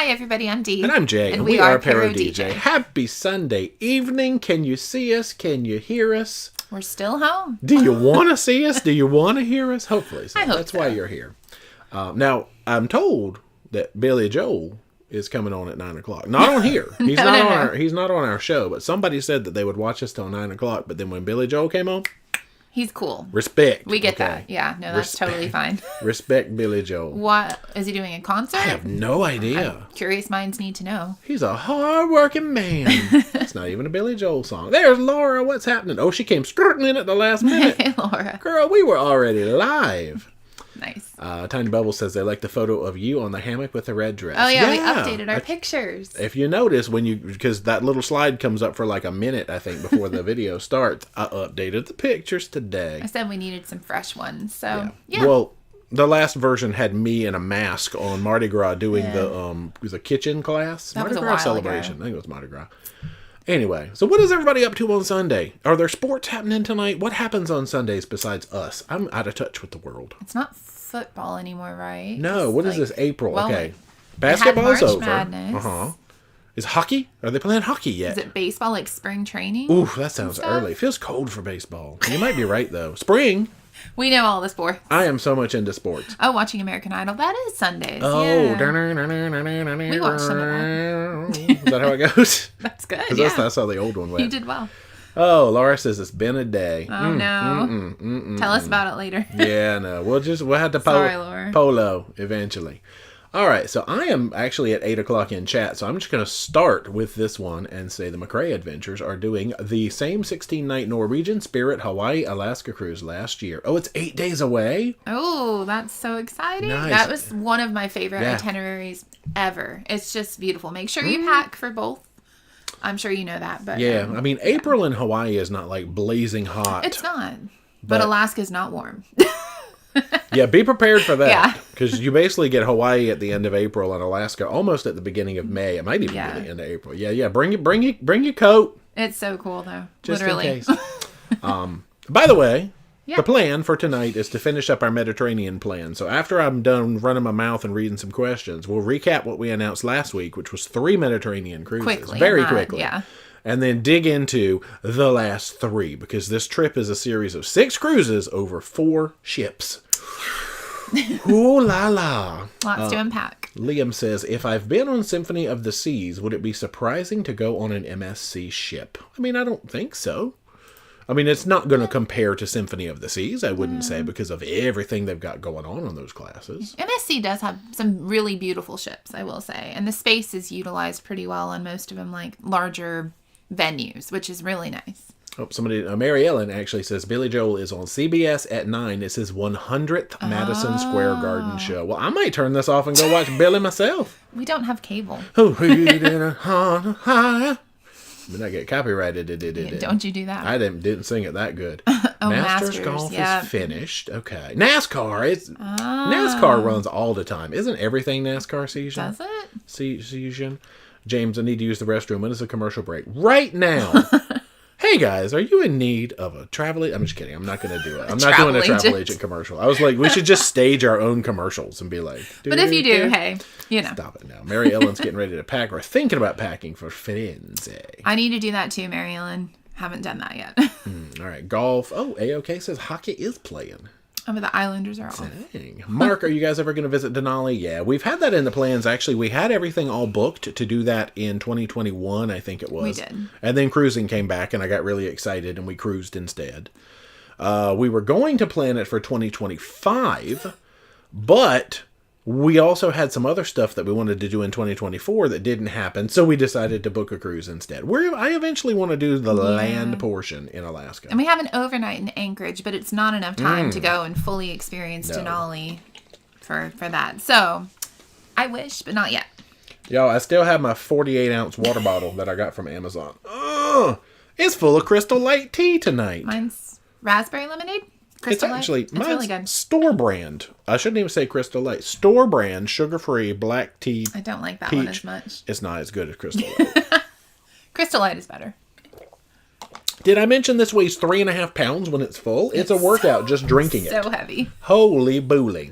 Hi, everybody. I'm Dee. And I'm Jay. And we are ParoDeeJay. ParoDeeJay. Happy Sunday evening. Can you see us? Can you hear us? We're still home. Do you want to see us? Do you want to hear us? Hopefully so. I hope That's so. why you're here. Now, I'm told that Billy Joel is coming on at 9 o'clock. Not on here. He's He's not on our show. But somebody said that they would watch us till 9 o'clock. But then when Billy Joel came on, He's cool. respect. We get that. Yeah, no, that's totally fine. Respect Billy Joel. What? Is he doing a concert? I have no idea. Curious minds need to know. He's a hard-working man. It's not even a Billy Joel song. There's Laura. What's happening? Oh, she came skirting in at the last minute. Hey, Laura. Girl, we were already live. Nice. Tiny Bubble says they like the photo of you on the hammock with the red dress. Oh, yeah, we updated our pictures. If you notice, because that little slide comes up for like a minute, I think, before the video starts, I updated the pictures today. I said we needed some fresh ones, so yeah. Well, the last version had me in a mask on Mardi Gras doing the kitchen class. That Mardi was a Gras while celebration. ago. I think it was Mardi Gras. Anyway, so what is everybody up to on Sunday? Are there sports happening tonight? What happens on Sundays besides us? I'm out of touch with the world. It's not football anymore, right? No, what is this? April. Well, okay. Basketball's March over. Madness. Is hockey? Are they playing hockey yet? Is it baseball, like spring training? Ooh, that sounds early. It feels cold for baseball. You might be right, though. Spring. We know all the sports. I am so much into sports. Oh, watching American Idol. That is Sundays. Oh. Yeah. We watched some of that. Is that how it goes? That's good, Because that's how the old one went. You did well. Oh, Laura says it's been a day. Oh, no. Tell us about it later. Yeah, no. We'll have to Sorry, Laura. polo eventually. All right, so I am actually at 8 o'clock in chat, so I'm just going to start with this one and say the McRae Adventures are doing the same 16-night Norwegian Spirit Hawaii Alaska cruise last year. Oh, it's 8 days away? Oh, that's so exciting. Nice. That was one of my favorite itineraries ever. It's just beautiful. Make sure you pack for both. I'm sure you know that, but yeah, I mean, April in Hawaii is not like blazing hot. it's not. But Alaska's not warm. Yeah, be prepared for that. Yeah. Because you basically get Hawaii at the end of April and Alaska almost at the beginning of May. It might even be the end of April. Yeah. Bring your coat. It's so cool, though. Just literally. in case. By the way, Yeah. the plan for tonight is to finish up our Mediterranean plan. So after I'm done running my mouth and reading some questions, we'll recap what we announced last week, which was 3 Mediterranean cruises. Very quickly. Yeah. And then dig into the last 3, because this trip is a series of 6 cruises over 4 ships. Ooh la la. Lots to unpack. Liam says, if I've been on Symphony of the Seas, would it be surprising to go on an MSC ship? I mean, I don't think so. I mean, it's not going to compare to Symphony of the Seas, I wouldn't say, because of everything they've got going on those classes. MSC does have some really beautiful ships, I will say. And the space is utilized pretty well on most of them, like larger venues, which is really nice. Oh, Mary Ellen actually says, Billy Joel is on CBS at 9. It's his 100th Madison Square Garden show. Well, I might turn this off and go watch Billy myself. We don't have cable. But I get copyrighted. Don't you do that? I didn't sing it that good. Masters golf yeah. is finished. Okay. NASCAR runs all the time. Isn't everything NASCAR season? Does it? Season. James, I need to use the restroom. When is the commercial break? Right now. Hey guys, are you in need of a travel agent? I'm just kidding. I'm not going to do it. I'm not doing a travel agent commercial. I was like, we should just stage our own commercials and be like, but if you do, hey, you know. Stop it now. Mary Ellen's getting ready to pack or thinking about packing for Firenze. I need to do that too, Mary Ellen. Haven't done that yet. All right, golf. Oh, AOK says hockey is playing. But the Islanders are off. Dang. Mark, are you guys ever going to visit Denali? Yeah, we've had that in the plans. Actually, we had everything all booked to do that in 2021, I think it was. We did. And then cruising came back, and I got really excited, and we cruised instead. We were going to plan it for 2025, but we also had some other stuff that we wanted to do in 2024 that didn't happen, so we decided to book a cruise instead. I eventually want to do the land portion in Alaska. And we have an overnight in Anchorage, but it's not enough time to go and fully experience Denali for that. So, I wish, but not yet. Yo, I still have my 48-ounce water bottle that I got from Amazon. Ugh, it's full of Crystal Light tea tonight. Mine's raspberry lemonade. Crystal It's Light. It's really good. Store brand. I shouldn't even say Crystal Light. Store brand, sugar-free, black tea. I don't like that peach. one as much. It's not as good as Crystal Light. Crystal Light is better. Did I mention this weighs 3.5 pounds when it's full? It's a workout just drinking it. So heavy. Holy booly.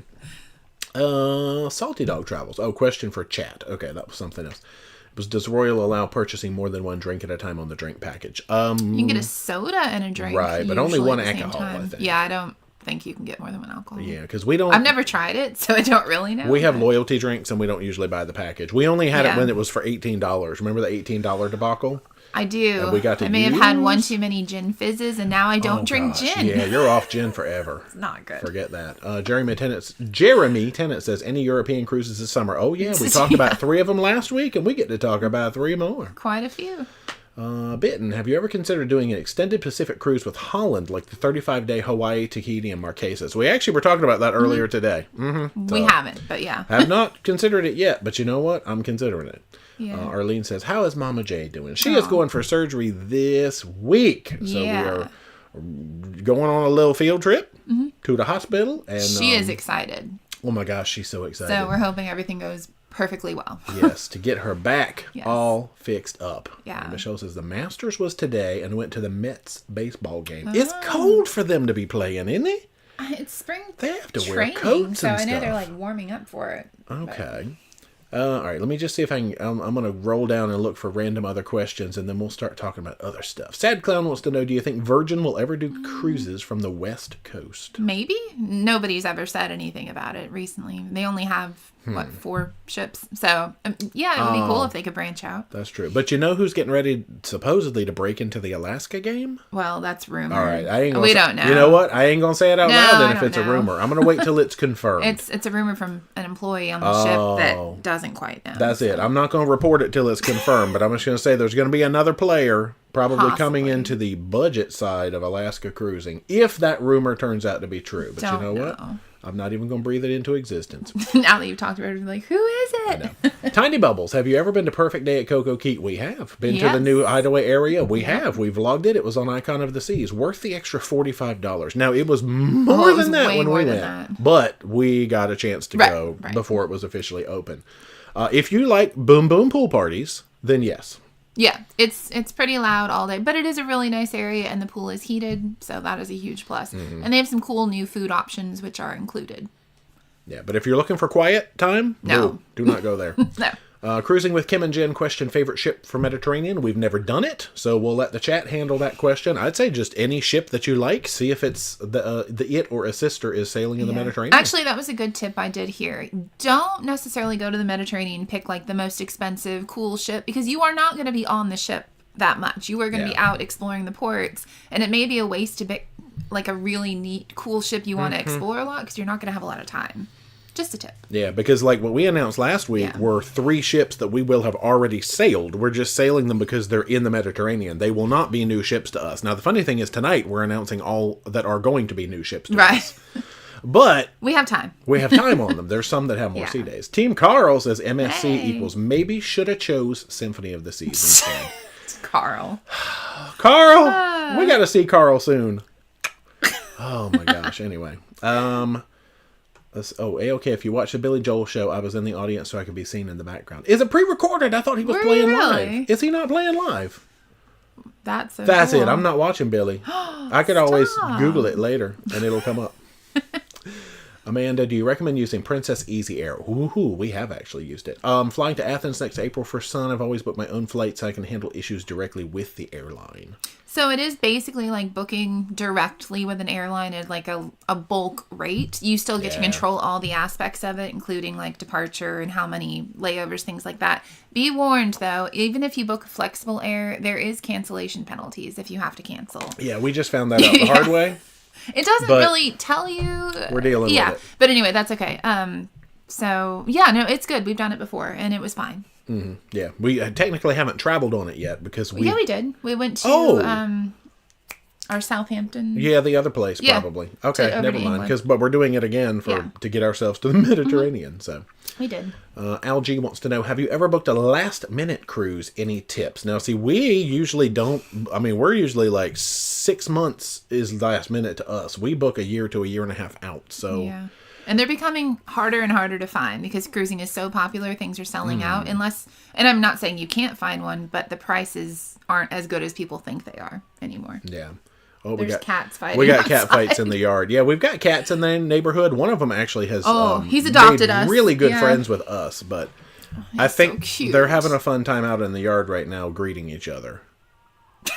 Salty Dog Travels. Oh, question for chat. Okay, that was something else. It was, does Royal allow purchasing more than one drink at a time on the drink package? You can get a soda and a drink. Right, but only usually one at the same alcohol, time. I think. Yeah, I don't think you can get more than one alcohol. Yeah, because we don't... I've never tried it, so I don't really know. We have loyalty drinks, and we don't usually buy the package. We only had it when it was for $18. Remember the $18 debacle? I do. And we got to I may have had one too many gin fizzes, and now I don't drink gin. Yeah, you're off gin forever. It's not good. Forget that. Jeremy Tennant says, any European cruises this summer? Oh, yeah. We talked about 3 of them last week, and we get to talk about 3 more. Quite a few. Bitten, have you ever considered doing an extended Pacific cruise with Holland, like the 35-day Hawaii, Tahiti, and Marquesas? We actually were talking about that earlier today. Mm-hmm. We haven't, but yeah. Have not considered it yet, but you know what? I'm considering it. Yeah. Arlene says, how is Mama J doing? She is going for surgery this week. So we are going on a little field trip to the hospital. And she is excited. Oh my gosh, she's so excited. So we're hoping everything goes perfectly well. Yes, to get her back all fixed up. Yeah. And Michelle says the Masters was today and went to the Mets baseball game. It's cold for them to be playing, isn't it? It's spring. They have to training, wear coats so and I know stuff. they're like warming up for it. Okay. All right, let me just see if I can... I'm going to roll down and look for random other questions, and then we'll start talking about other stuff. Sad Clown wants to know, do you think Virgin will ever do cruises from the West Coast? Maybe. Nobody's ever said anything about it recently. They only have, 4 ships? So, yeah, it would be cool if they could branch out. That's true. But you know who's getting ready, supposedly, to break into the Alaska game? Well, that's rumored. All right, we don't know. You know what? I ain't going to say it out loud then I if it's don't a know. rumor. I'm going to wait till it's confirmed. It's a rumor from an employee on the ship that doesn't quite know. That's it. I'm not going to report it till it's confirmed, but I'm just going to say there's going to be another player probably coming into the budget side of Alaska cruising, if that rumor turns out to be true. But you know what? I'm not even going to breathe it into existence. Now that you've talked about it, I'm like, who is it? I know. Tiny Bubbles, have you ever been to Perfect Day at Coco Key? We have. Been to the new Hideaway area? We have. We vlogged it. It was on Icon of the Seas. Worth the extra $45. Now, it was more than that when we went. But we got a chance to go before it was officially open. If you like boom boom pool parties, then yes. Yeah, it's pretty loud all day, but it is a really nice area, and the pool is heated, so that is a huge plus. And they have some cool new food options, which are included. Yeah, but if you're looking for quiet time, no, do not go there. No. Cruising with Kim and Jen question, favorite ship for Mediterranean? We've never done it, so we'll let the chat handle that question. I'd say just any ship that you like. See if it's the it or a sister is sailing in the Mediterranean. Actually, that was a good tip I did hear. Don't necessarily go to the Mediterranean and pick like the most expensive, cool ship, because you are not going to be on the ship that much. You are going to be out exploring the ports, and it may be a waste to pick like a really neat, cool ship you want to explore a lot, because you're not going to have a lot of time. Just a tip. Yeah, because like what we announced last week were 3 ships that we will have already sailed. We're just sailing them because they're in the Mediterranean. They will not be new ships to us. Now, the funny thing is tonight we're announcing all that are going to be new ships to us. But we have time. We have time on them. There's some that have more sea days. Team Carl says MSC equals maybe shoulda chose Symphony of the Seas instead. Carl, we got to see Carl soon. Oh my gosh. Anyway. Okay, if you watch the Billy Joel show, I was in the audience so I could be seen in the background. Is it pre-recorded? I thought he was playing live. Is he not playing live? That's cool. It. I'm not watching Billy. I could always Google it later, and it'll come up. Amanda, do you recommend using Princess Easy Air? Ooh, we have actually used it. Flying to Athens next April for Sun. I've always booked my own flight so I can handle issues directly with the airline. So it is basically like booking directly with an airline at like a bulk rate. You still get to control all the aspects of it, including like departure and how many layovers, things like that. Be warned though, even if you book flexible air, there is cancellation penalties if you have to cancel. Yeah, we just found that out the hard way. It doesn't really tell you. We're dealing with it. But anyway, that's okay. So yeah, no, it's good. We've done it before and it was fine. Mm-hmm. Yeah, we technically haven't traveled on it yet because we... Yeah, we did. We went to our Southampton... Yeah, the other place, probably. Okay, never mind. But we're doing it again to get ourselves to the Mediterranean, so... We did. Algie wants to know, have you ever booked a last-minute cruise? Any tips? Now, see, we usually don't... I mean, we're usually like 6 months is last minute to us. We book a year to a year and a half out, so... Yeah. And they're becoming harder and harder to find because cruising is so popular. Things are selling out unless, and I'm not saying you can't find one, but the prices aren't as good as people think they are anymore. Yeah. Oh, There's cats fighting. We got outside. cat fights in the yard. Yeah, we've got cats in the neighborhood. One of them actually has he's adopted made us. really good Yeah. friends with us, but I think they're having a fun time out in the yard right now greeting each other.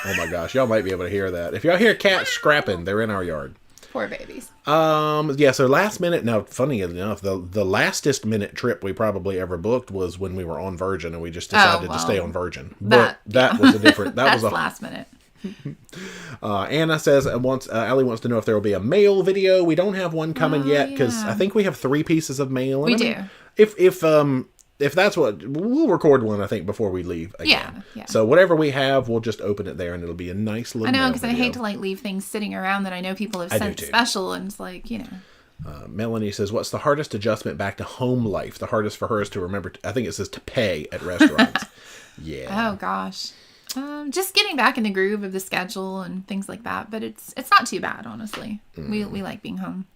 Oh my gosh, y'all might be able to hear that. If y'all hear cats scrapping, they're in our yard. Poor babies. Yeah, so last minute, now funny enough, the lastest minute trip we probably ever booked was when we were on Virgin and we just decided to stay on Virgin. But that was a different, that was a last minute. Anna says Allie wants to know if there will be a mail video. We don't have one coming yet because I think we have 3 pieces of mail. We do. If that's what, we'll record one, I think, before we leave again. Yeah. So whatever we have, we'll just open it there and it'll be a nice little I know, because I hate to leave things sitting around that I know people have sent special, and it's like, Melanie says, what's the hardest adjustment back to home life? The hardest for her is to remember, I think it says to pay at restaurants. Yeah. Oh, gosh. Just getting back in the groove of the schedule and things like that, but it's not too bad, honestly. We like being home.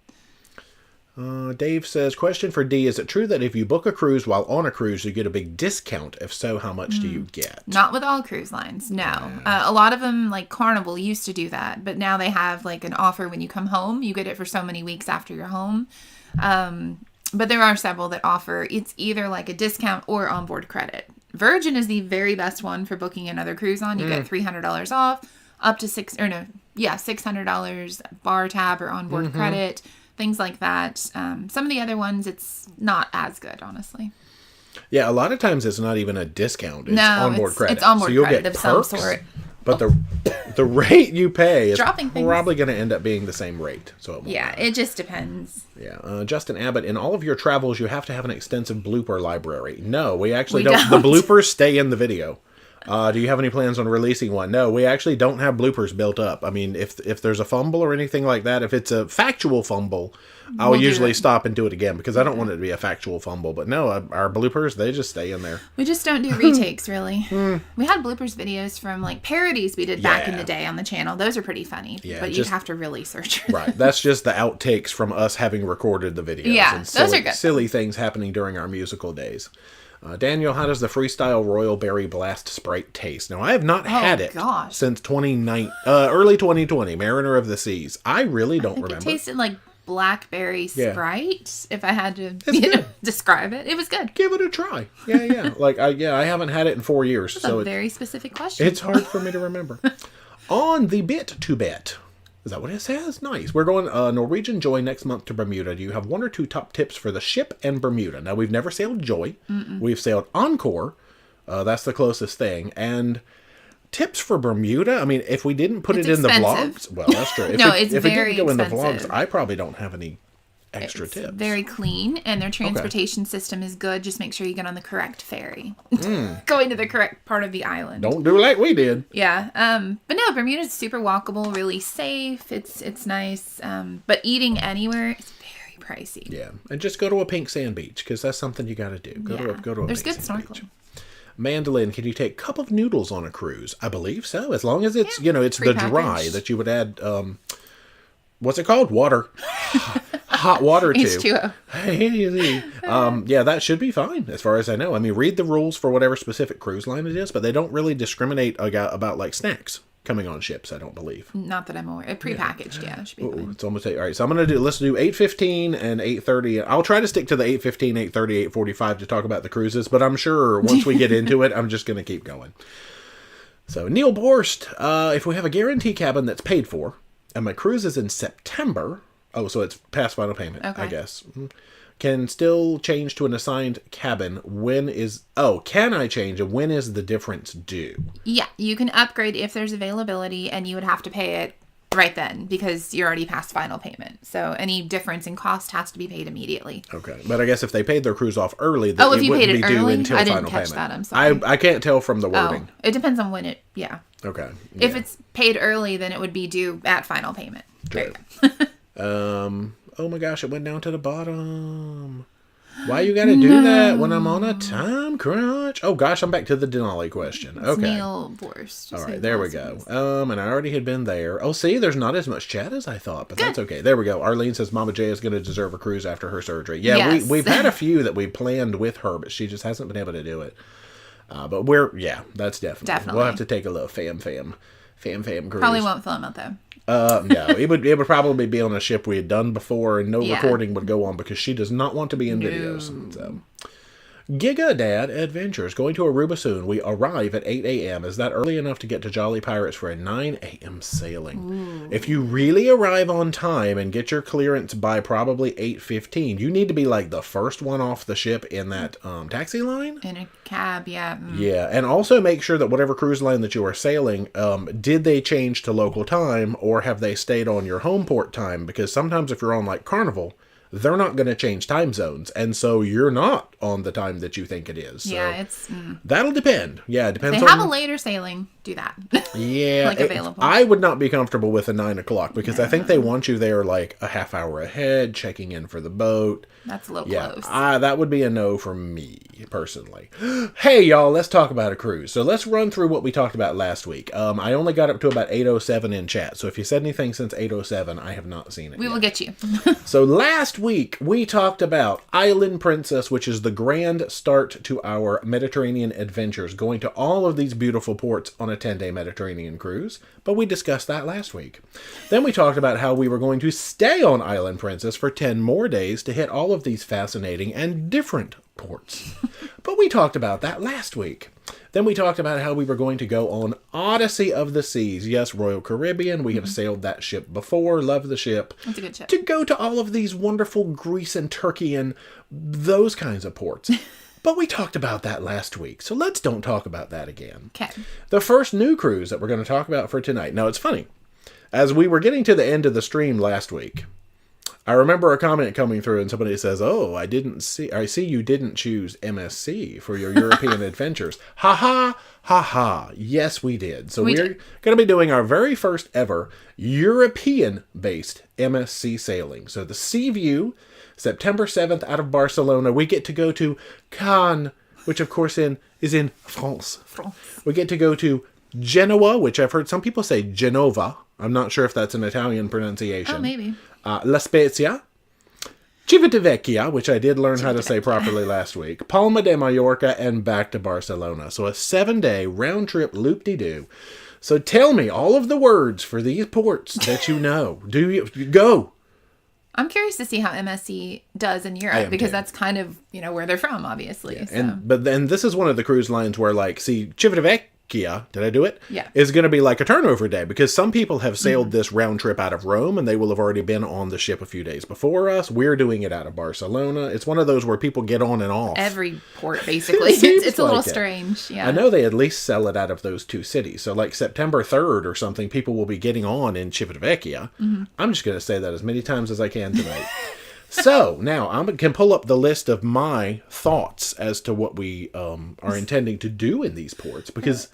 Dave says, question for D, is it true that if you book a cruise while on a cruise, you get a big discount? If so, how much do you get? Not with all cruise lines, no. A lot of them, like Carnival, used to do that, but now they have like an offer when you come home. You get it for so many weeks after you're home. But there are several that offer, it's either like a discount or onboard credit. Virgin is the very best one for booking another cruise on. You get $300 off, up to $600 bar tab or onboard credit. Things like that. Some of the other ones, it's not as good, honestly. Yeah, a lot of times it's not even a discount. It's onboard credit. It's onboard so you'll credit get of perks, some sort. But the rate you pay is Dropping things. probably going to end up being the same rate. So it won't matter. It just depends. Yeah. Justin Abbott, in all of your travels, you have to have an extensive blooper library. No, we actually don't. The bloopers stay in the video. Do you have any plans on releasing one? No, we actually don't have bloopers built up. I mean, if there's a fumble or anything like that, if it's a factual fumble, I'll usually stop and do it again because I don't want it to be a factual fumble. But no, our bloopers, they just stay in there. We just don't do retakes, really. We had bloopers videos from like parodies we did back in the day on the channel. Those are pretty funny, but you'd have to really search for them. Right, that's just the outtakes from us having recorded the videos. Yeah, and those are good. Silly things happening during our musical days. Daniel, how does the Freestyle Royal Berry Blast Sprite taste? Now, I have not had it since early 2020, Mariner of the Seas. I really don't remember. It tasted like blackberry Sprite, if I had to describe it. It was good. Give it a try. Yeah. I haven't had it in 4 years. That's a very specific question. It's hard for me to remember. On the bit to bet. Is that what it says? Nice. We're going Norwegian Joy next month to Bermuda. Do you have 1 or 2 top tips for the ship and Bermuda? Now, we've never sailed Joy. We've sailed Encore. That's the closest thing. And tips for Bermuda? I mean, if we didn't put it in the vlogs... Well, that's true. If it didn't go in the vlogs, I probably don't have any extra tips. Very clean, and their transportation system is good. Just make sure you get on the correct ferry. Going to the correct part of the island. Don't do like we did. Yeah. But no, Bermuda's super walkable, really safe. It's nice. But eating anywhere is very pricey. Yeah. And just go to a pink sand beach, because that's something you got to do. Go to a There's pink good sand snorkeling. beach. Mandolin, can you take cup of noodles on a cruise? I believe so. As long as it's, it's the dry that you would add, what's it called? Water. Hot water to. H2O. Yeah, that should be fine as far as I know. I mean, read the rules for whatever specific cruise line it is, but they don't really discriminate about like snacks coming on ships, I don't believe. Not that I'm aware. Prepackaged, it should be fine. It's almost 8. All right, so let's do 8:15 and 8:30. I'll try to stick to the 8:15, 8:30, 8:45 to talk about the cruises, but I'm sure once we get into it, I'm just going to keep going. So, Neil Borst, if we have a guarantee cabin that's paid for, and my cruise is in September... Oh, so it's past final payment, I guess. Can still change to an assigned cabin. Can I change? And when is the difference due? Yeah, you can upgrade if there's availability, and you would have to pay it right then because you're already past final payment. So any difference in cost has to be paid immediately. Okay, but I guess if they paid their cruise off early, if you paid it early, I didn't catch that. I'm sorry. I can't tell from the wording. It depends on when it. Yeah. Okay. If it's paid early, then it would be due at final payment. True. Oh my gosh, it went down to the bottom. Why you gotta do that when I'm on a time crunch? Oh gosh, I'm back to the Denali question. It's Neil Borst. All right, there we go. And I already had been there. Oh, see, there's not as much chat as I thought, but that's okay. There we go. Arlene says Mama J is going to deserve a cruise after her surgery. Yeah, yes. We've had a few that we planned with her, but she just hasn't been able to do it. But that's definitely. We'll have to take a little fam Fam cruise. Probably won't film it though. No, it would probably be on a ship we had done before, and no recording would go on because she does not want to be in videos. So. Giga Dad Adventures. Going to Aruba soon. We arrive at 8 a.m. Is that early enough to get to Jolly Pirates for a 9 a.m. sailing? Ooh. If you really arrive on time and get your clearance by probably 8:15, you need to be like the first one off the ship in that taxi line? In a cab, yeah. Yeah, and also make sure that whatever cruise line that you are sailing, did they change to local time or have they stayed on your home port time? Because sometimes if you're on like Carnival, they're not going to change time zones, and so you're not on the time that you think it is. So it's... that'll depend. Yeah, it depends. If they have a later sailing, do that. Yeah. Available. I would not be comfortable with a 9 o'clock because I think they want you there like a half hour ahead, checking in for the boat. That's a little close. That would be a no for me, personally. Hey, y'all, let's talk about a cruise. So let's run through what we talked about last week. I only got up to about 8:07 in chat, so if you said anything since 8:07, I have not seen it We yet. will get you. So last week, we talked about Island Princess, which is the grand start to our Mediterranean adventures, going to all of these beautiful ports on a 10-day Mediterranean cruise, but we discussed that last week. Then we talked about how we were going to stay on Island Princess for 10 more days to hit all of these fascinating and different ports. But we talked about that last week. Then we talked about how we were going to go on Odyssey of the Seas. Yes, Royal Caribbean. We have sailed that ship before. Love the ship. It's a good ship. To go to all of these wonderful Greece and Turkey and those kinds of ports. But we talked about that last week, so let's don't talk about that again. Okay. The first new cruise that we're going to talk about for tonight. Now, it's funny. As we were getting to the end of the stream last week, I remember a comment coming through and somebody says, "Oh, I see you didn't choose MSC for your European adventures." Ha ha, ha ha. Yes, we did. So we're going to be doing our very first ever European-based MSC sailing. So the Seaview, September 7th out of Barcelona. We get to go to Cannes, which of course is in France. We get to go to Genoa, which I've heard some people say Genova. I'm not sure if that's an Italian pronunciation. Oh, maybe. La Spezia, Civitavecchia, which I did learn how to say properly last week, Palma de Mallorca, and back to Barcelona. So a 7-day round-trip loop-de-doo. So tell me all of the words for these ports that you know. Do you go? I'm curious to see how MSC does in Europe because that's kind of, where they're from, obviously. Yeah. So. But then this is one of the cruise lines where, Civitavecchia, did I do it? Yeah. Is going to be like a turnover day because some people have sailed this round trip out of Rome and they will have already been on the ship a few days before us. We're doing it out of Barcelona. It's one of those where people get on and off. Every port, basically. It's a little strange. Yeah. I know they at least sell it out of those two cities. So like September 3rd or something, people will be getting on in Civitavecchia. I'm just going to say that as many times as I can tonight. So now I can pull up the list of my thoughts as to what we are intending to do in these ports because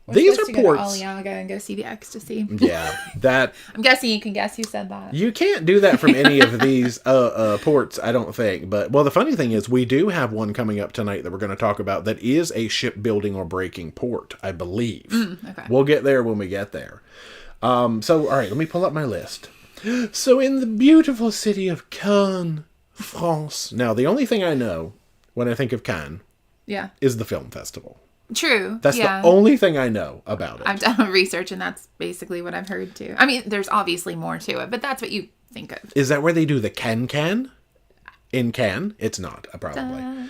these are ports. Go to Aliaga and go see the ecstasy. Yeah, that. I'm guessing you can guess who said that. You can't do that from any of these ports, I don't think. But the funny thing is, we do have one coming up tonight that we're going to talk about that is a shipbuilding or breaking port, I believe. Okay. We'll get there when we get there. So, all right, let me pull up my list. So, in the beautiful city of Cannes, France. Now, the only thing I know when I think of Cannes is the film festival. True. That's the only thing I know about it. I've done research, and that's basically what I've heard, too. I mean, there's obviously more to it, but that's what you think of. Is that where they do the can? In Cannes? It's not, probably.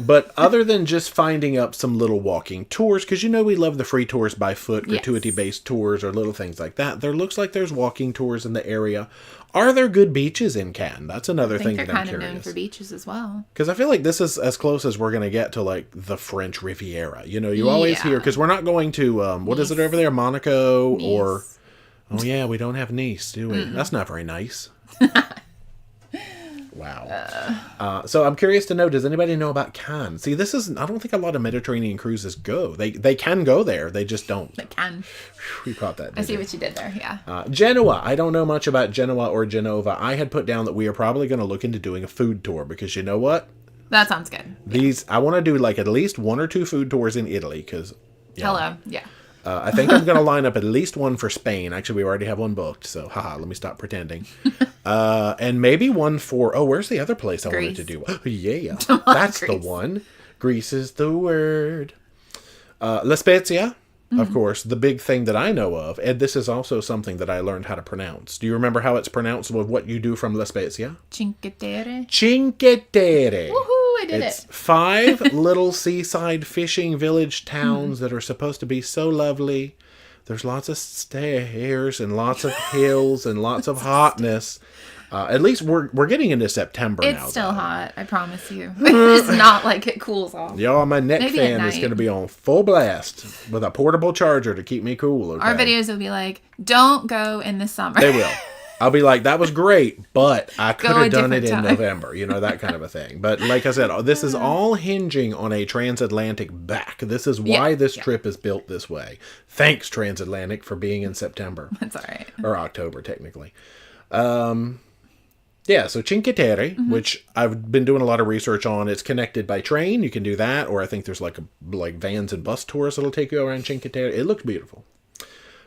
But other than just finding up some little walking tours, because we love the free tours by foot, gratuity-based tours, or little things like that, there looks like there's walking tours in the area. Are there good beaches in Cannes? That's another thing that I'm curious. They're kind of known for beaches as well. Because I feel like this is as close as we're going to get to, the French Riviera. You always hear, because we're not going to, what is it over there, Monaco, Nice. or... Oh, yeah, we don't have Nice, do we? That's not very nice. Wow. So I'm curious to know, does anybody know about Cannes? See, I don't think a lot of Mediterranean cruises go. They can go there. They just don't. They can. We caught that. I see what you did there, yeah. Genoa. I don't know much about Genoa or Genova. I had put down that we are probably going to look into doing a food tour because you know what? That sounds good. I want to do at least 1 or 2 food tours in Italy because... Hello, yeah. I think I'm going to line up at least one for Spain. Actually, we already have one booked, so let me stop pretending. And maybe one for... Oh, where's the other place I wanted to do? Yeah, that's the one. Greece is the word. La Spezia, of course, the big thing that I know of, and this is also something that I learned how to pronounce. Do you remember how it's pronounced with what you do from La Spezia? Cinque Terre. Cinque Terre. Woohoo, I did It's it. 5 little seaside fishing village towns that are supposed to be so lovely. There's lots of stairs and lots of hills and lots of hotness. At least we're getting into September now. It's still hot, I promise you. It's not like it cools off. Y'all, my neck Maybe fan at is night. going to be on full blast with a portable charger to keep me cool. Okay? Our videos will be like, don't go in the summer. They will. I'll be like, that was great, but I could Go a have done it different in time. November. You know, that kind of a thing. But like I said, this is all hinging on a transatlantic back. This is why this trip is built this way. Thanks, transatlantic, for being in September. That's all right. Or October, technically. Yeah, so Cinque Terre, which I've been doing a lot of research on. It's connected by train. You can do that. Or I think there's like vans and bus tours that'll take you around Cinque Terre. It looks beautiful.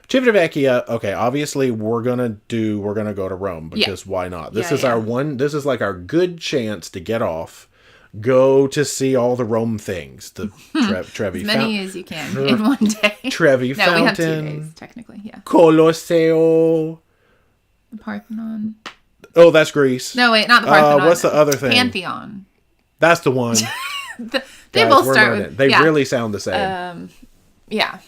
Civitavecchia, okay, obviously we're gonna go to Rome because why not? This is like our good chance to get off, go to see all the Rome things. The Trevi As many as you can in one day. Trevi No, we have 2 Fountain, days, technically, yeah. Colosseo. The Parthenon. Oh, that's Greece. No, wait, not the Parthenon. What's the other thing? Pantheon. That's the one. They Guys, both we're start learning. with... They yeah. really sound the same. Yeah.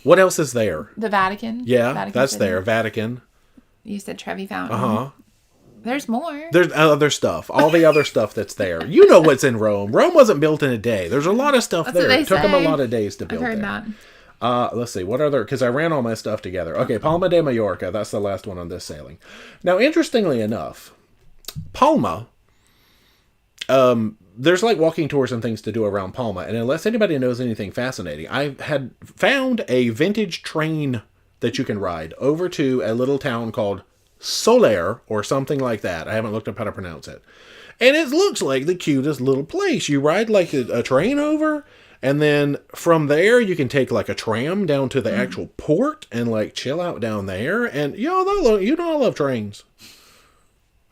What else is there? The Vatican. Yeah, Vatican that's City. there. Vatican. You said Trevi Fountain. Uh-huh. There's more. There's other stuff. All the other stuff that's there. You know what's in Rome. Rome wasn't built in a day. There's a lot of stuff That's there. what they It took them a say. lot of days to I've build heard there. that. Let's see. What other... Because I ran all my stuff together. Okay, Palma de Mallorca. That's the last one on this sailing. Now, interestingly enough, Palma... there's like walking tours and things to do around Palma. And unless anybody knows anything fascinating, I had found a vintage train that you can ride over to a little town called Soler or something like that. I haven't looked up how to pronounce it. And it looks like the cutest little place. You ride like a train over, and then from there you can take like a tram down to the actual port and like chill out down there. And you know I love trains.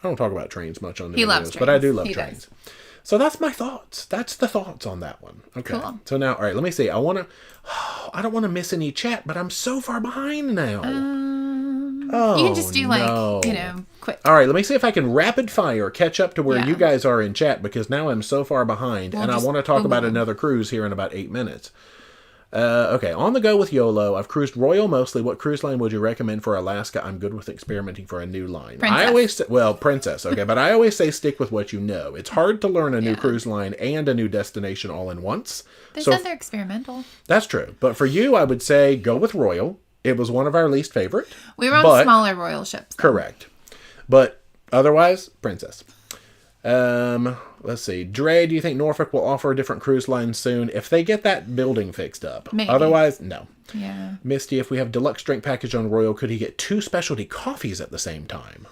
I don't talk about trains much on the He videos, loves but I do trains. love He trains. So that's my thoughts. That's the thoughts on that one. Okay. Cool. So now, all right, let me see. I don't want to miss any chat, but I'm so far behind now. You can just do quick. All right, let me see if I can rapid fire catch up to where Yeah. you guys are in chat, because now I'm so far behind, and I just want to talk about Google. another cruise here in about 8 minutes. Okay, on the go with YOLO. I've cruised Royal mostly. What cruise line would you recommend for Alaska? I'm good with experimenting for a new line. Princess. I always say, Princess, okay, but I always say stick with what you know. It's hard to learn a new cruise line and a new destination all in once. They So said they're experimental. that's true. But for you, I would say go with Royal. It was one of our least favorite. We were on but- smaller royal ships. though. Correct. But otherwise, Princess. Let's see. Dre, do you think Norfolk will offer a different cruise line soon if they get that building fixed up? Maybe. Otherwise, no. Yeah. Misty, if we have deluxe drink package on Royal, could he get 2 specialty coffees at the same time?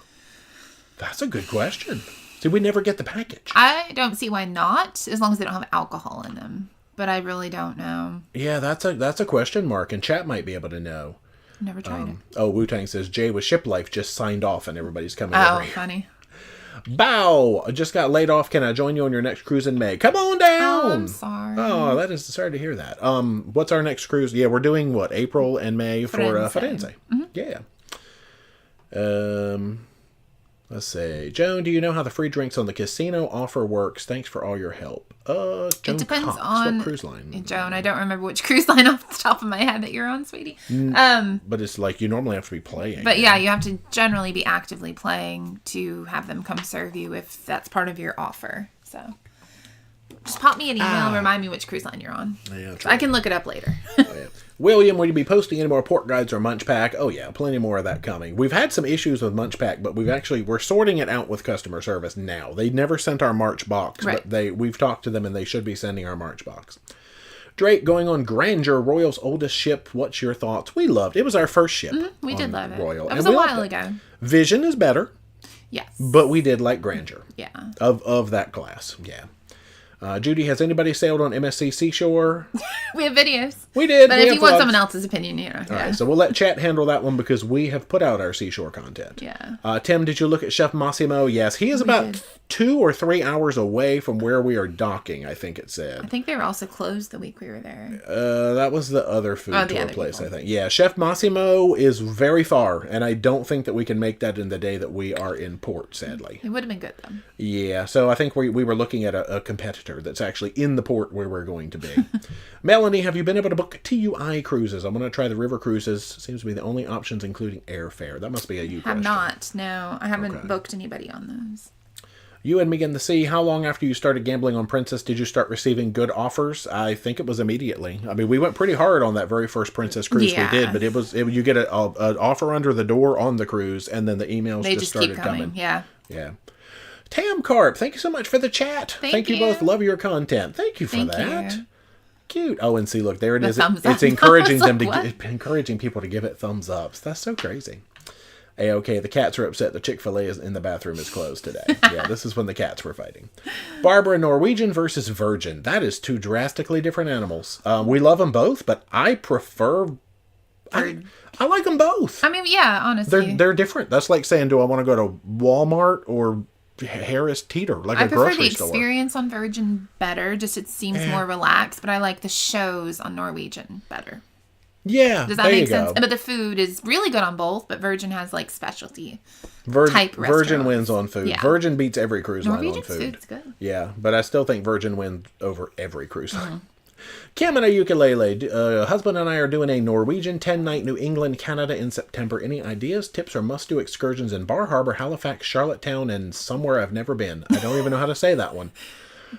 That's a good question. See, we never get the package. I don't see why not, as long as they don't have alcohol in them. But I really don't know. Yeah, that's a question mark, and chat might be able to know. Never tried it. Oh, Wu-Tang says, Jay with Ship Life just signed off and everybody's coming Oh, over here. funny. Bow! I just got laid off. Can I join you on your next cruise in May? Come on down! Oh, I'm sorry. Oh, that is sorry to hear that. What's our next cruise? Yeah, we're doing what? April and May for Firenze. Yeah. Let's see. Joan, do you know how the free drinks on the casino offer works? Thanks for all your help. Joan It depends Cox. on What cruise line? Joan, I don't remember which cruise line off the top of my head that you're on, sweetie. But it's like you normally have to be playing. But yeah, you have to generally be actively playing to have them come serve you if that's part of your offer. So just pop me an email and remind me which cruise line you're on. Yeah, true. I can look it up later. William, will you be posting any more port guides or Munch Pack? Oh yeah, plenty more of that coming. We've had some issues with Munch Pack, but we're sorting it out with customer service now. They never sent our March box, Right. but we've talked to them and they should be sending our March box. Drake, going on Grandeur, Royal's oldest ship. What's your thoughts? We loved it. It was our first ship. We did on love it. Royal. That was and a we while loved it. ago. Vision is better, Yes. but we did like Grandeur Yeah. of that class. Yeah. Judy, has anybody sailed on MSC Seashore? We have videos. We did. But we if have you want vlogs. someone else's opinion, you know. All right, so we'll let chat handle that one because we have put out our Seashore content. Yeah. Tim, did you look at Chef Massimo? Yes, he is about 2 or 3 hours away from where we are docking, I think it said. I think they were also closed the week we were there. That was the other food tour other place, people. I think. Yeah, Chef Massimo is very far, and I don't think that we can make that in the day that we are in port, sadly. It would have been good, though. Yeah, so I think we were looking at a competitor that's actually in the port where we're going to be. Melanie, have you been able to book TUI cruises? I'm going to try the river cruises. Seems to be the only options including airfare. That must be a you question. Have not. No, I haven't booked anybody on those. You and me in the sea, how long after you started gambling on Princess did you start receiving good offers? I think it was immediately. I mean, we went pretty hard on that very first Princess cruise we did, but you get an offer under the door on the cruise, and then the emails They just keep started coming. Yeah. Yeah. Tam Carp, thank you so much for the chat. Thank you both. Love your content. Thank you for that. You. Cute. Oh, and see, look, there it is. Thumbs up. It's encouraging them What? encouraging people to give it thumbs ups. That's so crazy. Okay, the cats are upset. The Chick-fil-A is in the bathroom is closed today. Yeah, this is when the cats were fighting. Barbara, Norwegian versus Virgin. That is two drastically different animals. We love them both, but I prefer... I like them both. I mean, yeah, honestly. They're different. That's like saying, do I want to go to Walmart or Harris Teeter, like a grocery store? I prefer the experience on Virgin better. Just it seems more relaxed, but I like the shows on Norwegian better. Yeah, does that make sense? But the food is really good on both, but Virgin has like specialty type restaurants. Virgin wins on food. Yeah. Virgin beats every cruise line on Norwegian's food. food's good. Yeah, but I still think Virgin wins over every cruise line. Kim and a ukulele. Husband and I are doing a Norwegian 10-night New England, Canada in September. Any ideas, tips, or must-do excursions in Bar Harbor, Halifax, Charlottetown, and somewhere I've never been? I don't even know how to say that one.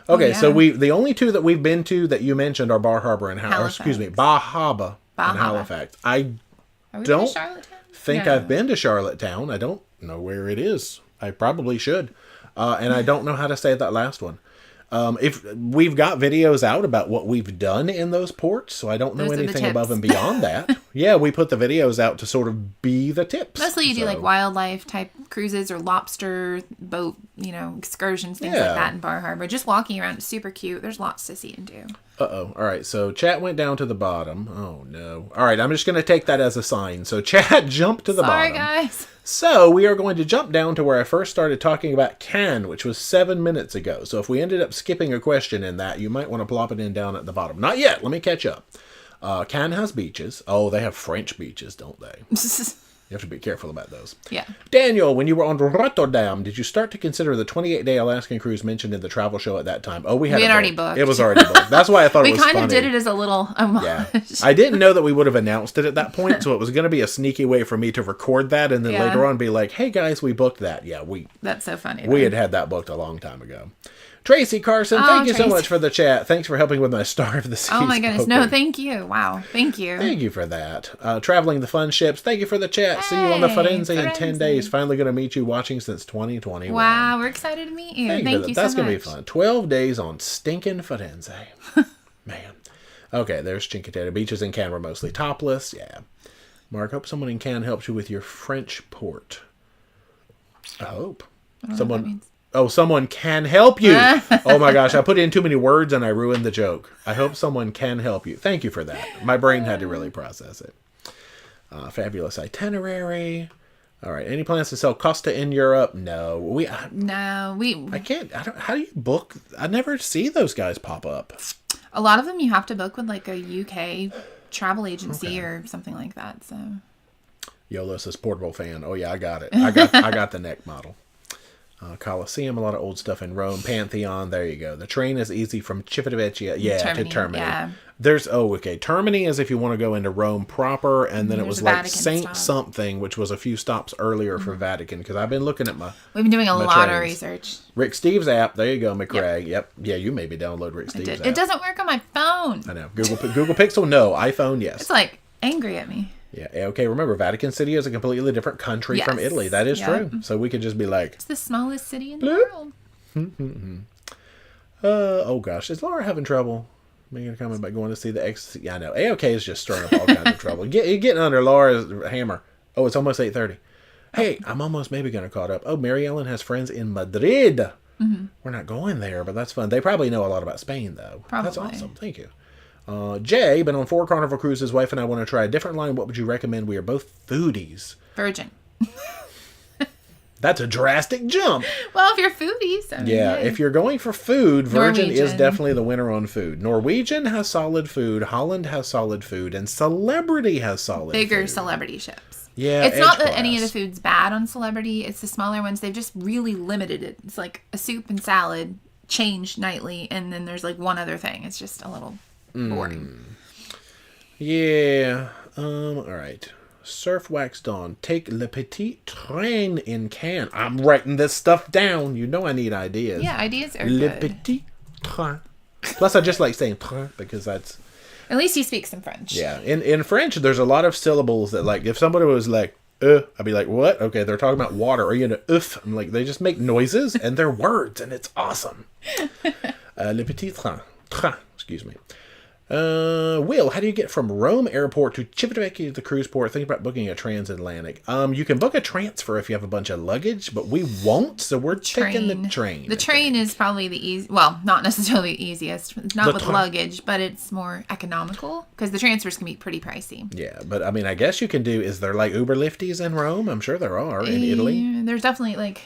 Okay, so the only two that we've been to that you mentioned are Bar Harbor and Bahaba. In Halifax. I don't think I've been to Charlottetown. I don't know where it is. I probably should. And I don't know how to say that last one. If we've got videos out about what we've done in those ports, so I don't know anything above and beyond that. Yeah, we put the videos out to sort of be the tips. Mostly you do like wildlife type cruises or lobster boat, excursions, things like that in Bar Harbor. Just walking around, it's super cute. There's lots to see and do. Uh-oh. All right, so chat went down to the bottom. Oh, no. All right, I'm just going to take that as a sign. So chat jumped to the bottom. Sorry, guys. So we are going to jump down to where I first started talking about Cannes, which was 7 minutes ago. So if we ended up skipping a question in that, you might want to plop it in down at the bottom. Not yet. Let me catch up. Cannes has beaches. Oh, they have French beaches, don't they? You have to be careful about those. Yeah. Daniel, when you were on Rotterdam, did you start to consider the 28-day Alaskan cruise mentioned in the travel show at that time? Oh, we had already booked. It was already booked. That's why I thought it was funny. We kind of did it as a little homage. Yeah. I didn't know that we would have announced it at that point, so it was going to be a sneaky way for me to record that and then later on be like, hey, guys, we booked that. Yeah, That's so funny. We had that booked a long time ago. Tracy Carson, thank you so much for the chat. Thanks for helping with my Star of the Seas. Oh my goodness. No, thank you. Wow. Thank you. Thank you for that. Traveling the Fun Ships, thank you for the chat. Hey, see you on the Firenze in 10 days. Finally going to meet you watching since 2021. Wow, we're excited to meet you. Thank you so much. That's going to be fun. 12 days on stinking Firenze. Man. Okay, there's Cinque Terre. Beaches in Cannes were mostly topless. Yeah. Mark, hope someone in Cannes helps you with your French port. I hope. I don't know what that means. Oh, someone can help you. Oh my gosh, I put in too many words and I ruined the joke. I hope someone can help you. Thank you for that. My brain had to really process it. Fabulous itinerary. All right, any plans to sell Costa in Europe? No. I can't. How do you book? I never see those guys pop up. A lot of them you have to book with like a UK travel agency or something like that. So. Yolo says portable fan. Oh yeah, I got it. I got the neck model. Colosseum, a lot of old stuff in Rome. Pantheon, there you go. The train is easy from Civitavecchia, to Termini. Yeah. There's, Termini is if you want to go into Rome proper, and then it was like Vatican Saint stop. Something, which was a few stops earlier for Vatican, because I've been looking at We've been doing a lot trains. of research. Rick Steves app, there you go, McCraig. Yep. Yeah, you maybe download Rick Steves app. It doesn't work on my phone. I know. Google Pixel, no. iPhone, yes. It's like angry at me. Yeah, okay, remember, Vatican City is a completely different country from Italy. That is true. So we could just be like... It's the smallest city in the world. Oh gosh, is Laura having trouble making a comment about going to see the ecstasy? Yeah, I know. AOK is just stirring up all kinds of trouble. You're getting under Laura's hammer. Oh, it's almost 8:30. Hey, I'm almost maybe going to caught up. Oh, Mary Ellen has friends in Madrid. Mm-hmm. We're not going there, but that's fun. They probably know a lot about Spain, though. Probably. That's awesome. Thank you. Jay, been on 4 Carnival cruises. Wife and I want to try a different line. What would you recommend? We are both foodies. Virgin. That's a drastic jump. Well, if you're foodies. I mean, Yeah, hey. if you're going for food, Virgin is Norwegian. definitely the winner on food. Norwegian has solid food, Holland has solid food, and Celebrity has solid Bigger food. celebrity ships. Yeah, It's not that edge any of the class. food's bad on Celebrity. It's the smaller ones. They've just really limited it. It's like a soup and salad changed nightly, and then there's like one other thing. It's just a little boring. Yeah. All right. Surf Wax Dawn. Take Le Petit Train in Cannes. I'm writing this stuff down. You know I need ideas. Yeah, ideas are Le good. Petit Train. Plus, I just like saying train because that's... At least you speak some French. Yeah. In French, there's a lot of syllables that, like, if somebody was like, I'd be like, what? Okay, they're talking about water. Or, you know, I'm like, they just make noises and they're words and it's awesome. Le Petit Train. Train, excuse me. Will, how do you get from Rome Airport to Civitavecchia, the cruise port? Think about booking a transatlantic. You can book a transfer if you have a bunch of luggage, but we won't, so we're taking the train. The train is probably the easy. Well, not necessarily the easiest. It's not with luggage, but it's more economical because the transfers can be pretty pricey. Yeah, but I mean, I guess you can do. Is there like Uber Lifties in Rome? I'm sure there are in Italy. There's definitely like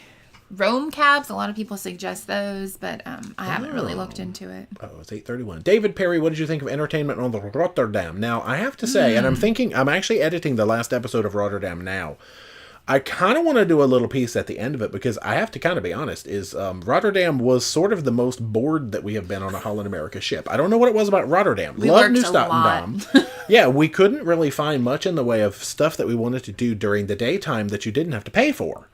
Rome cabs. A lot of people suggest those, but I haven't really looked into it. Oh, it's 8:31. David Perry, what did you think of entertainment on the Rotterdam? Now, I have to say, and I'm actually editing the last episode of Rotterdam now. I kind of want to do a little piece at the end of it because I have to kind of be honest, is Rotterdam was sort of the most bored that we have been on a Holland America ship. I don't know what it was about Rotterdam. We Love worked New a lot. Statendam. Yeah, we couldn't really find much in the way of stuff that we wanted to do during the daytime that you didn't have to pay for.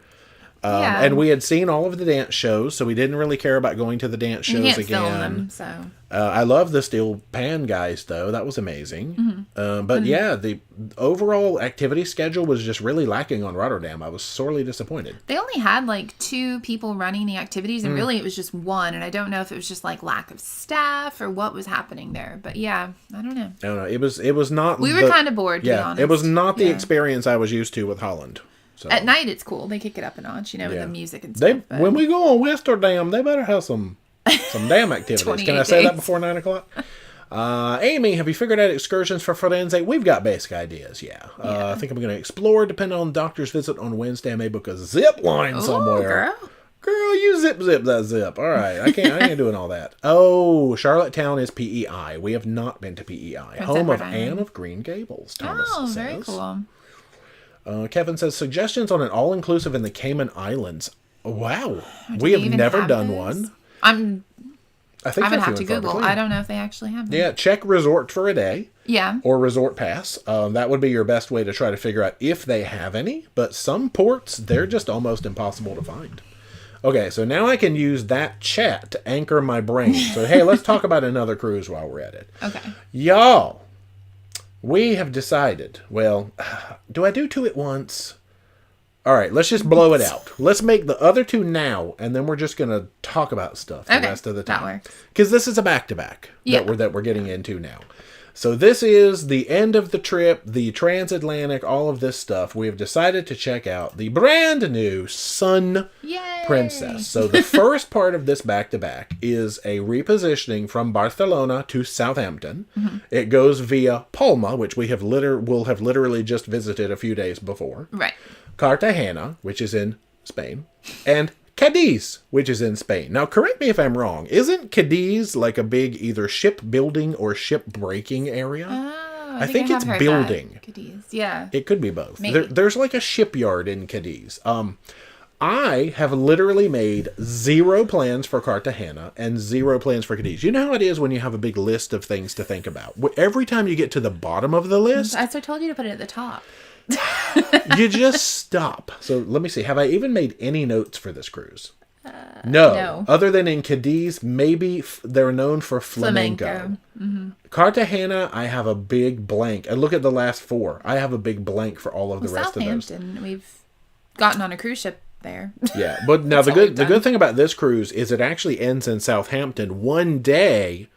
Yeah. And we had seen all of the dance shows, so we didn't really care about going to the dance shows You can't again. film them, so. I love the steel pan guys, though. That was amazing. But yeah, the overall activity schedule was just really lacking on Rotterdam. I was sorely disappointed. They only had like 2 people running the activities, and really it was just one. And I don't know if it was just like lack of staff or what was happening there. But yeah, I don't know. I don't know. It was not. We were kind of bored, to be honest. It was not the Yeah. experience I was used to with Holland. So. At night, it's cool. They kick it up a notch, with the music and They stuff. but- when we go on Westerdam, they better have some damn activities. Can I 28 say that days. before 9 o'clock? Amy, have you figured out excursions for Firenze? We've got basic ideas, yeah. I think I'm going to explore, depending on the doctor's visit on Wednesday. I may book a zip line Ooh, somewhere. girl. Girl, you zip that zip. All right, I ain't doing all that. Oh, Charlottetown is PEI. We have not been to PEI. Home of Edward Anne Island. of Green Gables, Thomas Oh, says. very cool. Kevin says, suggestions on an all-inclusive in the Cayman Islands. Wow. Do We they have even never have done those? one. I I think would they're have to few and far Google. between. I don't know if they actually have them. Yeah, check Resort for a Day Yeah. or Resort Pass. That would be your best way to try to figure out if they have any. But some ports, they're just almost impossible to find. Okay, so now I can use that chat to anchor my brain. So, hey, let's talk about another cruise while we're at it. Okay. Y'all, we have decided, well, do I do 2 at once? All right, let's just blow it out. Let's make the other 2 now, and then we're just going to talk about stuff the Okay, rest of the time. that works. Because this is a back-to-back Yeah. that we're getting into now. So this is the end of the trip, the transatlantic, all of this stuff. We have decided to check out the brand new Sun Yay! Princess. So the first part of this back-to-back is a repositioning from Barcelona to Southampton. It goes via Palma, which will have literally just visited a few days before. Right. Cartagena, which is in Spain, and Cadiz, which is in Spain. Now, correct me if I'm wrong. Isn't Cadiz like a big either ship building or ship breaking area? Oh, I think have it's heard building. that. Cadiz. Yeah. It could be both. Maybe. There's like a shipyard in Cadiz. I have literally made 0 plans for Cartagena and 0 plans for Cadiz. You know how it is when you have a big list of things to think about. Every time you get to the bottom of the list, I told you to put it at the top. you just stop. So let me see. Have I even made any notes for this cruise? No. no. Other than in Cadiz, maybe they're known for flamenco. Cartagena, I have a big blank. And look at the last 4. I have a big blank for all of the rest of those. Southampton. We've gotten on a cruise ship there. Yeah, but now the all we've good done. thing about this cruise is it actually ends in Southampton one day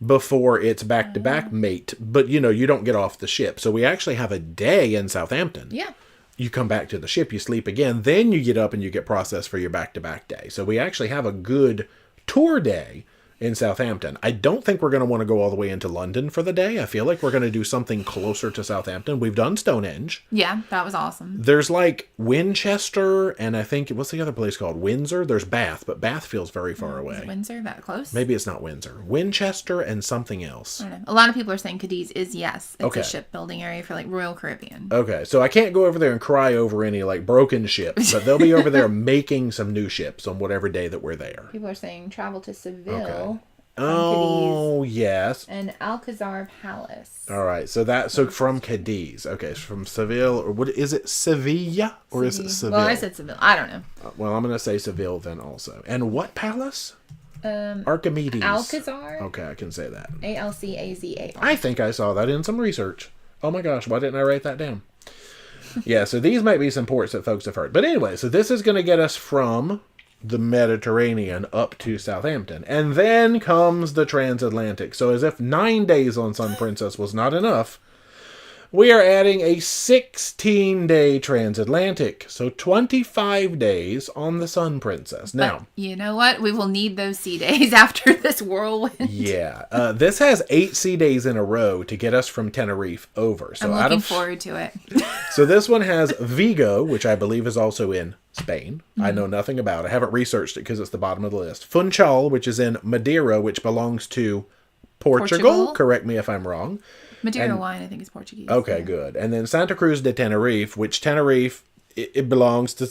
before its back-to-back mate. But you don't get off the ship. So we actually have a day in Southampton. Yeah. You come back to the ship, you sleep again, then you get up and you get processed for your back-to-back day. So we actually have a good tour day in Southampton. I don't think we're going to want to go all the way into London for the day. I feel like we're going to do something closer to Southampton. We've done Stonehenge. Yeah, that was awesome. There's like Winchester, and I think, what's the other place called? Windsor? There's Bath, but Bath feels very far away. Is Windsor that close? Maybe it's not Windsor. Winchester and something else. I don't know. A lot of people are saying Cadiz is, yes. It's Okay. a shipbuilding area for like Royal Caribbean. Okay, so I can't go over there and cry over any like broken ships, but they'll be over there making some new ships on whatever day that we're there. People are saying travel to Seville. Oh, yes. And Alcazar Palace. All right, so from Cadiz. Okay, from Seville, or what is it? Sevilla or is it Seville? Well, I said Seville. I don't know. Well, I'm going to say Seville then also. And what palace? Archimedes. Alcazar. Okay, I can say that. Alcazar. I think I saw that in some research. Oh my gosh, why didn't I write that down? Yeah, so these might be some ports that folks have heard. But anyway, so this is going to get us from the Mediterranean up to Southampton. And then comes the transatlantic. So as if 9 days on Sun Princess was not enough, we are adding a 16-day transatlantic. So 25 days on the Sun Princess. Now, but you know what? We will need those sea days after this whirlwind. Yeah. This has 8 sea days in a row to get us from Tenerife over. So I'm looking forward to it. So this one has Vigo, which I believe is also in Spain. Mm-hmm. I know nothing about it. I haven't researched it because it's the bottom of the list. Funchal, which is in Madeira, which belongs to Portugal. Correct me if I'm wrong. Madeira wine, I think, is Portuguese. Okay, yeah. Good. And then Santa Cruz de Tenerife, which Tenerife, it belongs to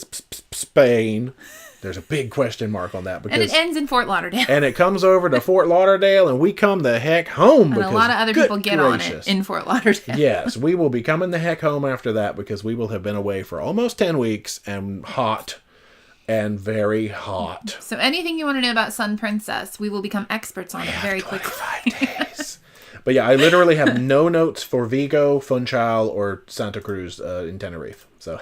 Spain. There's a big question mark on that. And it ends in Fort Lauderdale. And it comes over to Fort Lauderdale, and we come the heck home. And a lot of other people get on it in Fort Lauderdale. Yes, we will be coming the heck home after that because we will have been away for almost 10 weeks and hot. And very hot. So anything you want to know about Sun Princess, we will become experts on it very quickly. 25 days. But yeah, I literally have no notes for Vigo, Funchal, or Santa Cruz in Tenerife. So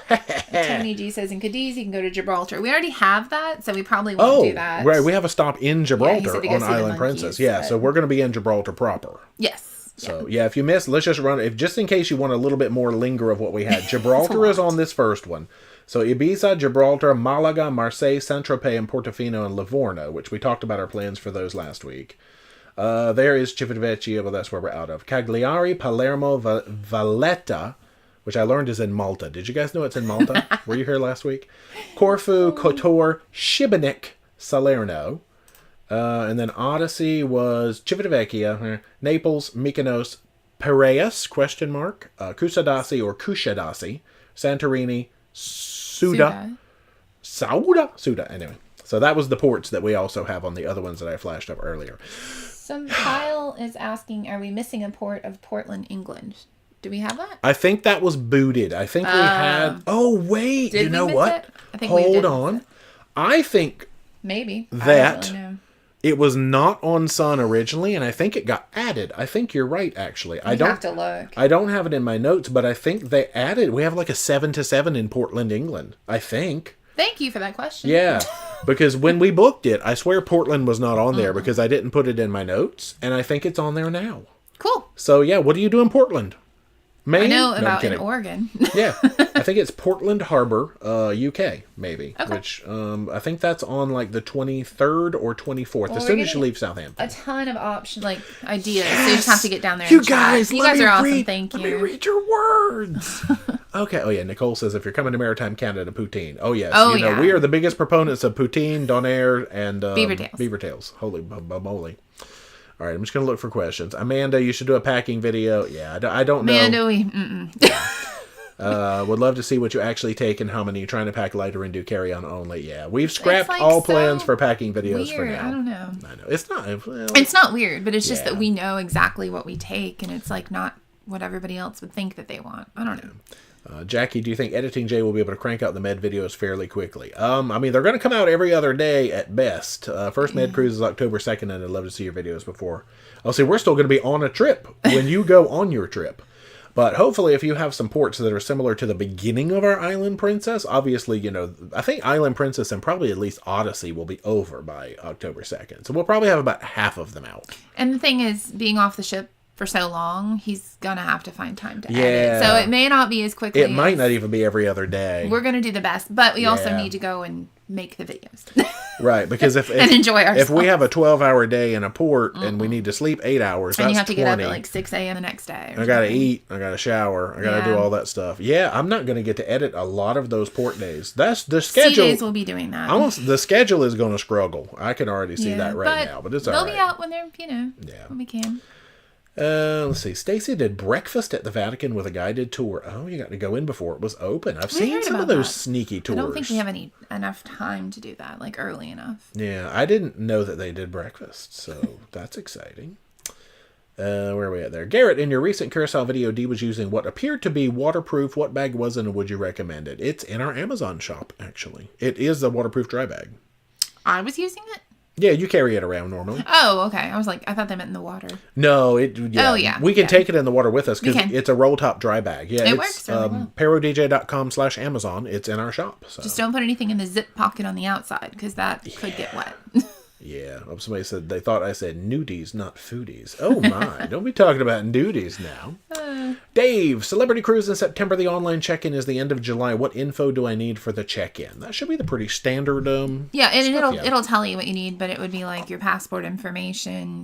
Tony G says in Cadiz you can go to Gibraltar. We already have that, so we probably won't do that. Right, we have a stop in Gibraltar on Island Princess. Yeah, so we're going to be in Gibraltar proper. Yes. So yeah, if you missed, let's just run it. Just in case you want a little bit more linger of what we had. Gibraltar is on this first one. So Ibiza, Gibraltar, Malaga, Marseille, Saint-Tropez, and Portofino, and Livorno, which we talked about our plans for those last week. There is Civitavecchia, but that's where we're out of. Cagliari, Palermo, Valletta, which I learned is in Malta. Did you guys know it's in Malta? Were you here last week? Corfu, Kotor, Šibenik, Salerno. And then Odyssey was Civitavecchia, Naples, Mykonos, Piraeus, Kusadasi or Kushadasi, Santorini, Suda. Anyway, so that was the ports that we also have on the other ones that I flashed up earlier. Kyle is asking, are we missing a port of Portland, England? Do we have that? I think that was booted. I think we had... Oh, wait. You know what? I think Hold on. I think... Maybe. That... I don't really know. It was not on Sun originally, and I think it got added. I think you're right, actually. I have to look. I don't have it in my notes, but I think they added... We have like a 7-7 in Portland, England. I think. Thank you for that question. Yeah, because when we booked it, I swear Portland was not on there because I didn't put it in my notes, and I think it's on there now. Cool. So yeah, what do you do in Portland? Maine? I know about in Oregon. Yeah, I think it's Portland Harbor, UK, maybe. Okay. Which I think that's on like the 23rd or 24th, as soon as you leave Southampton. A ton of options, like ideas. Yes! So you just have to get down there. You and guys, you guys are awesome. Thank you. Let me read your words. Okay. Oh yeah. Nicole says if you're coming to Maritime Canada, poutine. Oh yes. We are the biggest proponents of poutine, donair, and beaver tails. Holy moly. All right, I'm just going to look for questions. Amanda, you should do a packing video. Yeah, I don't know. Amanda, would love to see what you actually take and how many you're trying to pack lighter and do carry-on only. Yeah, we've scrapped all plans for packing videos for now. I don't know. I know. It's not. It's not weird, but it's just that we know exactly what we take, and it's like not what everybody else would think that they want. I don't know. Jackie, do you think ParoDeeJay will be able to crank out the med videos fairly quickly? I mean, they're going to come out every other day at best. First med cruise is October 2nd, and I'd love to see your videos before. I'll say we're still going to be on a trip when you go on your trip. But hopefully, if you have some ports that are similar to the beginning of our Island Princess, obviously, I think Island Princess and probably at least Odyssey will be over by October 2nd. So we'll probably have about half of them out. And the thing is, being off the ship for so long, he's gonna have to find time to edit. So it may not be as quickly. It might not even be every other day. We're gonna do the best, but we also need to go and make the videos. Right, because if and enjoy ourselves. If we have a 12-hour day in a port and we need to sleep 8 hours, and that's you have to 20. get up at like 6 a.m. the next day. I gotta eat. I gotta shower. I gotta do all that stuff. Yeah, I'm not gonna get to edit a lot of those port days. That's the schedule. C-days will be doing that. The schedule is gonna struggle. I can already see that right now, but it's all right. They'll be out when they're, when we can. Let's see. Stacy did breakfast at the Vatican with a guided tour. Oh, you got to go in before it was open. I've seen some of those sneaky tours. I don't think we have enough time to do that, like early enough. Yeah, I didn't know that they did breakfast, so that's exciting. Where are we at there? Garrett, in your recent Curacao video, Dee was using what appeared to be waterproof. What bag was it, and would you recommend it? It's in our Amazon shop, actually. It is the waterproof dry bag. I was using it? Yeah, you carry it around normally. Oh, okay. I was like, I thought they meant in the water. No, we can take it in the water with us because it's a roll top dry bag. Yeah, it works really well. ParoDeeJay.com/Amazon. It's in our shop. So. Just don't put anything in the zip pocket on the outside because that could get wet. Yeah, somebody said they thought I said nudies, not foodies. Oh my, don't be talking about nudies now. Dave, Celebrity Cruise in September. The online check-in is the end of July. What info do I need for the check-in? That should be the pretty standard. Yeah, and it'll tell you what you need, but it would be like your passport information.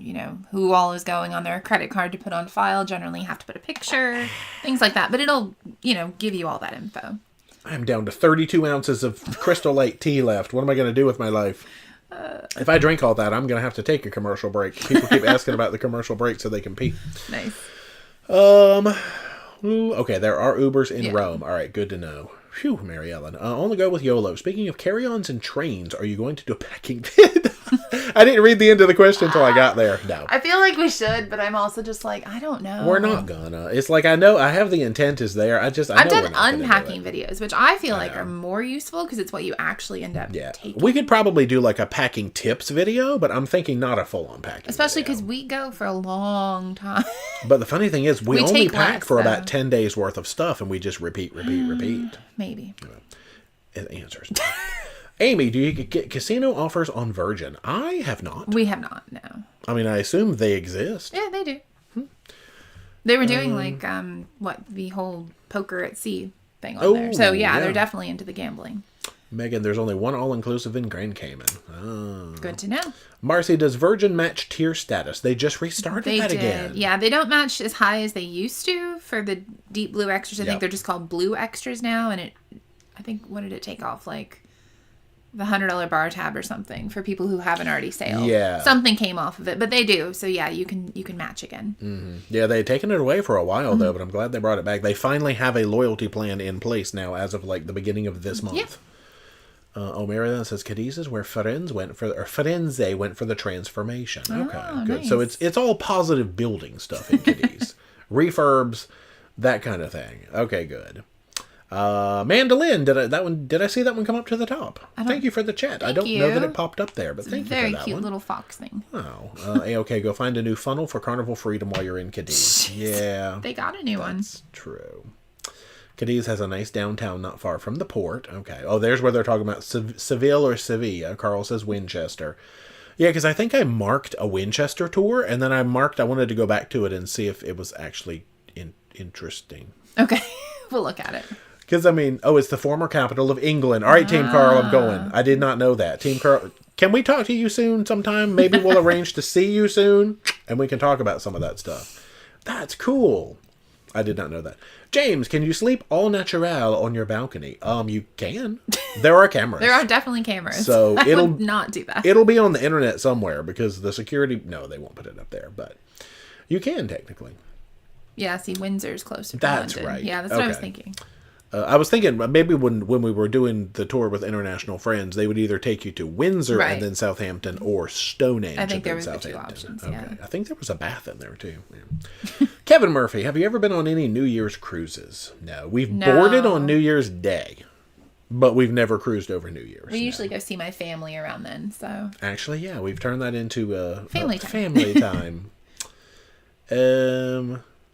Who all is going on their credit card to put on file. Generally, you have to put a picture, things like that. But it'll give you all that info. I'm down to 32 ounces of Crystal Light tea left. What am I going to do with my life? If I drink all that, I'm going to have to take a commercial break. People keep asking about the commercial break so they can pee. Nice. Okay, there are Ubers in Rome. All right, good to know. Phew, Mary Ellen. On the go with YOLO. Speaking of carry-ons and trains, are you going to do a packing vid? I didn't read the end of the question until I got there. No. I feel like we should, but I'm also just like, I don't know. We're not gonna. It's like, I know, I have the intent is there. I've done unpacking videos, which I feel like are more useful because it's what you actually end up taking. We could probably do like a packing tips video, but I'm thinking not a full unpacking Especially because we go for a long time. But the funny thing is, we only pack for about 10 days worth of stuff and we just repeat. Maybe. It answers. Amy, do you get casino offers on Virgin? I have not. We have not, no. I mean, I assume they exist. Yeah, they do. They were doing the whole poker at sea thing on there. So yeah, they're definitely into the gambling. Megan, there's only one all-inclusive in Grand Cayman. Oh. Good to know. Marcy, does Virgin match tier status? They just restarted that again. Yeah, they don't match as high as they used to for the deep blue extras. I think they're just called blue extras now. And I think, what did it take off? Like the $100 bar tab or something for people who haven't already sailed. Yeah. Something came off of it, but they do. So yeah, you can match again. Mm-hmm. Yeah, they had taken it away for a while though, but I'm glad they brought it back. They finally have a loyalty plan in place now as of like the beginning of this month. Yeah. Mary says Cadiz is where Firenze went for the transformation. Okay, good. Nice. So it's all positive building stuff in Cadiz. Refurbs, that kind of thing. Okay, good. Mandolin, did I see that one come up to the top? Thank you for the chat. I don't know that it popped up there, but thank you for that one. Very cute little fox thing. Oh, okay. Go find a new funnel for Carnival Freedom while you're in Cadiz. Yeah, they got a new one. That's true. Cadiz has a nice downtown not far from the port. Okay. Oh, there's where they're talking about Seville or Sevilla. Carl says Winchester. Yeah, because I think I marked a Winchester tour, and then I wanted to go back to it and see if it was actually interesting. Okay. We'll look at it. Because, I mean, it's the former capital of England. All right, Team Carl, I'm going. I did not know that. Team Carl, can we talk to you soon sometime? Maybe we'll arrange to see you soon, and we can talk about some of that stuff. That's cool. I did not know that. James, can you sleep au naturel on your balcony? You can. There are cameras. There are definitely cameras. So I would not do that. It'll be on the internet somewhere because the security... No, they won't put it up there, but you can technically. Yeah, see, Windsor's closer to That's London. right. Yeah, that's what I was thinking. I was thinking maybe when we were doing the tour with international friends, they would either take you to Windsor and then Southampton or Stonehenge. I think there was the two options. Okay. Yeah. I think there was a bath in there too. Yeah. Kevin Murphy, have you ever been on any New Year's cruises? No, we've boarded on New Year's Day, but we've never cruised over New Year's. We usually go see my family around then. So actually, yeah, we've turned that into family time. Family time.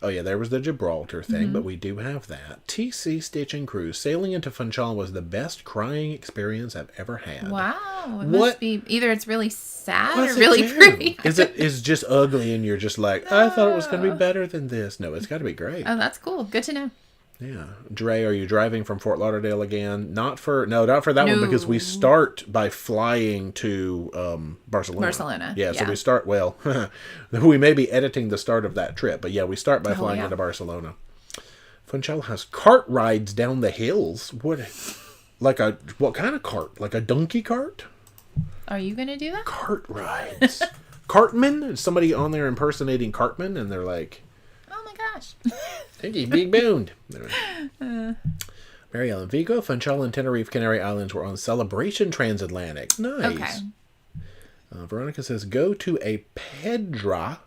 Oh, yeah, there was the Gibraltar thing, but we do have that. TC Stitch and Cruise. Sailing into Funchal was the best crying experience I've ever had. Wow. It must be either it's really sad or really pretty. Is just ugly and you're just like, I thought it was going to be better than this. No, it's got to be great. Oh, that's cool. Good to know. Yeah. Dre, are you driving from Fort Lauderdale again? Not for that one, because we No. start by flying to Barcelona. Barcelona, Yeah, so yeah. we start, well, we may be editing the start of that trip, but yeah, we start by flying yeah. into Barcelona. Funchal has cart rides down the hills. What kind of cart? Like a donkey cart? Are you going to do that? Cart rides. Cartman? Somebody on there impersonating Cartman, and they're like, Oh my gosh. "Thank you, big boned." Mary Ellen, Vigo, Funchal, and Tenerife, Canary Islands were on Celebration Transatlantic. Nice. Okay. Veronica says, go to a Pedra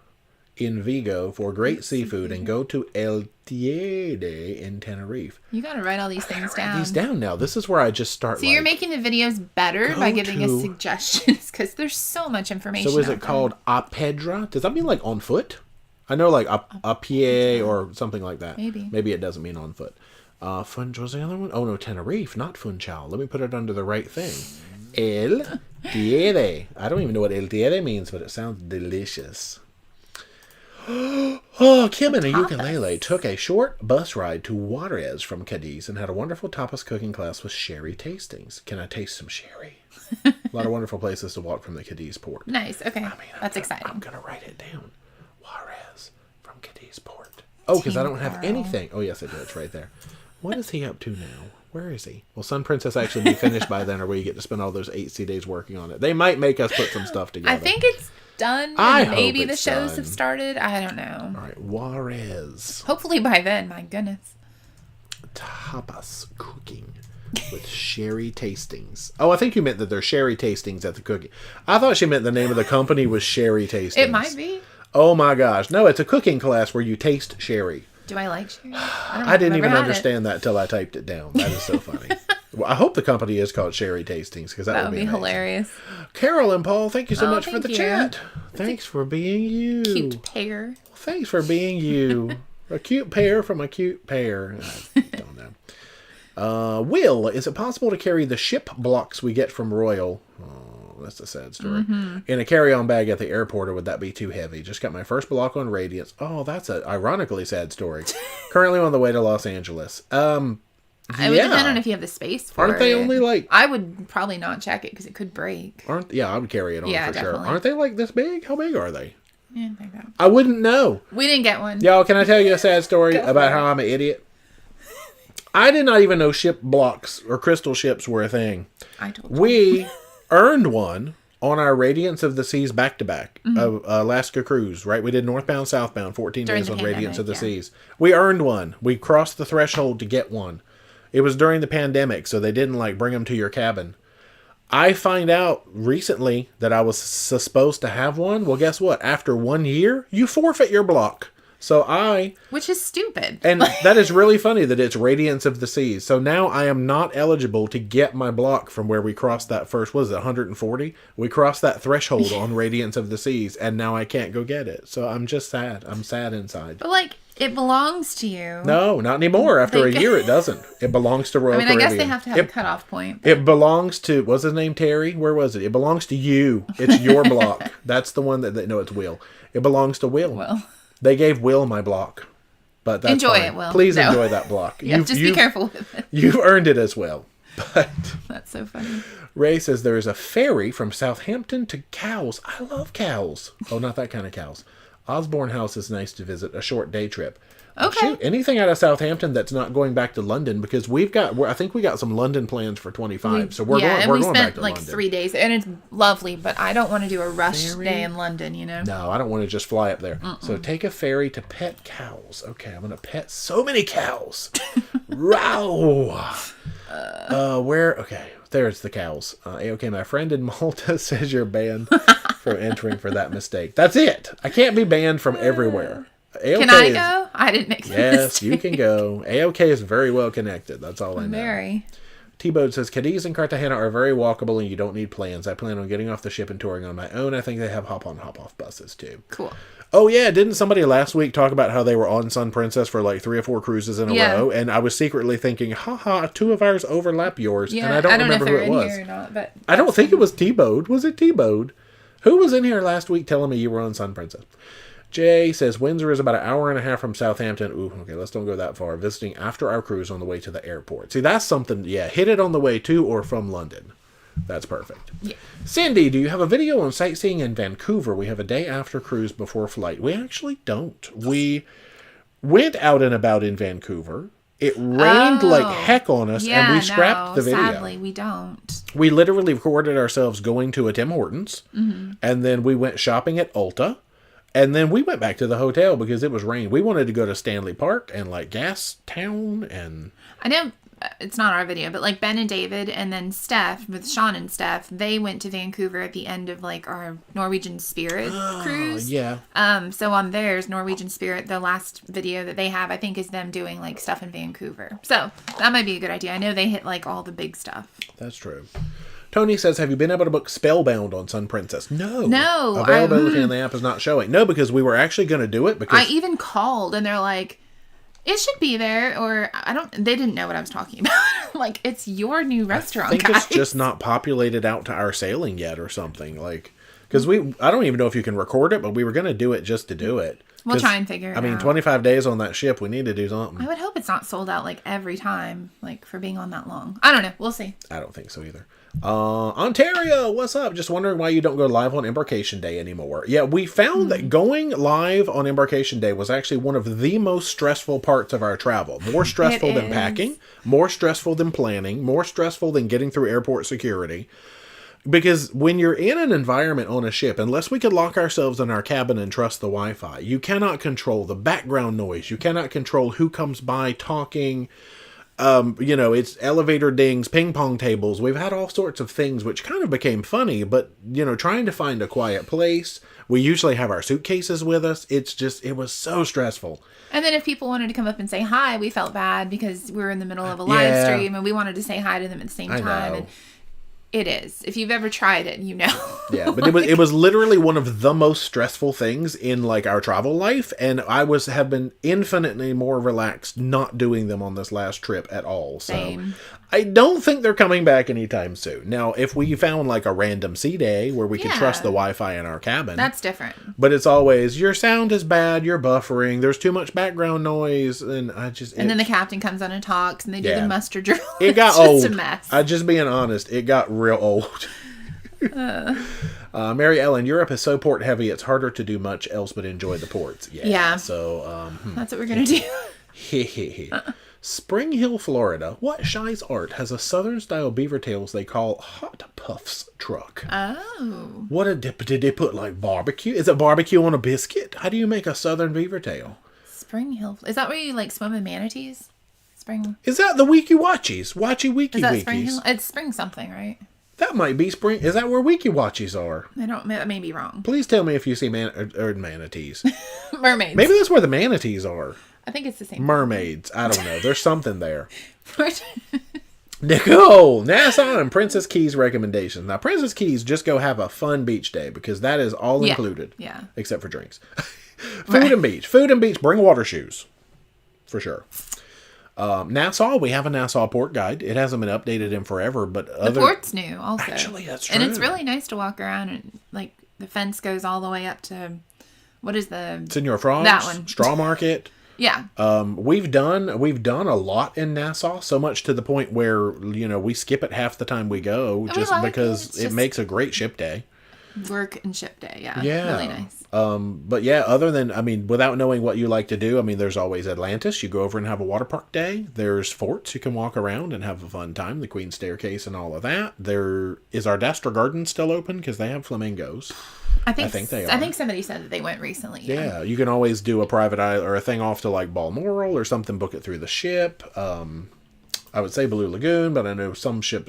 in Vigo for great seafood, and go to El Tiede in Tenerife. You got to write all these things down. These down now. This is where I just start. So you're making the videos better by giving us suggestions, because there's so much information. So is it called a Pedra? Does that mean like on foot? I know like a pie or something like that. Maybe it doesn't mean on foot. What's the other one? Oh no, Tenerife, not Funchal. Let me put it under the right thing. El Tiede. I don't even know what El Tiede means, but it sounds delicious. Oh, Kim and a ukulele took a short bus ride to Juarez from Cadiz and had a wonderful tapas cooking class with sherry tastings. Can I taste some sherry? A lot of wonderful places to walk from the Cadiz port. Nice. Okay. That's exciting. I'm going to write it down. Juarez from Cadiz port. Oh, because I don't have anything. Oh, yes, I do. It's right there. What is he up to now? Where is he? Will Sun Princess actually be finished by then, or will you get to spend all those 8 days working on it? They might make us put some stuff together. I think it's done. I maybe hope the it's shows done. have started. I don't know. All right, Juarez. Hopefully by then. My goodness. Tapas cooking with sherry tastings. Oh, I think you meant that there's sherry tastings at the cooking. I thought she meant the name of the company was Sherry Tastings. It might be. Oh my gosh. No, it's a cooking class where you taste sherry. Do I like sherry? I didn't even understand that till I typed it down. That is so funny. Well, I hope the company is called Sherry Tastings, because that would be amazing. Hilarious. Carol and Paul, thank you so much for the you. chat. Thanks for being you. Cute pair. Thanks for being you. A cute pair from a cute pair. I don't know. Will, is it possible to carry the ship blocks we get from Royal? Oh, that's a sad story. In a carry-on bag at the airport, or would that be too heavy? Just got my first block on Radiance. Oh, that's a ironically sad story. Currently on the way to Los Angeles. It would depend on if you have the space for it. Aren't they only like... I would probably not check it because it could break. Yeah, I would carry it on for definitely. sure. Aren't they like this big? How big are they? Yeah, I think so. I wouldn't know. We didn't get one. Y'all, can I tell you a sad story about how I'm an idiot? I did not even know ship blocks or crystal ships were a thing. I told you. We earned one on our Radiance of the Seas back-to-back Alaska cruise, right? We did northbound, southbound, 14 days on Radiance of the Seas. We earned one. We crossed the threshold to get one. It was during the pandemic, so they didn't like bring them to your cabin. I find out recently that I was supposed to have one. Well, guess what? After 1 year, you forfeit your block. Which is stupid. And that is really funny that it's Radiance of the Seas. So now I am not eligible to get my block from where we crossed that first, 140? We crossed that threshold on Radiance of the Seas, and now I can't go get it. So I'm just sad. I'm sad inside. But it belongs to you. No, not anymore. After a year, it doesn't. It belongs to Royal Caribbean. I guess they have to have a cutoff point. It belongs to, what's his name, Terry? Where was it? It belongs to you. It's your block. That's the one that, no, it's Will. It belongs to Will. They gave Will my block. But that's enjoy fine. it, Will. Please enjoy that block. Just be careful with it. You've earned it as well. But that's so funny. Ray says there is a ferry from Southampton to Cowes. I love Cowes. Oh, not that kind of Cowes. Osborne House is nice to visit. A short day trip. Okay. Shoot, anything out of Southampton that's not going back to London, because I think we got some London plans for 25. So we're going back to London. We spent like 3 days, and it's lovely, but I don't want to do a rush day in London, you know? No, I don't want to just fly up there. So take a ferry to pet cows. Okay, I'm going to pet so many cows. Wow. Where? Okay, there's the cows. Okay, my friend in Malta says you're banned from entering for that mistake. That's it. I can't be banned from everywhere. AOK can I go? I didn't make that Yes, mistake. you can go. AOK is very well connected. That's all I know. Very. T-Bode says, Cadiz and Cartagena are very walkable and you don't need plans. I plan on getting off the ship and touring on my own. I think they have hop-on, hop-off buses, too. Cool. Oh, yeah. Didn't somebody last week talk about how they were on Sun Princess for like 3 or 4 cruises in a row? And I was secretly thinking, haha, 2 of ours overlap yours. Yeah, and I don't remember who it was. Here or not, but I don't think it was T-Bode. Was it T-Bode? Who was in here last week telling me you were on Sun Princess? Jay says Windsor is about an hour and a half from Southampton. Ooh, okay, let's don't go that far. Visiting after our cruise on the way to the airport. See, that's something, yeah, hit it on the way to or from London. That's perfect. Yeah. Cindy, do you have a video on sightseeing in Vancouver? We have a day after cruise before flight. We actually don't. We went out and about in Vancouver. It rained like heck on us, and we scrapped the video. Sadly, we don't. We literally recorded ourselves going to a Tim Hortons, and then we went shopping at Ulta. And then we went back to the hotel because it was rain. We wanted to go to Stanley Park and like Gas Town and... I know it's not our video, but like Ben and David and then Steph, with Sean and Steph, they went to Vancouver at the end of like our Norwegian Spirit cruise. Yeah. So on theirs, Norwegian Spirit, the last video that they have, I think is them doing like stuff in Vancouver. So that might be a good idea. I know they hit like all the big stuff. That's true. Tony says, have you been able to book Spellbound on Sun Princess? No. No. Availability on the app is not showing. No, because we were actually going to do it because... I even called and they're like, it should be there, or they didn't know what I was talking about. Like, it's your new restaurant, I think guys. it's just not populated out to our sailing yet or something. Like, because I don't even know if you can record it, but we were going to do it just to do it. We'll try and figure it out. 25 days on that ship, we need to do something. I would hope it's not sold out like every time, like for being on that long. I don't know. We'll see. I don't think so either. Ontario, what's up? Just wondering why you don't go live on Embarkation Day anymore. Yeah, we found that going live on Embarkation Day was actually one of the most stressful parts of our travel. More stressful than packing, more stressful than planning, more stressful than getting through airport security. Because when you're in an environment on a ship, unless we could lock ourselves in our cabin and trust the Wi-Fi, you cannot control the background noise. You cannot control who comes by talking. It's elevator dings, ping pong tables. We've had all sorts of things which kind of became funny, but, trying to find a quiet place. We usually have our suitcases with us. It was so stressful. And then if people wanted to come up and say hi, we felt bad because we were in the middle of a live stream and we wanted to say hi to them at the same time. And it is. If you've ever tried it, you know. Yeah, but it was literally one of the most stressful things in like our travel life, and I have been infinitely more relaxed not doing them on this last trip at all. So Same. I don't think they're coming back anytime soon. Now, if we found like a random sea day where we could trust the Wi-Fi in our cabin, that's different. But it's always your sound is bad, you're buffering, there's too much background noise, and then the captain comes on and talks, and they do the muster drill. It got old. It's just a mess. I just being honest, it got real old. Mary Ellen, Europe is so port heavy, it's harder to do much else but enjoy the ports. Yeah. So that's what we're gonna do. Spring Hill, Florida. What Shy's Art has a southern style beaver tails they call Hot Puffs truck? Oh. Did they put like barbecue? Is it barbecue on a biscuit? How do you make a southern beaver tail? Spring Hill. Is that where you like swim with manatees? Spring. Is that the Wiki Watchies? Watchy Wiki Is that Wikis? Spring Hill? It's spring something, right? That might be spring. Is that where Wiki Watchies are? I may be wrong. Please tell me if you see manatees. Mermaids. Maybe that's where the manatees are. I think it's the same. Mermaids. I don't know. There's something there. Nicole, Nassau and Princess Keys recommendations. Now, Princess Keys, just go have a fun beach day because that is all included. Yeah. Except for drinks. Food and beach. Food and beach. Bring water shoes. For sure. Nassau, we have a Nassau port guide. It hasn't been updated in forever, but the port's new also. Actually, that's true. And it's really nice to walk around and like the fence goes all the way up to what is the Senor Frogs? That one. Straw Market. Yeah. We've done a lot in Nassau, so much to the point where, we skip it half the time we go just because it makes a great ship day. Work and ship day, yeah. Really nice. But yeah, other than, without knowing what you like to do, there's always Atlantis. You go over and have a water park day. There's forts. You can walk around and have a fun time. The Queen's Staircase and all of that. Is Ardastra Gardens still open? Because they have flamingos. I think they are. I think somebody said that they went recently. Yeah, you can always do a private island or a thing off to like Balmoral or something, book it through the ship. I would say Blue Lagoon, but I know some ships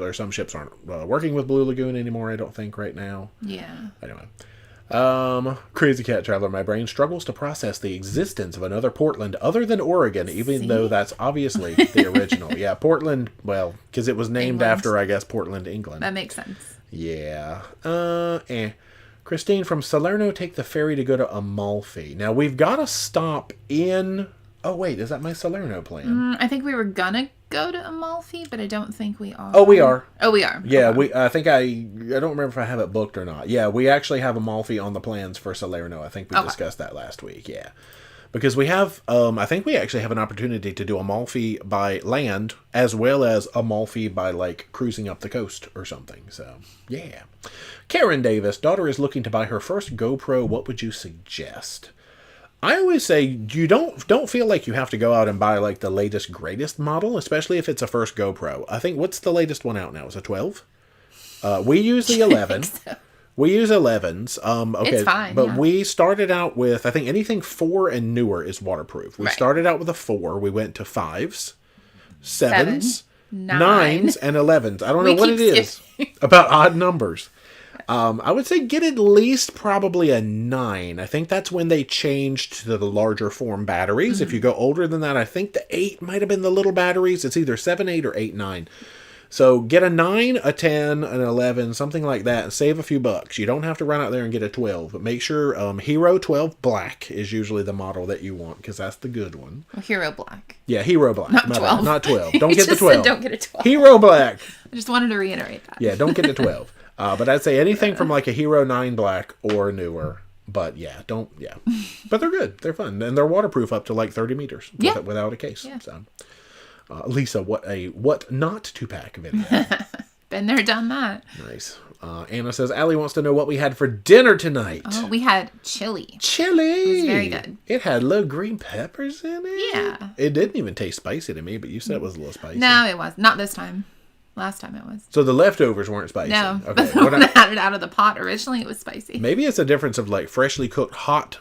aren't working with Blue Lagoon anymore, I don't think, right now. Yeah. Anyway. Crazy Cat Traveler, my brain struggles to process the existence of another Portland other than Oregon, even though that's obviously the original. Yeah, Portland, because it was named after, I guess, Portland, England. That makes sense. Yeah. Christine from Salerno, take the ferry to go to Amalfi. Now, we've got to stop in Oh, wait, is that my Salerno plan? I think we were gonna go to Amalfi, but I don't think we are. Oh, we are. Oh, we are. Yeah, okay. I think I don't remember if I have it booked or not. Yeah, we actually have Amalfi on the plans for Salerno. I think we discussed that last week. Yeah, because we have, I think we actually have an opportunity to do Amalfi by land as well as Amalfi by like cruising up the coast or something. So yeah. Karen Davis, daughter is looking to buy her first GoPro. What would you suggest? I always say you don't feel like you have to go out and buy like the latest greatest model, especially if it's a first GoPro. I think what's the latest one out now? Is it 12? We use the 11. So. We use 11s. Okay, it's fine, but we started out with I think anything 4 and newer is waterproof. We started out with a 4. We went to 5s, 7s, 9s, and 11s. I don't know what it is about odd numbers. I would say get at least probably a 9. I think that's when they changed to the larger form batteries. If you go older than that, I think the 8 might have been the little batteries. It's either 7, 8, or 8, 9. So get a 9, a 10, an 11, something like that, and save a few bucks. You don't have to run out there and get a 12, but make sure Hero 12 Black is usually the model that you want, because that's the good one. Well, Hero Black. Yeah, Hero Black. Not 12. Not 12. Don't get the 12. Don't get a 12. Hero Black. I just wanted to reiterate that. Yeah, don't get the 12. But I'd say anything from like a Hero 9 Black or newer. But yeah, But they're good. They're fun. And they're waterproof up to like 30 meters without a case. Yeah. So, Lisa, what not to pack video. Been there, done that. Nice. Anna says, Allie wants to know what we had for dinner tonight. Oh, we had chili. Chili! It was very good. It had little green peppers in it? Yeah. It didn't even taste spicy to me, but you said it was a little spicy. No, it was. Not this time. Last time it was. So the leftovers weren't spicy? No. Okay. But when I had it out of the pot originally, it was spicy. Maybe it's a difference of like freshly cooked hot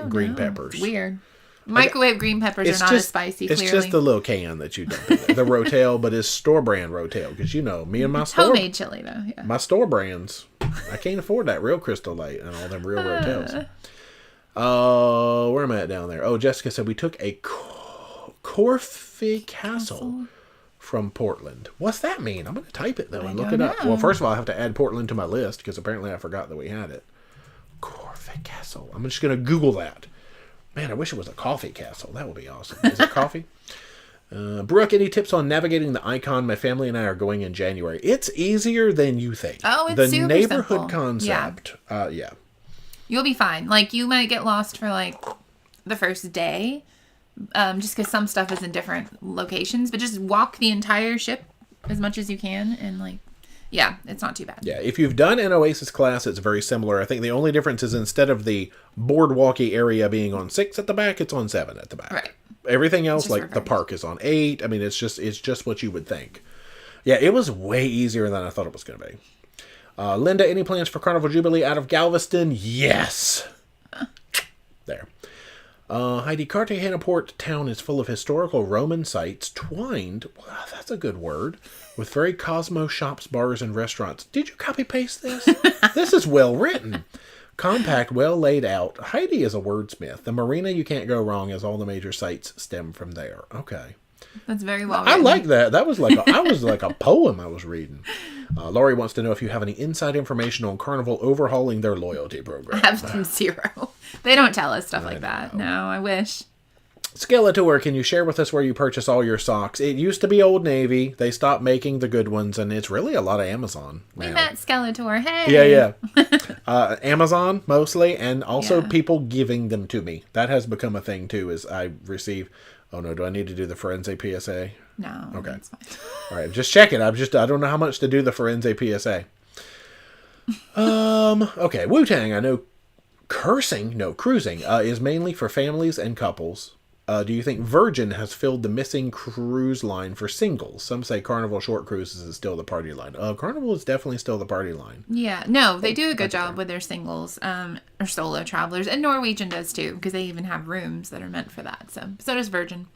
green peppers. It's weird. Microwave green peppers are not as spicy, clearly. It's just the little can that you dump in there. The Rotel, but it's store brand Rotel. Because you know, me and my store... Homemade chili, though. Yeah. My store brands, I can't afford that real Crystal Light and all them real Rotels. Where am I at down there? Oh, Jessica said we took a Corfe Castle from Portland. What's that mean? I'm going to type it, though, and look it up. Well, first of all, I have to add Portland to my list, because apparently I forgot that we had it. Corfe Castle. I'm just going to Google that. Man, I wish it was a coffee castle. That would be awesome. Is it coffee? Brooke, any tips on navigating the Icon? My family and I are going in January. It's easier than you think. Oh, it's the super neighborhood simple. concept. Yeah. You'll be fine. Like, you might get lost for, like, the first day, just because some stuff is in different locations. But just walk the entire ship as much as you can, and, like, yeah, it's not too bad. Yeah, if you've done an Oasis class, it's very similar. I think the only difference is instead of the boardwalky area being on 6 at the back, it's on 7 at the back. Right. Everything else, like the park, is on 8. I mean, it's just what you would think. Yeah, it was way easier than I thought it was going to be. Linda, any plans for Carnival Jubilee out of Galveston? Yes. There. Heidi, Cartagena-Port town is full of historical Roman sites twined, wow, that's a good word, with very Cosmo shops, bars, and restaurants. Did you copy-paste this? This is well written. Compact, well laid out. Heidi is a wordsmith. The marina you can't go wrong, as all the major sites stem from there. Okay. That's very well written. I like that. That was like I was like a poem I was reading. Laurie wants to know if you have any inside information on Carnival overhauling their loyalty program. I have 0. They don't tell us stuff like that. No, I wish. Skeletor, can you share with us where you purchase all your socks? It used to be Old Navy. They stopped making the good ones, and it's really a lot of Amazon now. We met Skeletor. Hey! Yeah. Amazon, mostly, and also people giving them to me. That has become a thing, too, as I receive... Oh, no, do I need to do the Forense PSA? No, okay. That's fine. All right, just check it. I don't know how much to do the Forense PSA. Okay, Wu-Tang, I know cruising is mainly for families and couples. Do you think Virgin has filled the missing cruise line for singles? Some say Carnival Short Cruises is still the party line. Carnival is definitely still the party line. Yeah, no, they do a good job with their singles or solo travelers. And Norwegian does too, because they even have rooms that are meant for that. So does Virgin.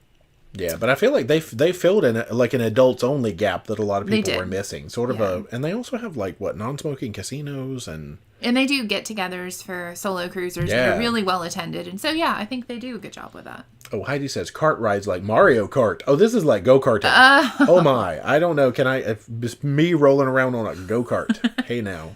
Yeah, but I feel like they filled in like an adults only gap that a lot of people were missing. Sort of and they also have like non-smoking casinos and they do get-togethers for solo cruisers that are really well attended. And so I think they do a good job with that. Oh, Heidi says kart rides like Mario Kart. Oh, this is like go-karting. Oh my, I don't know. Can it's me rolling around on a go-kart? Hey now.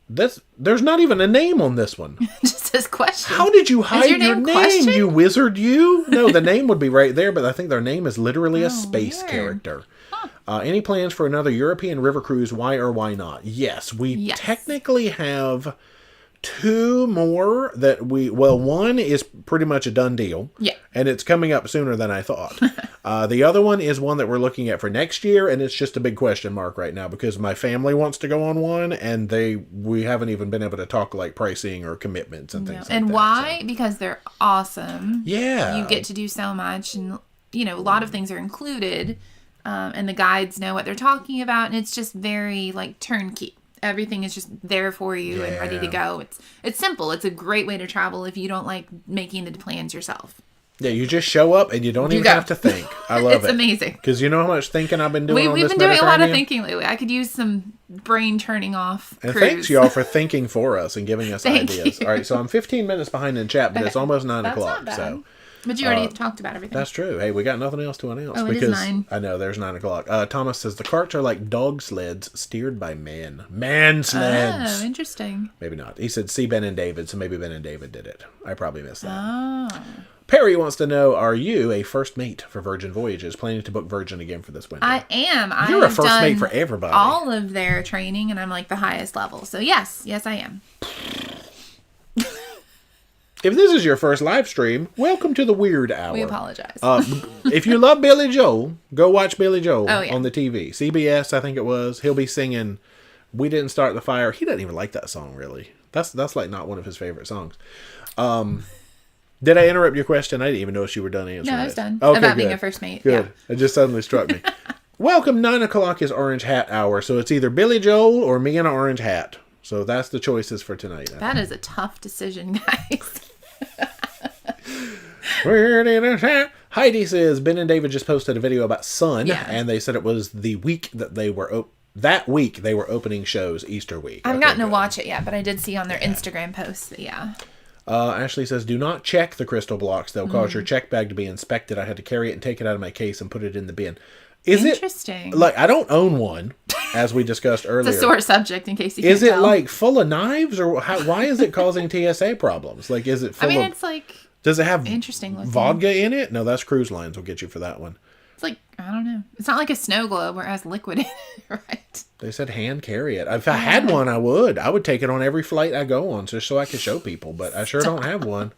there's not even a name on this one. Just says question. How did you hide your name, question? you wizard, you? No, the name would be right there, but I think their name is literally a space weird. character. Any plans for another European river cruise? Why or why not? Yes, we technically have 2 more that one is pretty much a done deal. Yeah. And it's coming up sooner than I thought. The other one is one that we're looking at for next year, and it's just a big question mark right now because my family wants to go on one, and we haven't even been able to talk like pricing or commitments and things like that. And why? So. Because they're awesome. Yeah. You get to do so much, and, a lot of things are included, and the guides know what they're talking about, and it's just very, like, turnkey. Everything is just there for you and ready to go. It's simple. It's a great way to travel if you don't like making the plans yourself. Yeah, you just show up and you don't even have to think. I love it's amazing. Because you know how much thinking I've been doing on this We've been doing a lot of thinking lately. I could use some brain turning off And cruise. thanks, y'all, for thinking for us and giving us Thank ideas. you. All right, so I'm 15 minutes behind in chat, but it's almost 9 o'clock. Not bad. So. But you already talked about everything. That's true. Hey, we got nothing else to announce. Oh, because it is 9. I know, there's 9 o'clock. Thomas says, the carts are like dog sleds steered by men. Man sleds. Oh, interesting. Maybe not. He said, see Ben and David, so maybe Ben and David did it. I probably missed that. Oh. Perry wants to know, are you a first mate for Virgin Voyages? Planning to book Virgin again for this winter? I am. You're a first mate for everybody. All of their training, and I'm like the highest level. So yes, I am. If this is your first live stream, welcome to the Weird Hour. We apologize. If you love Billy Joel, go watch Billy Joel on the TV. CBS, I think it was. He'll be singing We Didn't Start the Fire. He doesn't even like that song, really. That's like not one of his favorite songs. Did I interrupt your question? I didn't even know if you were done answering. No, I was done. Okay, about being a first mate. Good. Yeah. It just suddenly struck me. Welcome, 9 o'clock is Orange Hat Hour, so it's either Billy Joel or me in an orange hat. So that's the choices for tonight. That is a tough decision, guys. Heidi says Ben and David just posted a video about Sun, and they said it was the week that they were that week they were opening shows Easter week. I haven't gotten to watch it yet, but I did see on their Instagram post that, Ashley says, do not check the crystal blocks. They'll cause your check bag to be inspected. I had to carry it and take it out of my case and put it in the bin. Interesting. Like, I don't own one, as we discussed earlier. It's a sore subject in case you can't Is it tell. like full of knives, or why is it causing TSA problems? Like, is it full of... it's like... Does it have interesting looking. Vodka in it? No, that's cruise lines will get you for that one. It's like, I don't know. It's not like a snow globe where it has liquid in it, right? They said hand carry it. If I had one, I would. I would take it on every flight I go on just so I could show people, but I sure don't have one.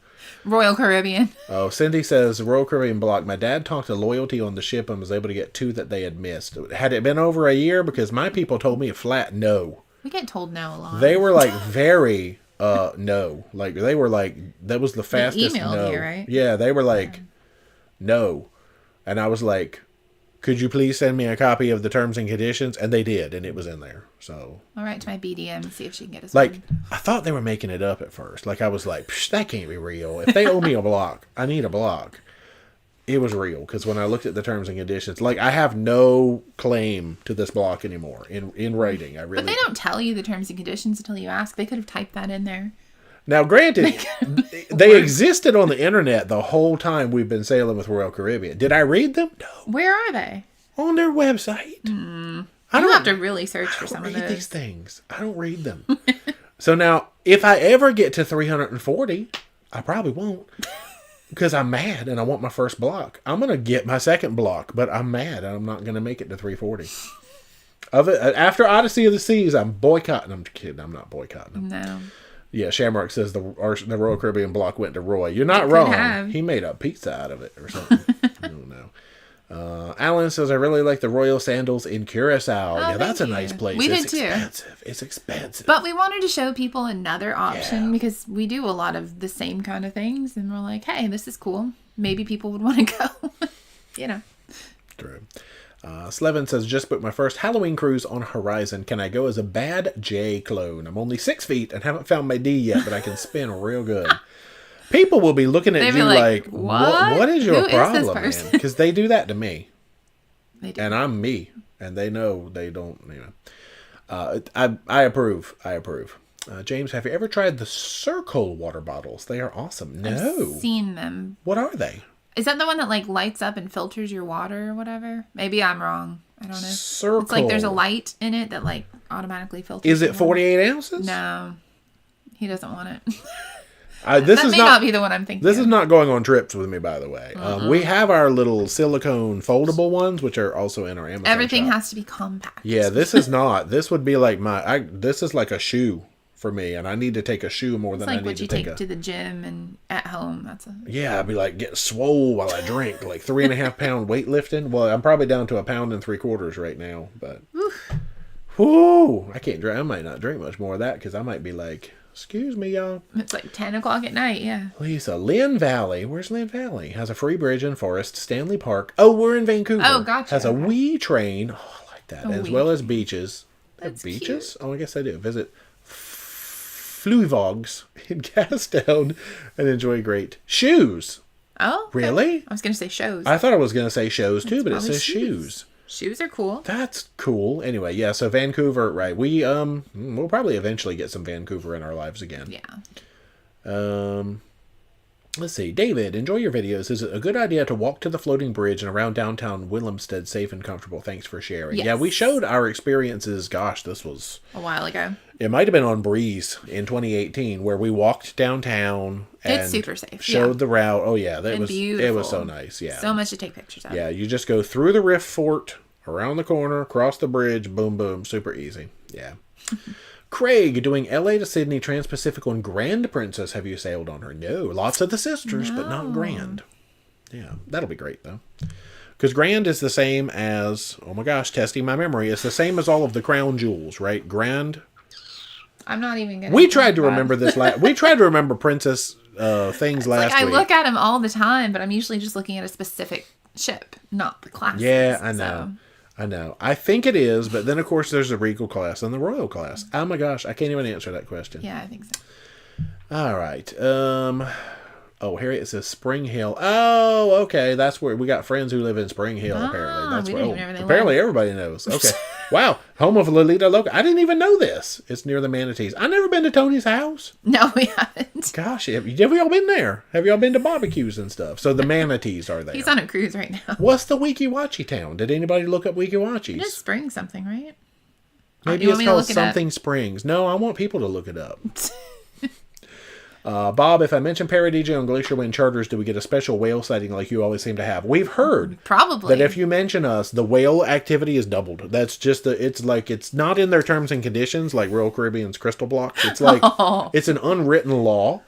Royal Caribbean. Oh, Cindy says, Royal Caribbean block. My dad talked to loyalty on the ship and was able to get 2 that they had missed. Had it been over a year? Because my people told me a flat no. We get told no a lot. They were like very no. Like they were like, that was the fastest they emailed no. you, right? Yeah, they were like, no. And I was like, could you please send me a copy of the terms and conditions? And they did, and it was in there. So I'll write to my BDM and see if she can get us like, one. I thought they were making it up at first. Like, I was like, that can't be real. If they owe me a block, I need a block. It was real, because when I looked at the terms and conditions, like, I have no claim to this block anymore in writing. I really. But they don't tell you the terms and conditions until you ask. They could have typed that in there. Now, granted, they existed on the internet the whole time we've been sailing with Royal Caribbean. Did I read them? No. Where are they? On their website. I don't have to really search for some of those. I don't read these things. I don't read them. So now, if I ever get to 340, I probably won't. Because I'm mad and I want my first block. I'm going to get my second block, but I'm mad and I'm not going to make it to 340. After Odyssey of the Seas, I'm boycotting. I'm kidding. I'm not boycotting them. No. Yeah, Shamrock says the Royal Caribbean block went to Roy. You're not wrong. He made a pizza out of it or something. I don't know. Alan says, I really like the Royal Sandals in Curacao. Yeah, that's a nice place. We did too. It's expensive. But we wanted to show people another option because we do a lot of the same kind of things. And we're like, hey, this is cool. Maybe people would want to go. You know. True. Slevin says, just booked my first Halloween cruise on Horizon. Can I go as a bad J clone? I'm only 6 feet and haven't found my D yet, but I can spin real good. People will be looking at you like, what is your problem, man? Because they do that to me. They do. And I'm me. And they know they don't, you know. I approve. James, have you ever tried the Circle water bottles? They are awesome. No. I've seen them. What are they? Is that the one that like lights up and filters your water or whatever? Maybe I'm wrong. I don't know. Circle. It's like there's a light in it that like automatically filters. Is it 48 ounces? No. He doesn't want it. This may not be the one I'm thinking This of. is not going on trips with me, by the way. We have our little silicone foldable ones, which are also in our Amazon Everything shop. has to be compact. Yeah, this is not. This would be like this is like a shoe for me, and I need to take a shoe more than I It's like need what you to take take to the gym and at home. Yeah, I'd be like getting swole while I drink, like 3.5 pound weightlifting. Well, I'm probably down to 1 3/4 pounds right now, but whoo, I can't drink. I might not drink much more of that because I might be like, excuse me, y'all. It's like 10 o'clock at night, yeah. Lisa, Lynn Valley. Where's Lynn Valley? Has a free bridge in Forest. Stanley Park. Oh, we're in Vancouver. Oh, gotcha. Has a wee train. Oh, I like that. As well as beaches. That's beaches? cute. Oh, I guess I do. Visit Fluvogs in Gastown and enjoy great shoes. Oh, okay. Really? I was going to say shows. I thought I was going to say shows too, but it probably says shoes. Shoes are cool. That's cool. Anyway, yeah, so Vancouver, right. We'll probably eventually get some Vancouver in our lives again. Yeah. Let's see. David, enjoy your videos. Is it a good idea to walk to the floating bridge and around downtown Willemstad safe and comfortable? Thanks for sharing. Yes. Yeah, we showed our experiences. Gosh, this was A while ago. It might have been on Breeze in 2018 where we walked downtown and It's super safe. showed the route. Oh yeah, that And was beautiful. it was so nice. Yeah. So much to take pictures of. Yeah, you just go through the Rift Fort, around the corner, across the bridge, boom boom, super easy. Yeah. Craig, doing LA to Sydney Trans-Pacific on Grand Princess. Have you sailed on her? No. Lots of the sisters, but not Grand. Yeah, that'll be great, though. Because Grand is the same as, oh my gosh, testing my memory. It's the same as all of the crown jewels, right? Grand. I'm not even going to. We tried to remember this we tried to remember princess things last I week. look at them all the time, but I'm usually just looking at a specific ship, not the class. Yeah, I know. I know. I think it is, but then of course there's the Regal class and the Royal class. Oh my gosh, I can't even answer that question. Yeah, I think so. All right. Harriet says Spring Hill. Oh, okay. That's where we got friends who live in Spring Hill. Apparently, that's we where. didn't even know where they Apparently, lived. everybody knows. Okay. Wow. Home of Lolita Loca. I didn't even know this. It's near the Manatees. I've never been to Tony's house. No, we haven't. Gosh, have y'all been there? Have y'all been to barbecues and stuff? So the Manatees are there. He's on a cruise right now. What's the Weeki Wachee town? Did anybody look up Weeki Wachee? It's spring something, right? Maybe You it's want me to called look it up? Something Springs. No, I want people to look it up. Bob, if I mention ParoDeeJay on Glacier Wind Charters, do we get a special whale sighting like you always seem to have? We've heard Probably. that if you mention us, the whale activity is doubled. That's just it's not in their terms and conditions like Royal Caribbean's Crystal Blocks. It's like it's an unwritten law.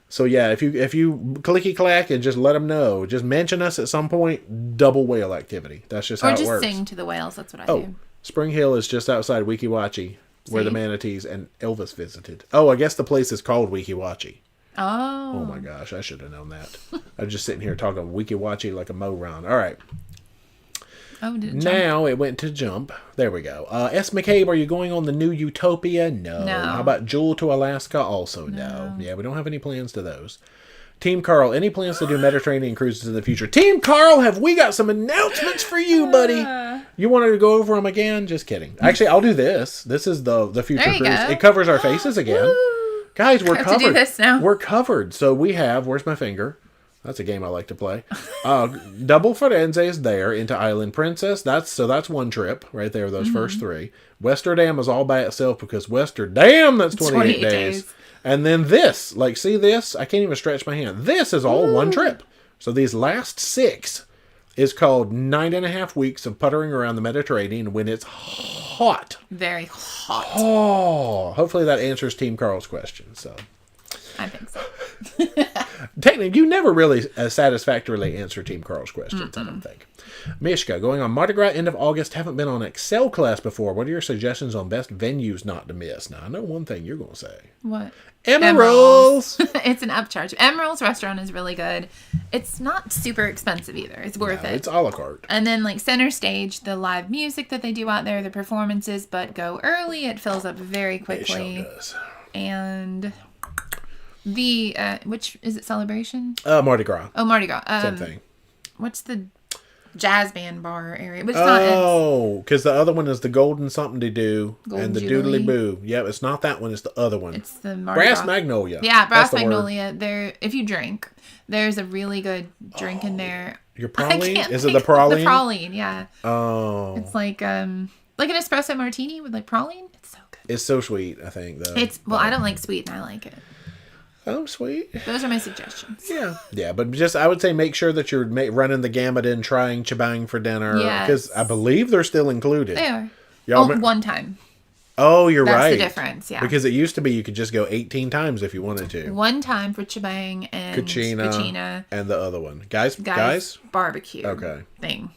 So yeah, if you clicky clack and just let them know, just mention us at some point, double whale activity. That's just how it Or works. just sing to the whales. That's what I do. Spring Hill is just outside Weeki Wachee, where See? the Manatees and Elvis visited. Oh, I guess the place is called Weeki Wachee. Oh. Oh my gosh, I should have known that. I'm just sitting here talking Weeki Wachee like a moron. All right. Oh, did it jump? Now it went to jump. There we go. S. McCabe, are you going on the new Utopia? No. No. How about Jewel to Alaska? Also no. Yeah, we don't have any plans to those. Team Carl, any plans to do Mediterranean cruises in the future? Team Carl, have we got some announcements for you, buddy? You wanted to go over them again? Just kidding. Actually, I'll do this. This is the future There you cruise. go. It covers our faces again. Woo. Guys, we're I have covered. to do this now. We're covered. So we have, where's my finger? That's a game I like to play. Double Firenze is there into Island Princess. That's one trip right there, those first three. Westerdam is all by itself because Westerdam, that's 28 days. And then this, like, see this? I can't even stretch my hand. This is all one trip. So these last 6 is called 9.5 weeks of puttering around the Mediterranean when it's hot. Very hot. Oh, hopefully that answers Team Carl's question. So I think so. technically, you never really satisfactorily answer Team Carl's questions, I don't think. Mishka, going on Mardi Gras end of August, haven't been on Excel class before. What are your suggestions on best venues not to miss? Now, I know one thing you're going to say. What? Emeralds! It's an upcharge. Emerald's restaurant is really good. It's not super expensive either. It's worth it. It's a la carte. And then, like, center stage, the live music that they do out there, the performances, but go early. It fills up very quickly. It sure does. And the, which, is it Celebration? Mardi Gras. Oh, Mardi Gras. Same thing. What's the jazz band bar area? But it's not. Oh, because the other one is the Golden Something to Do Golden and the Jubilee. Doodly Boo. Yeah, it's not that one. It's the other one. It's the Mardi Brass Gras. Magnolia. Yeah, Brass That's the word. Magnolia. There, if you drink, there's a really good drink in there. Your I praline? can't Is it think the praline? The praline, yeah. Oh. It's like Like an espresso martini with like praline. It's so good. It's so sweet, I think, though. I don't like sweet and I like it. Oh, sweet. Those are my suggestions. Yeah, but just I would say make sure that you're running the gamut in trying chibang for dinner. Yes. Because I believe they're still included. They are. Y'all one time. Oh, you're right. That's the difference, yeah. Because it used to be you could just go 18 times if you wanted to. One time for chibang and Kachina. And the other one. Guys? Barbecue. Okay. Thing.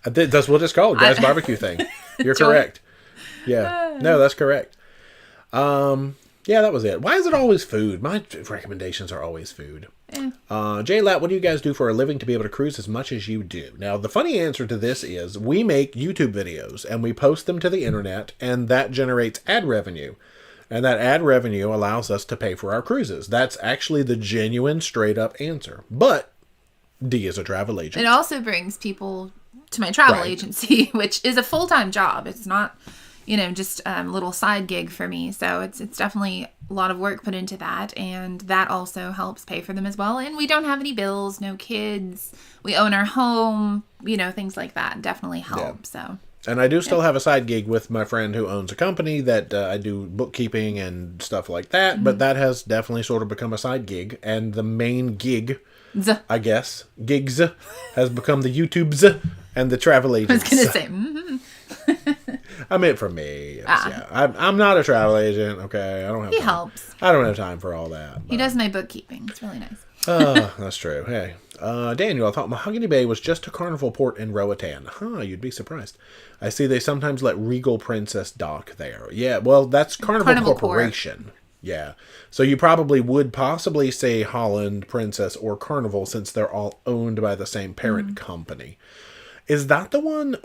That's what it's called. Guys barbecue thing. You're correct. Yeah. No, that's correct. Yeah, that was it. Why is it always food? My recommendations are always food. J-Lat, what do you guys do for a living to be able to cruise as much as you do? Now, the funny answer to this is we make YouTube videos and we post them to the internet, and that generates ad revenue. And that ad revenue allows us to pay for our cruises. That's actually the genuine, straight-up answer. But D is a travel agent. It also brings people to my travel agency, which is a full-time job. It's not, just a little side gig for me. So it's definitely a lot of work put into that. And that also helps pay for them as well. And we don't have any bills, no kids. We own our home, things like that definitely help. Yeah. So. And I do still have a side gig with my friend who owns a company that I do bookkeeping and stuff like that. Mm-hmm. But that has definitely sort of become a side gig. And the main gig, I guess, gigs, has become the YouTubes and the travel agents. I was going to say, mm-hmm. I meant for me. Yeah. I'm not a travel agent, okay? I don't have time. Helps. I don't have time for all that. He does my bookkeeping. It's really nice. That's true. Hey. Daniel, I thought Mahogany Bay was just a carnival port in Roatan. You'd be surprised. I see they sometimes let Regal Princess dock there. Yeah, well, that's Carnival Corporation. Port. Yeah. So you probably would possibly say Holland, Princess, or Carnival since they're all owned by the same parent company. Is that the one?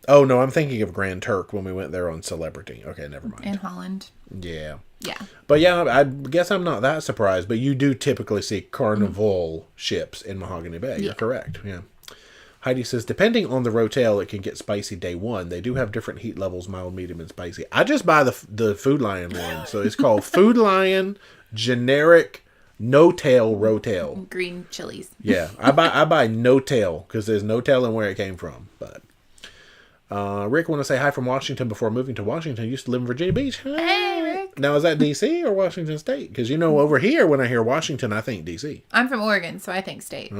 Oh, no, I'm thinking of Grand Turk when we went there on Celebrity. Okay, never mind. In Holland. Yeah. Yeah. But yeah, I guess I'm not that surprised, but you do typically see Carnival ships in Mahogany Bay. You're correct. Yeah. Heidi says, depending on the Rotel, it can get spicy day one. They do have different heat levels, mild, medium, and spicy. I just buy the Food Lion one. So it's called Food Lion Generic No Tail Rotel. Green chilies. Yeah. I buy no tail because there's no telling where it came from. But Rick, want to say hi from Washington before moving to Washington. Used to live in Virginia Beach. Hey, Rick. Now, is that D.C. or Washington State? Because, over here, when I hear Washington, I think D.C. I'm from Oregon, so I think state.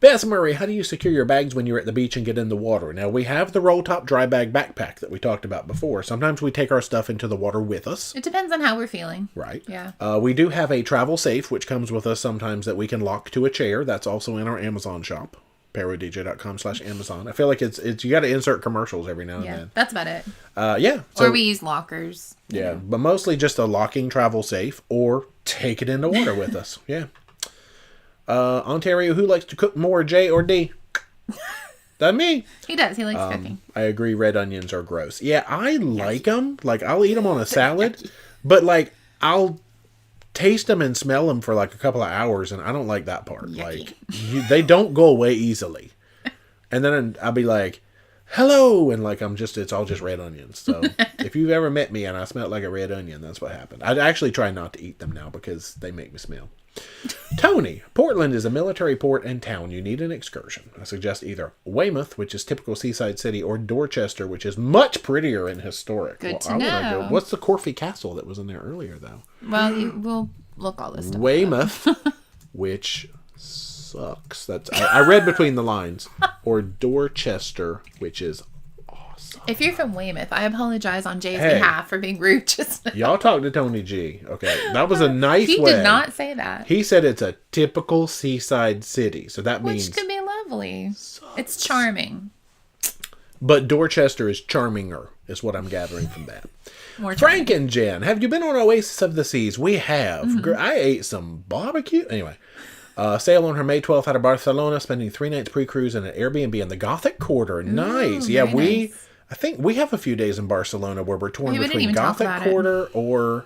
Bess Murray, how do you secure your bags when you're at the beach and get in the water? Now, we have the roll top dry bag backpack that we talked about before. Sometimes we take our stuff into the water with us. It depends on how we're feeling. Right. Yeah. We do have a travel safe, which comes with us sometimes that we can lock to a chair. That's also in our Amazon shop. ParoDeeJay.com/Amazon. I feel like it's you got to insert commercials every now and then. That's about it. Yeah. Or we use lockers. Yeah, but mostly just a locking travel safe or take it into water with us. Yeah. Ontario, who likes to cook more, J or D? That's me. He does. He likes cooking. I agree. Red onions are gross. Yeah, I like them. Like, I'll eat them on a salad, but like, I'll taste them and smell them for like a couple of hours, and I don't like that part. Yucky. Like, they don't go away easily. And then I'll be like, hello, and like it's all just red onions. So if you've ever met me and I smelled like a red onion, that's what happened. I actually try not to eat them now because they make me smell. Tony, Portland is a military port and town. You need an excursion. I suggest either Weymouth, which is typical seaside city, or Dorchester, which is much prettier and historic. Good to know. What's the Corfe Castle that was in there earlier, though? Well, we'll look all this stuff Weymouth, which sucks. That's I read between the lines. Or Dorchester, which is awesome. If you're from Weymouth, I apologize on Jay's behalf for being rude just now. Y'all talk to Tony G. Okay, that was a nice way. He did not say that. He said it's a typical seaside city, so that means... Which could be lovely. It's charming. But Dorchester is charminger, is what I'm gathering from that. More Frank and Jen, have you been on Oasis of the Seas? We have. Mm-hmm. I ate some barbecue. Anyway, sail on her May 12th out of Barcelona, spending 3 nights pre-cruise in an Airbnb in the Gothic Quarter. Nice. Yeah, nice. I think we have a few days in Barcelona where we're torn between Gothic Quarter or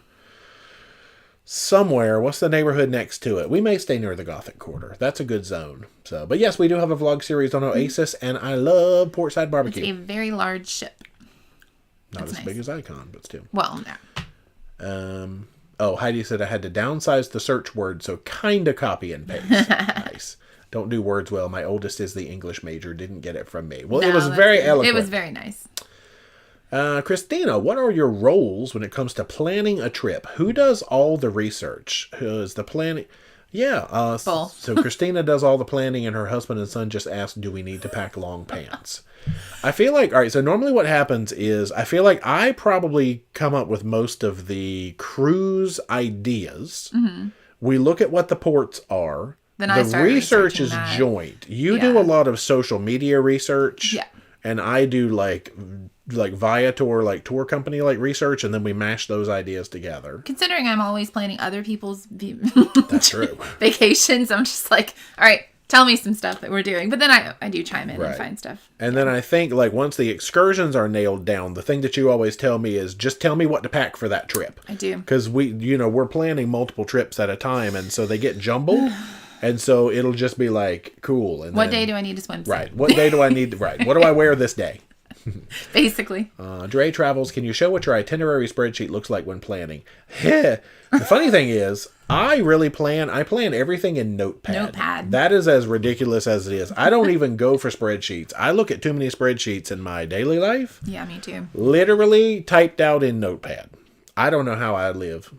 somewhere. What's the neighborhood next to it? We may stay near the Gothic Quarter. That's a good zone. So, but yes, we do have a vlog series on Oasis, and I love Portside Barbecue. It's a very large ship. Not as big as Icon, but still. Well, no. Heidi said I had to downsize the search word, so kinda copy and paste. Nice. Don't do words well. My oldest is the English major. Didn't get it from me. Well, No, it was that's very good. eloquent. It was very nice. Christina, what are your roles when it comes to planning a trip? Who does all the research? Who is the planning? Yeah. Both. So Christina does all the planning, and her husband and son just ask, do we need to pack long pants? I feel like, all right, so normally what happens is I feel like I probably come up with most of the cruise ideas. Mm-hmm. We look at what the ports are. Then I start research is that. joint. You do a lot of social media research. Yeah. And I do like Viator, like tour company like research, and then we mash those ideas together. Considering I'm always planning other people's That's true. vacations, I'm just like, all right, tell me some stuff that we're doing. But then I do chime in and find stuff. And then I think like once the excursions are nailed down, the thing that you always tell me is just tell me what to pack for that trip. I do. Because we're planning multiple trips at a time, and so they get jumbled. And so it'll just be like, cool. And what day do I need to swim? Right. What day do I need to, right. What do I wear this day? Basically. Dre Travels, can you show what your itinerary spreadsheet looks like when planning? The funny thing is, I plan everything in Notepad. That is as ridiculous as it is. I don't even go for spreadsheets. I look at too many spreadsheets in my daily life. Yeah, me too. Literally typed out in Notepad. I don't know how I live.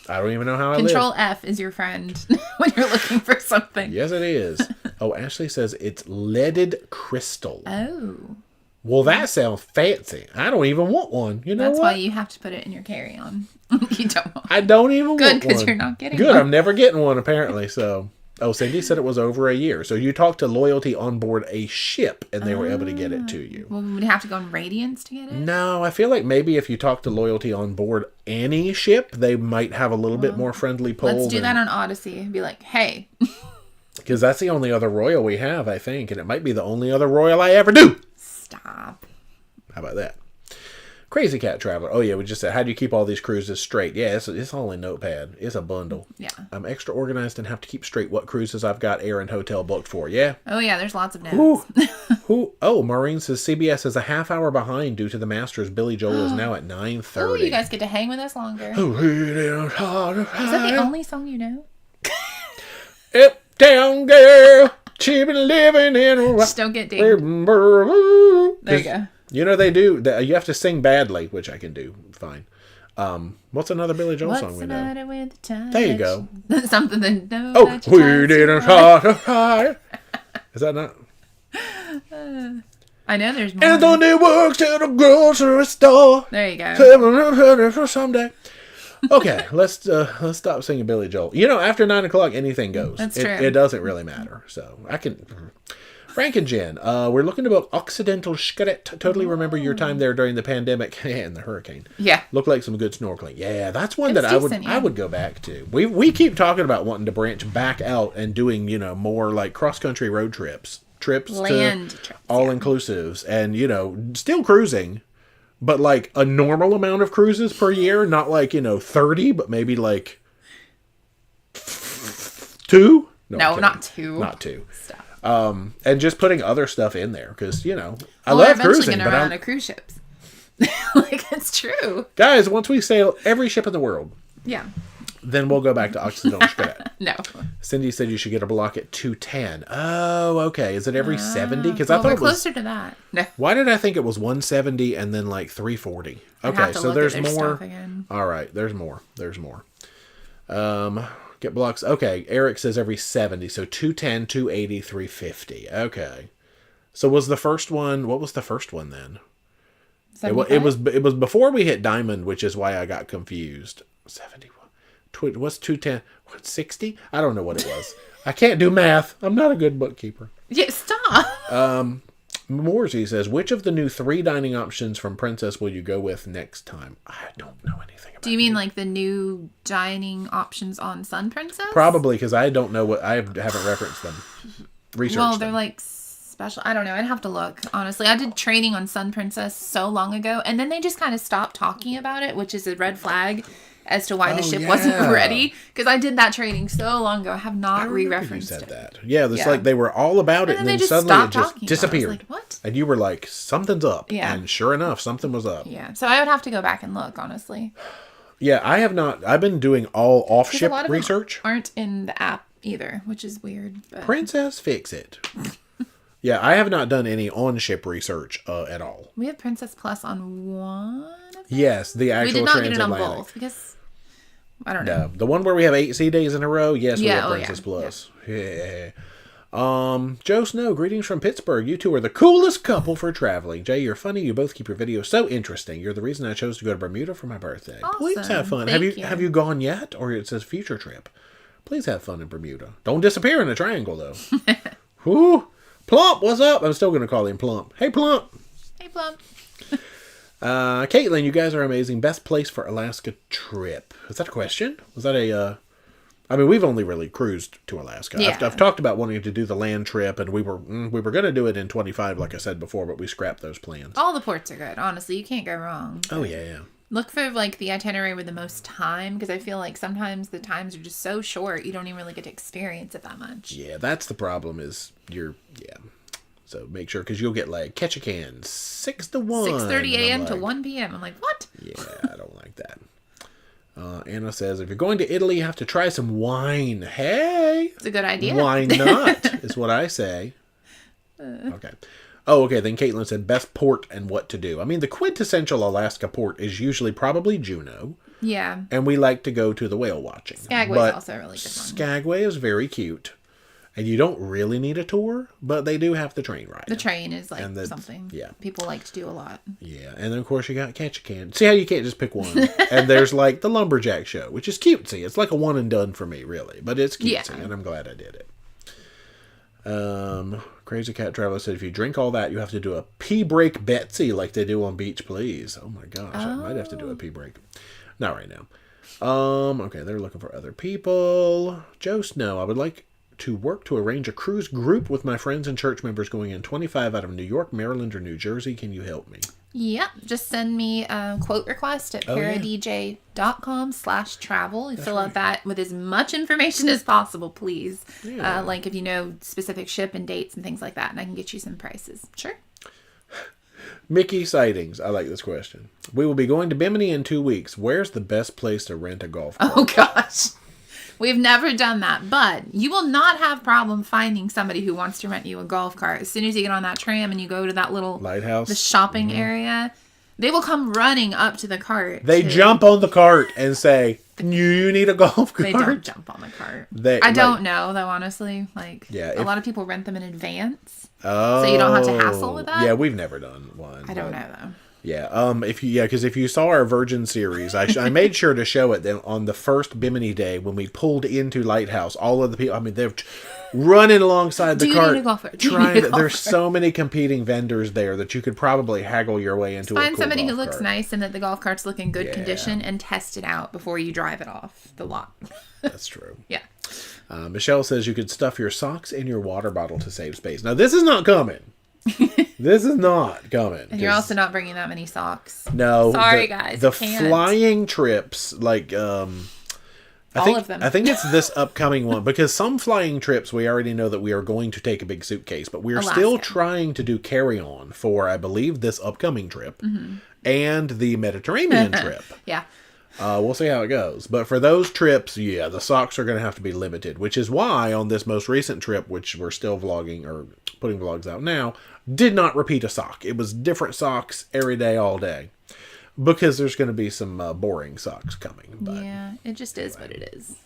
I don't even know how I live. Control F is your friend when you're looking for something. Yes, it is. Oh, Ashley says it's leaded crystal. Oh. Well, that sounds fancy. I don't even want one. You know That's what? why you have to put it in your carry-on. You don't want I don't even want one. Good, because you're not getting Good, one. I'm never getting one, apparently. So, Cindy said it was over a year. So you talked to Loyalty on board a ship, and they were able to get it to you. Well, would you have to go on Radiance to get it? No, I feel like maybe if you talk to Loyalty on board any ship, they might have a little bit more friendly pull. Let's do that on Odyssey and be like, hey. Because that's the only other Royal we have, I think. And it might be the only other Royal I ever do. Stop. How about that? Crazy Cat Traveler. Oh, yeah, we just said, how do you keep all these cruises straight? Yeah, it's all in Notepad. It's a bundle. Yeah. I'm extra organized and have to keep straight what cruises I've got air and hotel booked for. Yeah. Oh, yeah, there's lots of notes. Oh, Maureen says CBS is a half hour behind due to the Masters. Billy Joel is now at 9:30. Oh, you guys get to hang with us longer. Is that the only song you know? Uptown girl, she been living in... Just don't get dinged. There you go. You know, they do. You have to sing badly, which I can do fine. What's another Billy Joel song we know? What's the matter with the touch? There you go. Something that no. Oh, we didn't talk. Is that not? I know there's more. Anthony works at a grocery store. There you go. For someday. Okay, let's stop singing Billy Joel. You know, after 9 o'clock, anything goes. That's true. It doesn't really matter. So I can. Frank and Jen, we're looking to book Occidental Xcaret. Totally remember your time there during the pandemic and the hurricane. Yeah. Looked like some good snorkeling. Yeah, that's one that I would go back to. We keep talking about wanting to branch back out and doing, more like cross-country road trips. Land trips. All-inclusives. And, still cruising, but like a normal amount of cruises per year. Not like, 30, but maybe like 2? No, not 2. Not 2. Stop. And just putting other stuff in there because I love cruising. We're eventually going to run out of cruise ships. Like, it's true, guys. Once we sail every ship in the world, yeah, then we'll go back to Occidental Xcaret. No, Cindy said you should get a block at 210. Oh, okay. Is it every 70? Because I thought we're it was closer to that. No. Why did I think it was 170 and then like 340? Okay, so there's more. All right, there's more. Get blocks. Okay, Eric says every 70. So 210, 280, 350. Okay. So was the first one... What was the first one then? It was before we hit Diamond, which is why I got confused. 71. What's 210? What, 60? I don't know what it was. I can't do math. I'm not a good bookkeeper. Yeah, stop. Morsey says, which of the new 3 dining options from Princess will you go with next time? I don't know anything about it. Do you mean like the new dining options on Sun Princess? Probably, because I don't know I haven't referenced them. Well, they're like special. I don't know. I'd have to look, honestly. I did training on Sun Princess so long ago, and then they just kind of stopped talking about it, which is a red flag as to why the ship wasn't ready. Because I did that training so long ago. I have not re-referenced it. That. Yeah, it's like they were all about it, and then suddenly it just disappeared. Like, what? And you were like, something's up. Yeah. And sure enough, something was up. Yeah. So I would have to go back and look, honestly. Yeah, I have not. I've been doing all off-ship research. Aren't in the app either, which is weird. But... Princess Fix It. Yeah, I have not done any on-ship research at all. We have Princess Plus on one of them? Yes, the actual We did not get it on transatlantic. both because I don't know. No, the one where we have 8 sea days in a row. Yes, we have oh, Princess Plus. Yeah. Joe Snow, greetings from Pittsburgh. You two are the coolest couple for traveling. Jay, you're funny. You both keep your videos so interesting. You're the reason I chose to go to Bermuda for my birthday. Awesome. Please have fun. Thank Have you gone yet? Or it says future trip. Please have fun in Bermuda. Don't disappear in a triangle, though. Whoo! Plump, what's up? I'm still going to call him Plump. Hey, Plump. Hey, Plump. Caitlin, you guys are amazing. Best place for Alaska trip. Is that a question? Was that a... I mean, we've only really cruised to Alaska. Yeah. I've talked about wanting to do the land trip, and we were going to do it in 25, like I said before, but we scrapped those plans. All the ports are good. Honestly, you can't go wrong. Oh, yeah. Look for, like, the itinerary with the most time, because I feel like sometimes the times are just so short, you don't even really get to experience it that much. Yeah, that's the problem is So make sure, because you'll get, like, Ketchikan, 6 to 1. 6:30 a.m. to 1 p.m. I'm like, what? Yeah, I don't like that. Anna says, if you're going to Italy, you have to try some wine. Hey! It's a good idea. Why not, is what I say. Okay. Oh, okay. Then Caitlin said, best port and what to do. I mean, the quintessential Alaska port is usually probably Juneau. Yeah. And we like to go to the whale watching. Skagway is also a really good one. Skagway is very cute. And you don't really need a tour, but they do have the train ride. The train is like something people like to do a lot. Yeah. And then, of course, you got Ketchikan. See how you can't just pick one? And there's, like, the Lumberjack Show, which is cutesy. It's like a one and done for me, really. But it's cutesy, and I'm glad I did it. Crazy Cat Traveler said, if you drink all that, you have to do a pee break Betsy like they do on Beach Please. Oh, my gosh. I might have to do a pee break. Not right now. Okay, they're looking for other people. Joe Snow, I would like to work to arrange a cruise group with my friends and church members going in 25 out of New York, Maryland, or New Jersey. Can you help me? Yep. Just send me a quote request at ParoDeeJay.com/travel. You fill out that with as much information as possible, please. Yeah. Like if you know specific ship and dates and things like that, and I can get you some prices. Sure. Mickey Sightings. I like this question. We will be going to Bimini in 2 weeks. Where's the best place to rent a golf cart? Oh, gosh. We've never done that, but you will not have problem finding somebody who wants to rent you a golf cart. As soon as you get on that tram and you go to that little lighthouse, the shopping area, they will come running up to the cart. They jump on the cart and say, you need a golf cart. They don't jump on the cart. I don't know, though, honestly. Like, a lot of people rent them in advance. Oh. So you don't have to hassle with that. Yeah, we've never done one. I don't know, though. Yeah, because if you saw our Virgin series, I made sure to show it then on the first Bimini day when we pulled into Lighthouse. All of the people, I mean, they're running alongside the cart. There's so many competing vendors there that you could probably haggle your way into. Find somebody who looks nice and that the golf cart's look in good condition and test it out before you drive it off the lot. That's true. Yeah. Michelle says you could stuff your socks in your water bottle to save space. Now this is not coming. This is not coming. And you're also not bringing that many socks. No. Sorry, guys. The flying trips, like, all of them. I think it's this upcoming one, because some flying trips we already know that we are going to take a big suitcase, but we're still trying to do carry-on for, I believe, this upcoming trip and the Mediterranean trip. Yeah. We'll see how it goes. But for those trips, the socks are going to have to be limited, which is why on this most recent trip, which we're still vlogging or putting vlogs out now, did not repeat a sock. It was different socks every day, all day. Because there's going to be some boring socks coming. But yeah, it just is what it is.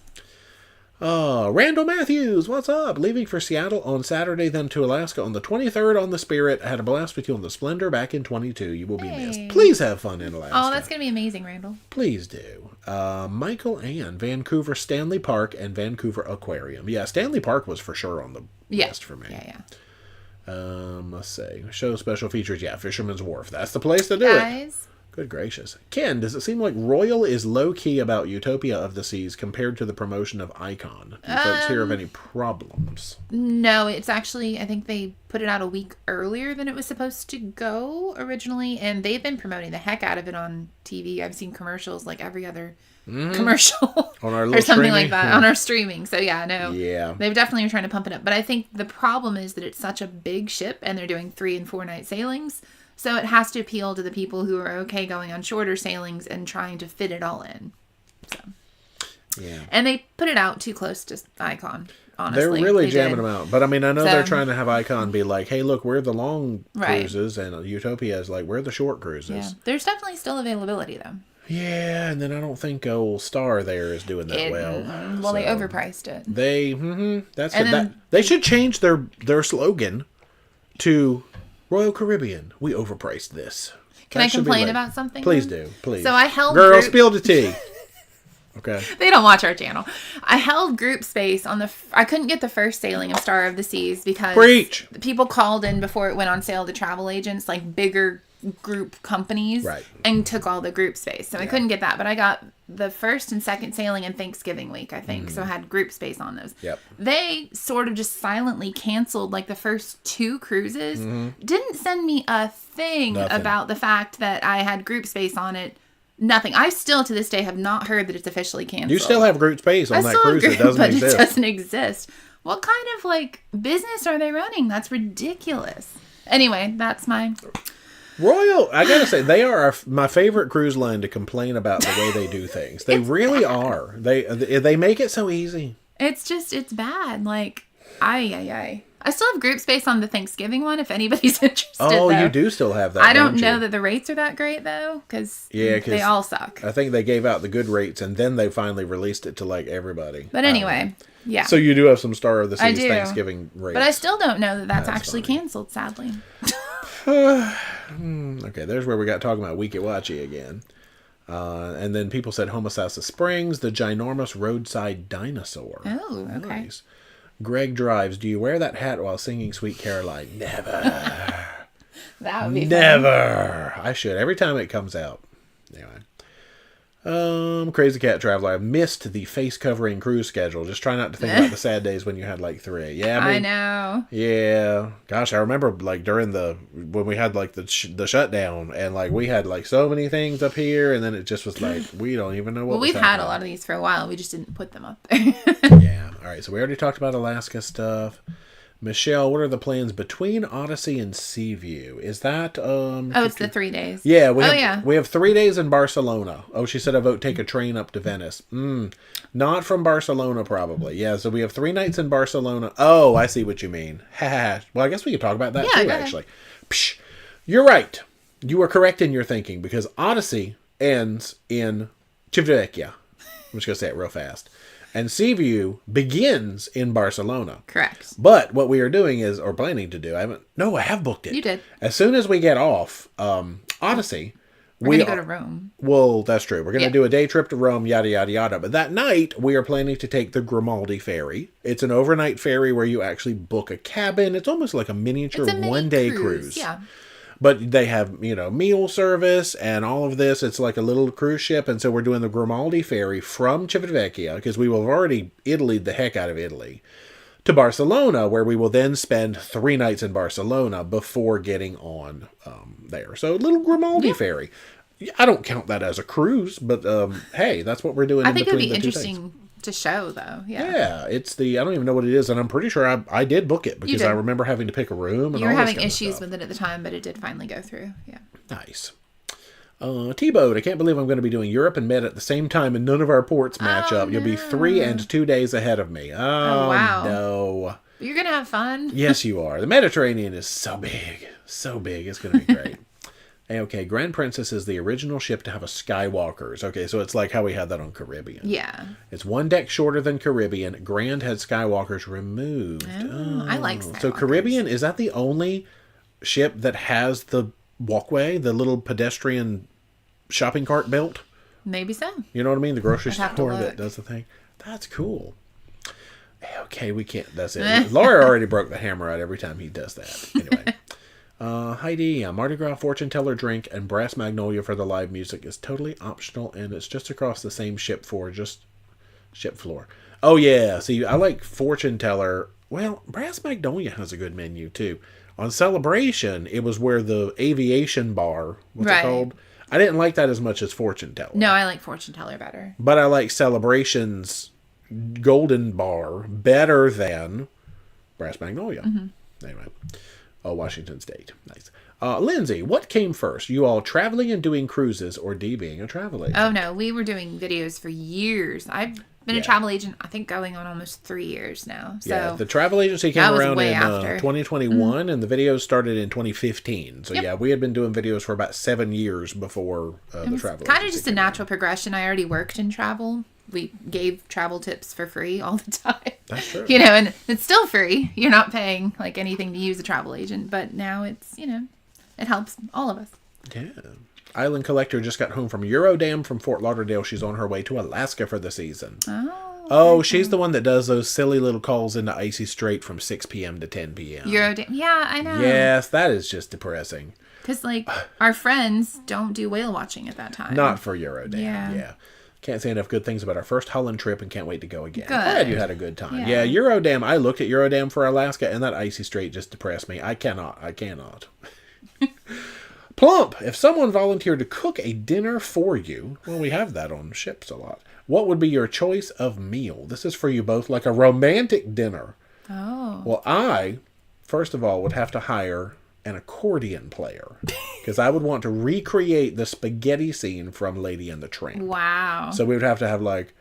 Randall Matthews, what's up? Leaving for Seattle on Saturday, then to Alaska on the 23rd on the Spirit. I had a blast with you on the Splendor back in 22. You will be missed. Please have fun in Alaska. Oh, that's going to be amazing, Randall. Please do. Michael Ann, Vancouver Stanley Park and Vancouver Aquarium. Yeah, Stanley Park was for sure on the list for me. Yeah. Let's see. Show special features. Yeah, Fisherman's Wharf. That's the place to do it. Good gracious. Ken, does it seem like Royal is low-key about Utopia of the Seas compared to the promotion of Icon? Do folks hear of any problems? No, it's actually, I think they put it out a week earlier than it was supposed to go originally, and they've been promoting the heck out of it on TV. I've seen commercials like every other commercial on our or something like that on our streaming. So yeah, they've definitely been trying to pump it up. But I think the problem is that it's such a big ship, and they're doing 3 and 4 night sailings. So it has to appeal to the people who are okay going on shorter sailings and trying to fit it all in. So. Yeah. And they put it out too close to Icon. honestly. They're really They jamming did. them out. But I mean, I know So- they're trying to have Icon be like, hey, look, we're the long Right. cruises, and Utopia is like, we're the short cruises. Yeah. There's definitely still availability, though. Yeah, and then I don't think old Star there is doing that well. Well, they overpriced it. That's And good. then- They should change their slogan to Royal Caribbean. We overpriced this. Can I complain about something? Please then? do, please. So I held Girl, group- spill the tea. Okay. They don't watch our channel. I held group space on the. I couldn't get the first sailing of Star of the Seas because Preach. people called in before it went on sale to travel agents, like bigger group companies, Right. and took all the group space. So I couldn't get that, but I got the first and second sailing in Thanksgiving week, I think. So I had group space on those. Yep. They sort of just silently canceled like the first 2 cruises. Didn't send me a thing Nothing. about the fact that I had group space on it. Nothing. I still to this day have not heard that it's officially canceled. You still have group space on I that still cruise. agree, It doesn't but exist. it doesn't exist. What kind of like business are they running? That's ridiculous. Anyway, that's my. Royal, I gotta say, they are my favorite cruise line to complain about the way they do things. They really are. They make it so easy. It's bad. Like, I still have group space on the Thanksgiving one if anybody's interested. Oh, though. you do still have that. I don't you? know that the rates are that great though, because Yeah, 'cause they all suck. I think they gave out the good rates, and then they finally released it to like everybody. But anyway, yeah. So you do have some Star of the I Seas do. Thanksgiving rates. But I still don't know that that's That's actually funny. canceled. Sadly. Okay, there's where we got talking about Wiki Wachi again. And then people said Homosassa Springs, the ginormous roadside dinosaur. Oh, okay. Nice. Greg drives. Do you wear that hat while singing Sweet Caroline? Never. That would be fun. Never. I should every time it comes out. Anyway. Crazy Cat Traveler. I missed the face covering cruise schedule. Just try not to think about the sad days when you had like 3. Yeah, I know. Yeah. Gosh, I remember like during when we had like the shutdown, and like we had like so many things up here, and then it just was like we don't even know what. Well, was we've had a happening. lot of these for a while. We just didn't put them up there. Yeah. All right. So we already talked about Alaska stuff. Michelle, what are the plans between Odyssey and Seaview? Is that Oh, it's the 3 days. Yeah, yeah. we have 3 days in Barcelona. Oh, she said I vote take a train up to Venice. Not from Barcelona, probably. Yeah, so we have 3 nights in Barcelona. Oh, I see what you mean. Well, I guess we could talk about that Yeah, too, go ahead. actually. Psh, you're right. You are correct in your thinking, because Odyssey ends in Civitavecchia. I'm just going to say it real fast. And Seaview begins in Barcelona. Correct. But what we are doing is, or planning to do, I have booked it. You did. As soon as we get off Odyssey, We're going to go to Rome. Well, that's true. We're going to Yeah. do a day trip to Rome, yada, yada, yada. But that night, we are planning to take the Grimaldi ferry. It's an overnight ferry where you actually book a cabin. It's almost like a miniature It's a mini one-day cruise. Yeah. But they have, meal service and all of this. It's like a little cruise ship. And so we're doing the Grimaldi ferry from Civitavecchia, because we will have already Italy'd the heck out of Italy, to Barcelona, where we will then spend 3 nights in Barcelona before getting on there. So a little Grimaldi ferry. I don't count that as a cruise, but hey, that's what we're doing. I think it would be the 2 things. interesting to show, though. Yeah. Yeah, it's I don't even know what it is, and I'm pretty sure I did book it, because did. I remember having to pick a room. And You were all this having kind of issues stuff. with it at the time, but it did finally go through. Yeah. Nice. T-Boat, I can't believe I'm going to be doing Europe and Med at the same time, and none of our ports match up. You'll be 3 and 2 days ahead of me. Oh, wow. no. You're going to have fun. Yes, you are. The Mediterranean is so big. So big. It's going to be great. Okay, Grand Princess is the original ship to have a Skywalkers. Okay, so it's like how we had that on Caribbean. Yeah. It's 1 deck shorter than Caribbean. Grand had Skywalkers removed. I like Skywalkers. So Caribbean, is that the only ship that has the walkway, the little pedestrian shopping cart built? Maybe so. You know what I mean? The grocery I'd have to store that look. does the thing. That's cool. Okay, we can't. That's it. Laura already broke the hammer out every time he does that. Anyway. Heidi, Mardi Gras fortune teller drink and Brass Magnolia for the live music is totally optional, and it's just across the same ship floor. Oh yeah, see, I like fortune teller. Well, Brass Magnolia has a good menu too. On Celebration, it was where the aviation bar, what's Right. it called? I didn't like that as much as fortune teller. No, I like fortune teller better. But I like Celebration's golden bar better than Brass Magnolia. Anyway. Oh, Washington State. Nice. Lindsay, what came first? You all traveling and doing cruises, or D being a travel agent? Oh, no. We were doing videos for years. I've Been a travel agent, I think, going on almost 3 years now. So yeah, the travel agency came around in 2021, and the videos started in 2015. So yeah, we had been doing videos for about 7 years before the travel agency. Kind of just a natural progression. I already worked in travel. We gave travel tips for free all the time. That's true. You know, and it's still free. You're not paying like anything to use a travel agent, but now it's, you know, it helps all of us. Yeah. Island Collector just got home from Eurodam from Fort Lauderdale. She's on her way to Alaska for the season. Oh, she's the one that does those silly little calls into Icy Strait from 6 p.m. to 10 p.m. Eurodam. Yeah, I know. Yes, that is just depressing. Because, like, our friends don't do whale watching at that time. Not for Eurodam. Yeah. Can't say enough good things about our first Holland trip and can't wait to go again. Good. Glad you had a good time. Yeah, Eurodam. I looked at Eurodam for Alaska, and that Icy Strait just depressed me. I cannot. Plump, if someone volunteered to cook a dinner for you, well, we have that on ships a lot. What would be your choice of meal? This is for you both, like a romantic dinner. Oh. Well, I, first of all, would have to hire an accordion player because I would want to recreate the spaghetti scene from Lady and the Tramp. Wow. So we would have to have like,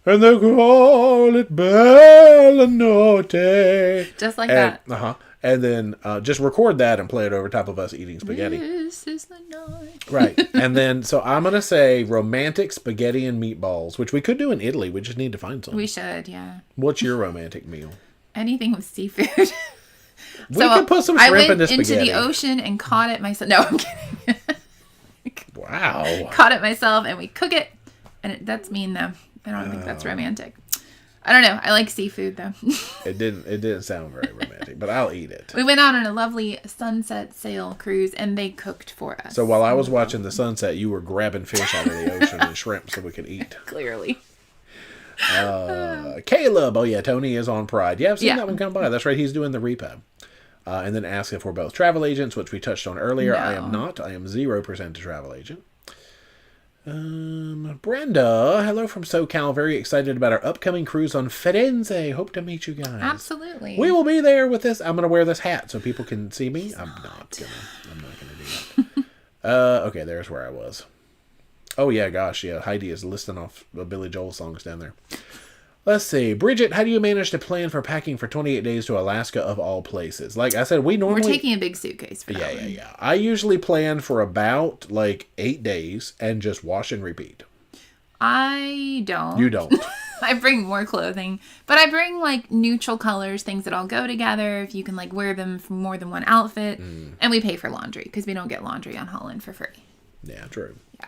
and they call it Bella Notte. Just like that. Uh-huh. And then just record that and play it over top of us eating spaghetti. This is the night. Right. And then, so I'm going to say romantic spaghetti and meatballs, which we could do in Italy. We just need to find some. We should, yeah. What's your romantic meal? Anything with seafood. We could put some shrimp into spaghetti. I went into the ocean and caught it myself. No, I'm kidding. Wow. Caught it myself and we cook it. And that's mean, though. I don't think that's romantic. I don't know. I like seafood, though. It didn't sound very romantic, but I'll eat it. We went out on a lovely sunset sail cruise, and they cooked for us. So while I was watching the sunset, you were grabbing fish out of the ocean and shrimp so we could eat. Clearly. Caleb. Oh, yeah. Tony is on Pride. Yeah, I've seen that one come by. That's right. He's doing the repo. And then ask if we're both travel agents, which we touched on earlier. No. I am not. I am 0% a travel agent. Brenda, hello from SoCal. Very excited about our upcoming cruise on Firenze. Hope to meet you guys. Absolutely. We will be there with this. I'm going to wear this hat so people can see me. I'm not gonna do that. Okay, there's where I was. Oh yeah, gosh, yeah. Heidi is listing off Billy Joel songs down there. Let's see. Bridget, how do you manage to plan for packing for 28 days to Alaska of all places? Like I said, we're taking a big suitcase for that one. Yeah. I usually plan for about like 8 days and just wash and repeat. I don't. You don't. I bring more clothing, but I bring like neutral colors, things that all go together. If you can like wear them for more than one outfit, and we pay for laundry because we don't get laundry on Holland for free. Yeah, true. Yeah.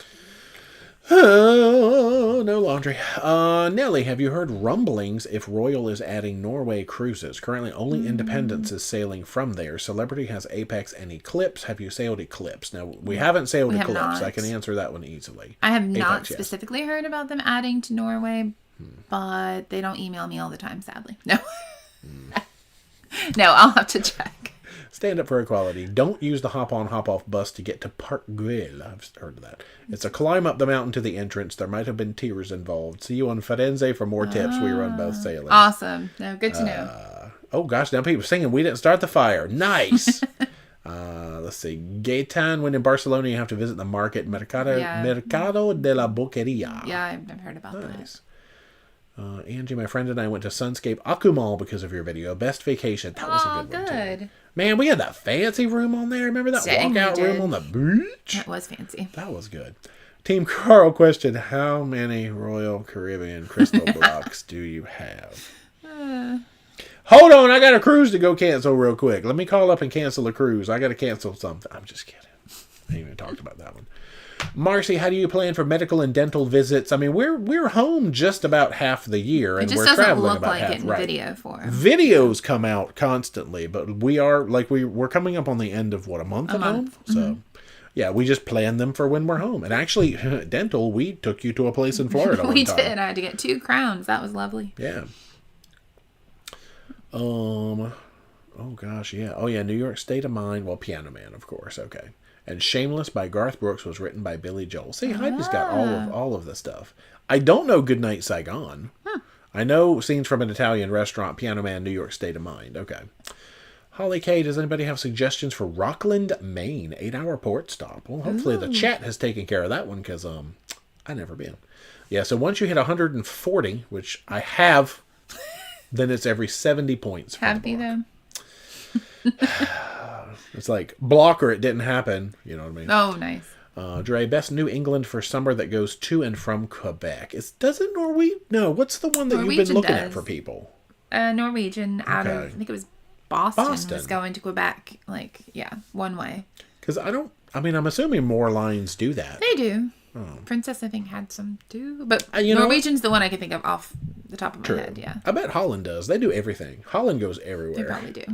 Oh, no laundry. Nelly, have you heard rumblings if Royal is adding Norway cruises? Currently, only Independence is sailing from there. Celebrity has Apex and Eclipse. Have you sailed Eclipse? Now, we haven't sailed Eclipse. I can answer that one easily. I have not specifically heard about them adding to Norway, but they don't email me all the time, sadly. No. No, I'll have to check. Stand up for equality. Don't use the hop-on, hop-off bus to get to Park Güell. I've heard of that. It's a climb up the mountain to the entrance. There might have been tears involved. See you on Firenze for more tips. We run both sailings. Awesome. No, good to know. Oh, gosh. Now people are singing, we didn't start the fire. Nice. Let's see. Gaetan, when in Barcelona, you have to visit the market. Mercado de la Boqueria. Yeah, I've heard about that. Angie, my friend, and I went to Sunscape Akumal because of your video. Best vacation. That was a good one, too. Man, we had that fancy room on there. Remember that walkout room on the beach? That was fancy. That was good. Team Carl question, how many Royal Caribbean crystal blocks do you have? Hold on, I got a cruise to go cancel real quick. Let me call up and cancel a cruise. I got to cancel something. I'm just kidding. I ain't even talked about that one. Marcy, how do you plan for medical and dental visits? I mean, we're home just about half the year, and we're traveling about half. It just doesn't look like it in video form. Videos come out constantly, but we're coming up on the end of a month at home. So, yeah, we just plan them for when we're home. And actually, dental, we took you to a place in Florida. We did. I had to get 2 crowns. That was lovely. Yeah. Oh gosh, yeah. Oh yeah, New York State of Mind. Well, Piano Man, of course. Okay. And Shameless by Garth Brooks was written by Billy Joel. See, Heidi's got all of the stuff. I don't know Goodnight Saigon. I know Scenes from an Italian Restaurant, Piano Man, New York State of Mind. Okay. Holly K, does anybody have suggestions for Rockland, Maine? 8-hour port stop. Well, hopefully the chat has taken care of that one because I've never been. Yeah, so once you hit 140, which I have, then it's every 70 points. Happy though. It's like, blocker, it didn't happen. You know what I mean? Oh, nice. Dre, best New England for summer that goes to and from Quebec. Does it Norwegian? No, what's the one that you've been looking at for people? Norwegian out of, I think it was Boston. Was going to Quebec. Like, yeah, one way. Because I'm assuming more lines do that. They do. Oh. Princess, I think, had some too. But Norwegian's the one I can think of off the top of my head, yeah. I bet Holland does. They do everything. Holland goes everywhere. They probably do.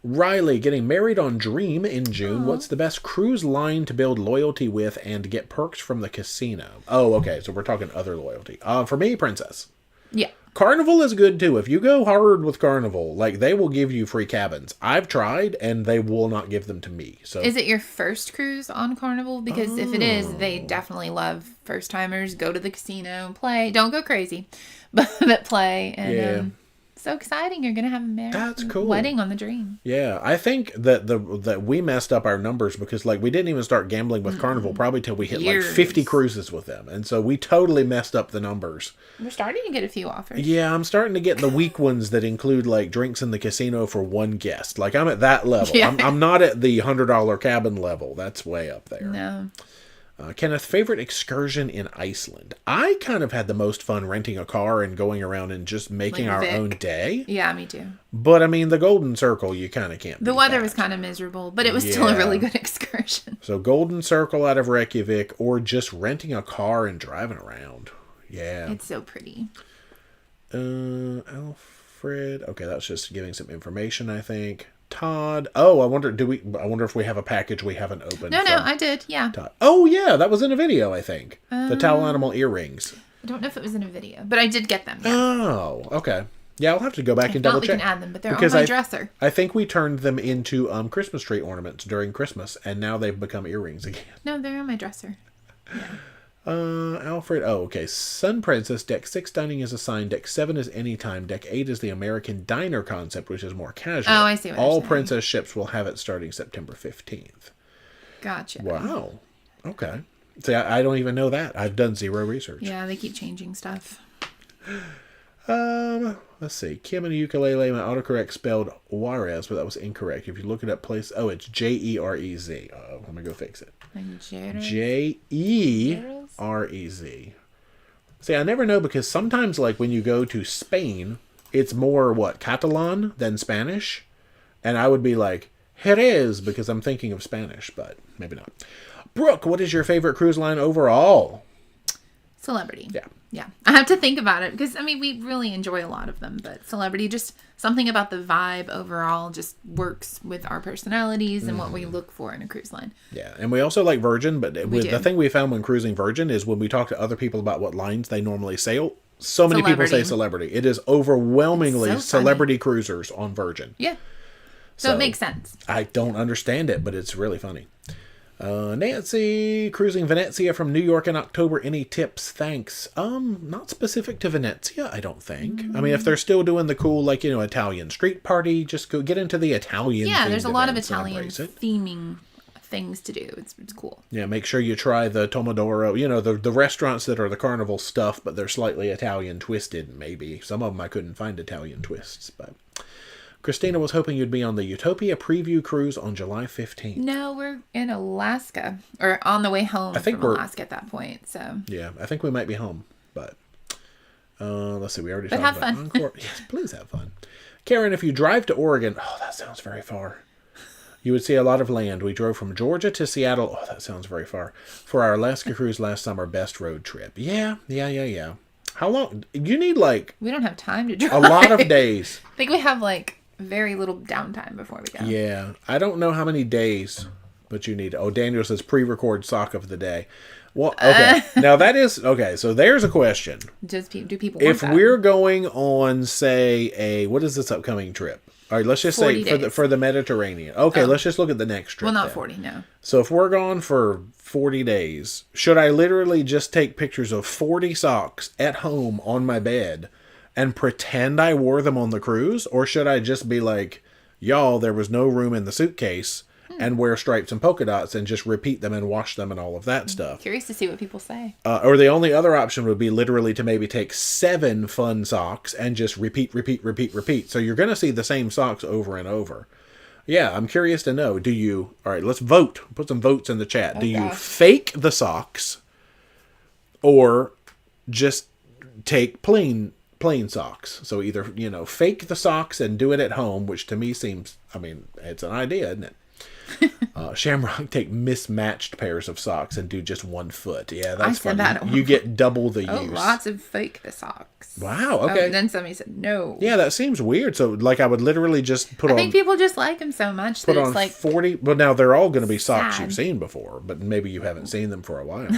Riley, getting married on Dream in June. Aww. What's the best cruise line to build loyalty with and get perks from the casino? Oh, okay. So we're talking other loyalty. For me, Princess. Yeah. Carnival is good too. If you go hard with Carnival, like, they will give you free cabins. I've tried, and they will not give them to me. So, is it your first cruise on Carnival? Because if it is, they definitely love first timers. Go to the casino, play. Don't go crazy, but play. And so exciting! You're gonna have a wedding on the Dream. Yeah, I think that we messed up our numbers because, like, we didn't even start gambling with Carnival probably till we hit like 50 cruises with them, and so we totally messed up the numbers. We're starting to get a few offers. Yeah, I'm starting to get the weak ones that include like drinks in the casino for one guest. Like, I'm at that level. Yeah. I'm not at the $100 cabin level. That's way up there. No. Kenneth, favorite excursion in Iceland? I kind of had the most fun renting a car and going around and just making our own day. Yeah, me too. But, I mean, the Golden Circle, you kind of can't. The weather was kind of miserable, but it was still a really good excursion. So, Golden Circle out of Reykjavik, or just renting a car and driving around. Yeah. It's so pretty. Alfred. Okay, that's just giving some information, I think. Todd. Oh, I wonder if we have a package we haven't opened. No, I did. Yeah. Todd. Oh, yeah, that was in a video, I think. The towel animal earrings. I don't know if it was in a video, but I did get them. Yeah. Oh, okay. Yeah, I'll have to go back and double check. We can add them, but they're on my dresser. I think we turned them into Christmas tree ornaments during Christmas, and now they've become earrings again. No, they're on my dresser. Yeah. Alfred. Oh, okay. Sun Princess. Deck 6 dining is assigned. Deck 7 is anytime. Deck 8 is the American diner concept, which is more casual. Oh, I see what All you're saying. Princess ships will have it starting September 15th. Gotcha. Wow. Okay. See, I don't even know that. I've done zero research. Yeah, they keep changing stuff. Let's see. Kim and a ukulele. My autocorrect spelled Juarez, but that was incorrect. If you look it up, it's Jerez. Let me go fix it. Jerez. See, I never know because sometimes, like, when you go to Spain, it's more, Catalan than Spanish? And I would be like, Jerez, because I'm thinking of Spanish, but maybe not. Brooke, what is your favorite cruise line overall? Celebrity. Yeah. Yeah. I have to think about it because, I mean, we really enjoy a lot of them, but Celebrity, just something about the vibe overall just works with our personalities and what we look for in a cruise line. Yeah. And we also like Virgin, but the thing we found when cruising Virgin is when we talk to other people about what lines they normally sail, so many people say Celebrity. It is overwhelmingly Celebrity cruisers on Virgin. Yeah. So it makes sense. I don't understand it, but it's really funny. Nancy, cruising Venezia from New York in October. Any tips? Thanks. Not specific to Venezia, I don't think. I mean, if they're still doing the cool, Italian street party, just go get into the Italian. Yeah, there's a lot of Italian theming things to do. It's cool. Yeah, make sure you try the Tomodoro, the restaurants that are the Carnival stuff, but they're slightly Italian twisted, maybe. Some of them I couldn't find Italian twists, but... Christina was hoping you'd be on the Utopia preview cruise on July 15th. No, we're in Alaska. Or on the way home from Alaska at that point. So yeah, I think we might be home. But let's see, we already talked about Encore. Yes, please have fun. Karen, if you drive to Oregon, that sounds very far. You would see a lot of land. We drove from Georgia to Seattle. Oh, that sounds very far. For our Alaska cruise last summer, best road trip. Yeah. How long? You need we don't have time to drive. A lot of days. I think we have very little downtime before we go. Yeah. I don't know how many days, but you need... Oh, Daniel says pre-record sock of the day. Well, okay. Now that is... Okay, so there's a question. Do people want If we're going on, say, what is this upcoming trip? All right, let's just say for the Mediterranean. Okay, let's just look at the next trip. Well, not 40, no. So if we're gone for 40 days, should I literally just take pictures of 40 socks at home on my bed and pretend I wore them on the cruise? Or should I just be like, y'all, there was no room in the suitcase, and wear stripes and polka dots and just repeat them and wash them and all of that stuff. Curious to see what people say. Or the only other option would be literally to maybe take 7 fun socks and just repeat. So you're going to see the same socks over and over. Yeah, I'm curious to know. All right, let's vote. Put some votes in the chat. Do you fake the socks or just take plain socks? So either, fake the socks and do it at home, which to me seems, it's an idea, isn't it? Shamrock, take mismatched pairs of socks and do just 1 foot. Yeah, that's funny. You get double the use. Lots of fake the socks. Wow, okay. Then somebody said no. Yeah, that seems weird. So, I would literally just I think people just like them so much that it's like 40. Well, now they're all going to be socks you've seen before, but maybe you haven't seen them for a while.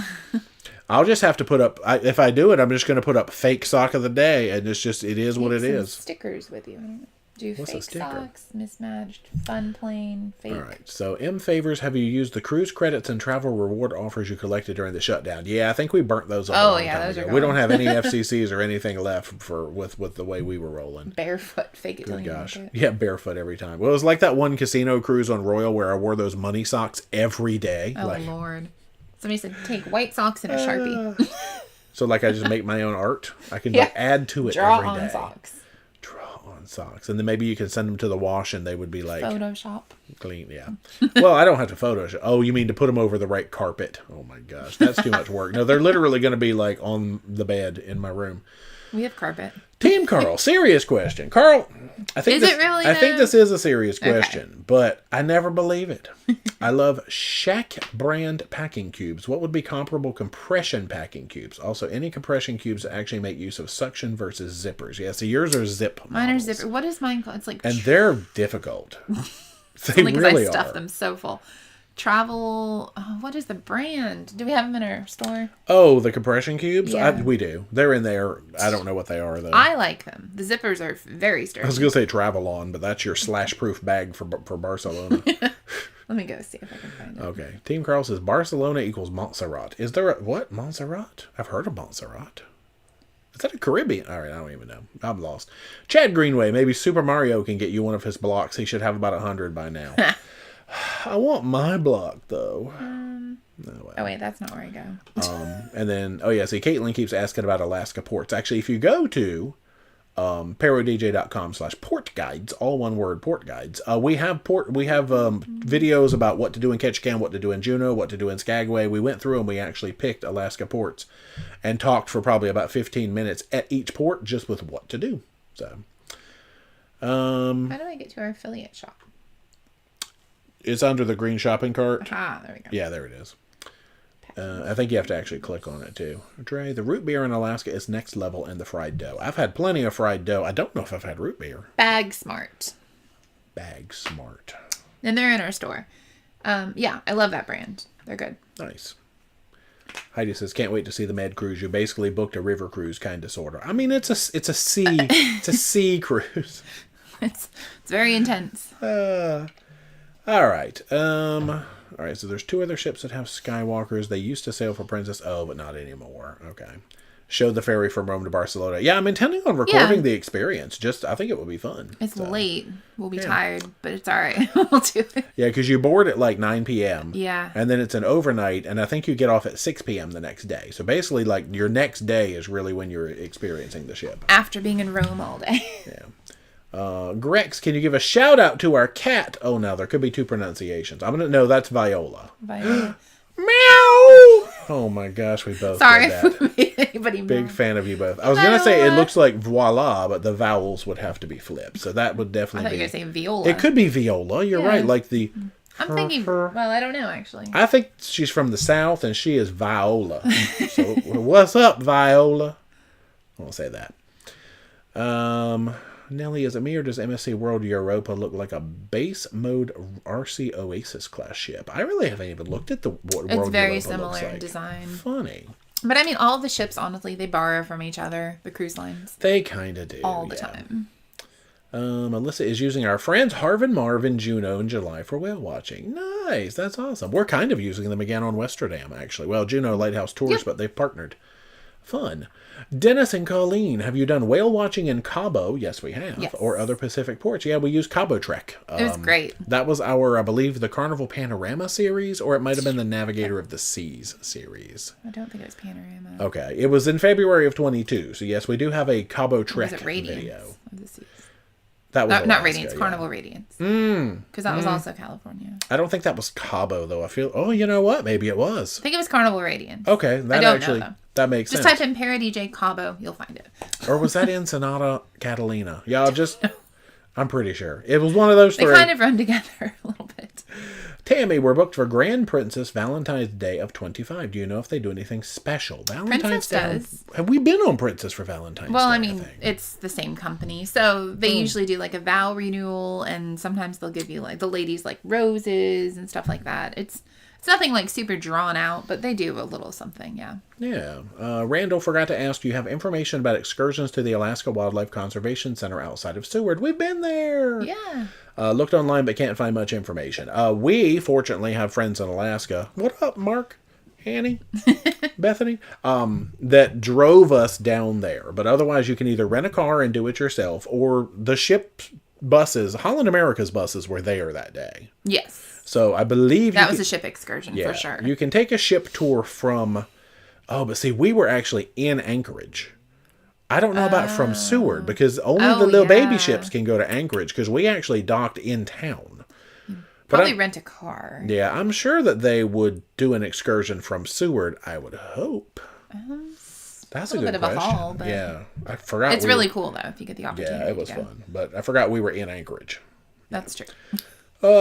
I'll just have to put up, if I do it, I'm just going to put up fake sock of the day, and it is what it is. Stickers with you. Do What's fake socks, mismatched, fun, plain, fake. All right. So, M Favors, have you used the cruise credits and travel reward offers you collected during the shutdown? Yeah, I think we burnt those up. Those are gone. We don't have any FCCs or anything left with the way we were rolling. Barefoot, fake it till you gosh. make it. Yeah, barefoot every time. Well, it was like that one casino cruise on Royal where I wore those money socks every day. Oh, Lord. Somebody said take white socks and a Sharpie. So, I just make my own art. I can add to it Draw every day. on socks. Socks, and then maybe you can send them to the wash and they would be Photoshop clean. Yeah. Well, I don't have to Photoshop. Oh, you mean to put them over the right carpet? Oh my gosh, that's too much work. No, they're literally going to be on the bed in my room. We have carpet. Team Carl, serious question. Carl, I think this is a serious question, but I never believe it. I love Shack brand packing cubes. What would be comparable compression packing cubes? Also, any compression cubes that actually make use of suction versus zippers. Yeah, so yours are zip models. Mine are zipper. What is mine called? It's like... And they're difficult. They really I stuff them so full. Travel, what is the brand? Do we have them in our store? Oh, the compression cubes? Yeah. We do. They're in there. I don't know what they are, though. I like them. The zippers are very sturdy. I was going to say Travelon, but that's your slash-proof bag for Barcelona. Let me go see if I can find it. Okay. Team Carl says Barcelona equals Montserrat. Is there what? Montserrat? I've heard of Montserrat. Is that a Caribbean? All right, I don't even know. I'm lost. Chad Greenway, maybe Super Mario can get you one of his blocks. He should have about 100 by now. I want my block, though. Oh, wait, that's not where I go. And then, see, Caitlin keeps asking about Alaska ports. Actually, if you go to ParoDeeJay.com/port guides, all one word, port guides, we have videos about what to do in Ketchikan, what to do in Juneau, what to do in Skagway. We went through and we actually picked Alaska ports and talked for probably about 15 minutes at each port just with what to do. So, how do I get to our affiliate shop? It's under the green shopping cart. Aha, there we go. Yeah, there it is. I think you have to actually click on it, too. Dre, the root beer in Alaska is next level in the fried dough. I've had plenty of fried dough. I don't know if I've had root beer. Bag Smart. And they're in our store. Yeah, I love that brand. They're good. Nice. Heidi says, can't wait to see the Med cruise. You basically booked a river cruise, kind of, sort of. I mean, it's a sea cruise. It's very intense. All right. All right, so there's 2 other ships that have Skywalkers. They used to sail for Princess. Oh, but not anymore. Okay. Show the ferry from Rome to Barcelona. Yeah, I'm intending on recording the experience. I think it will be fun. It's late. We'll be tired, but it's all right. We'll do it. Yeah, because you board at 9 p.m. Yeah. And then it's an overnight, and I think you get off at 6 p.m. the next day. So basically, your next day is really when you're experiencing the ship. After being in Rome all day. Yeah. Grex, can you give a shout out to our cat? Oh, now there could be 2 pronunciations. No, that's Viola. Viola. Meow! Oh my gosh, we both Sorry did that. if we made anybody Big fan of you both. I was going to say it looks like voila, but the vowels would have to be flipped. So that would definitely be... I thought you were going to say viola. It could be viola. You're right. Like the... I'm thinking... Well, I don't know, actually. I think she's from the South, and she is Viola. So, what's up, Viola? I won't say that. Nelly, is it me or does MSC World Europa look like a base mode RC Oasis class ship? I really haven't even looked at what World Europa looks like. It's very similar in design. Funny. But I mean, all the ships, honestly, they borrow from each other, the cruise lines. They kind of do. All the time. Alyssa is using our friends Harv and Marv in Juneau in July for whale watching. Nice. That's awesome. We're kind of using them again on Westerdam, actually. Well, Juneau Lighthouse Tours, but they've partnered. Fun. Dennis and Colleen, have you done whale watching in Cabo? Yes, we have. Yes. Or other Pacific ports. Yeah, we used Cabo Trek. It was great. That was our, I believe, the Carnival Panorama series, or it might have been the Navigator of the Seas series. I don't think it was Panorama. Okay. It was in February of 22. So, yes, we do have a Cabo Trek Was it Radiance video. of the Seas? That was Not Alaska, Radiance, yeah. Carnival Radiance. Because that was also California. I don't think that was Cabo, though. I feel, oh, you know what? Maybe it was. I think it was Carnival Radiance. Okay. I don't actually, know, though. that makes Just sense. type in ParoDeeJay Cabo, you'll find it. Or was that Ensenada Catalina? Yeah, I'm pretty sure. It was one of those They three. kind of run together a little bit. Tammy, we're booked for Grand Princess Valentine's Day of 25. Do you know if they do anything special? Valentine's Princess Day. does. Have we been on Princess for Valentine's Well, Day? I mean, it's the same company. So they usually do like a vow renewal, and sometimes they'll give you like the ladies like roses and stuff like that. It's nothing like super drawn out, but they do a little something, yeah. Yeah. Randall forgot to ask, do you have information about excursions to the Alaska Wildlife Conservation Center outside of Seward? We've been there. Yeah. Looked online but can't find much information. We, fortunately, have friends in Alaska. What up, Mark? Annie? Bethany? That drove us down there. But otherwise, you can either rent a car and do it yourself, or the ship buses, Holland America's buses, were there that day. Yes. So I believe That was a ship excursion for sure. You can take a ship tour from... Oh, but see, we were actually in Anchorage. I don't know about from Seward, because only the little baby ships can go to Anchorage, because we actually docked in town. Probably rent a car. Yeah, I'm sure that they would do an excursion from Seward, I would hope. That's a good bit question. of a haul, but yeah, I forgot. It's really cool, though, if you get the opportunity. Yeah, it was fun. But I forgot we were in Anchorage. That's true.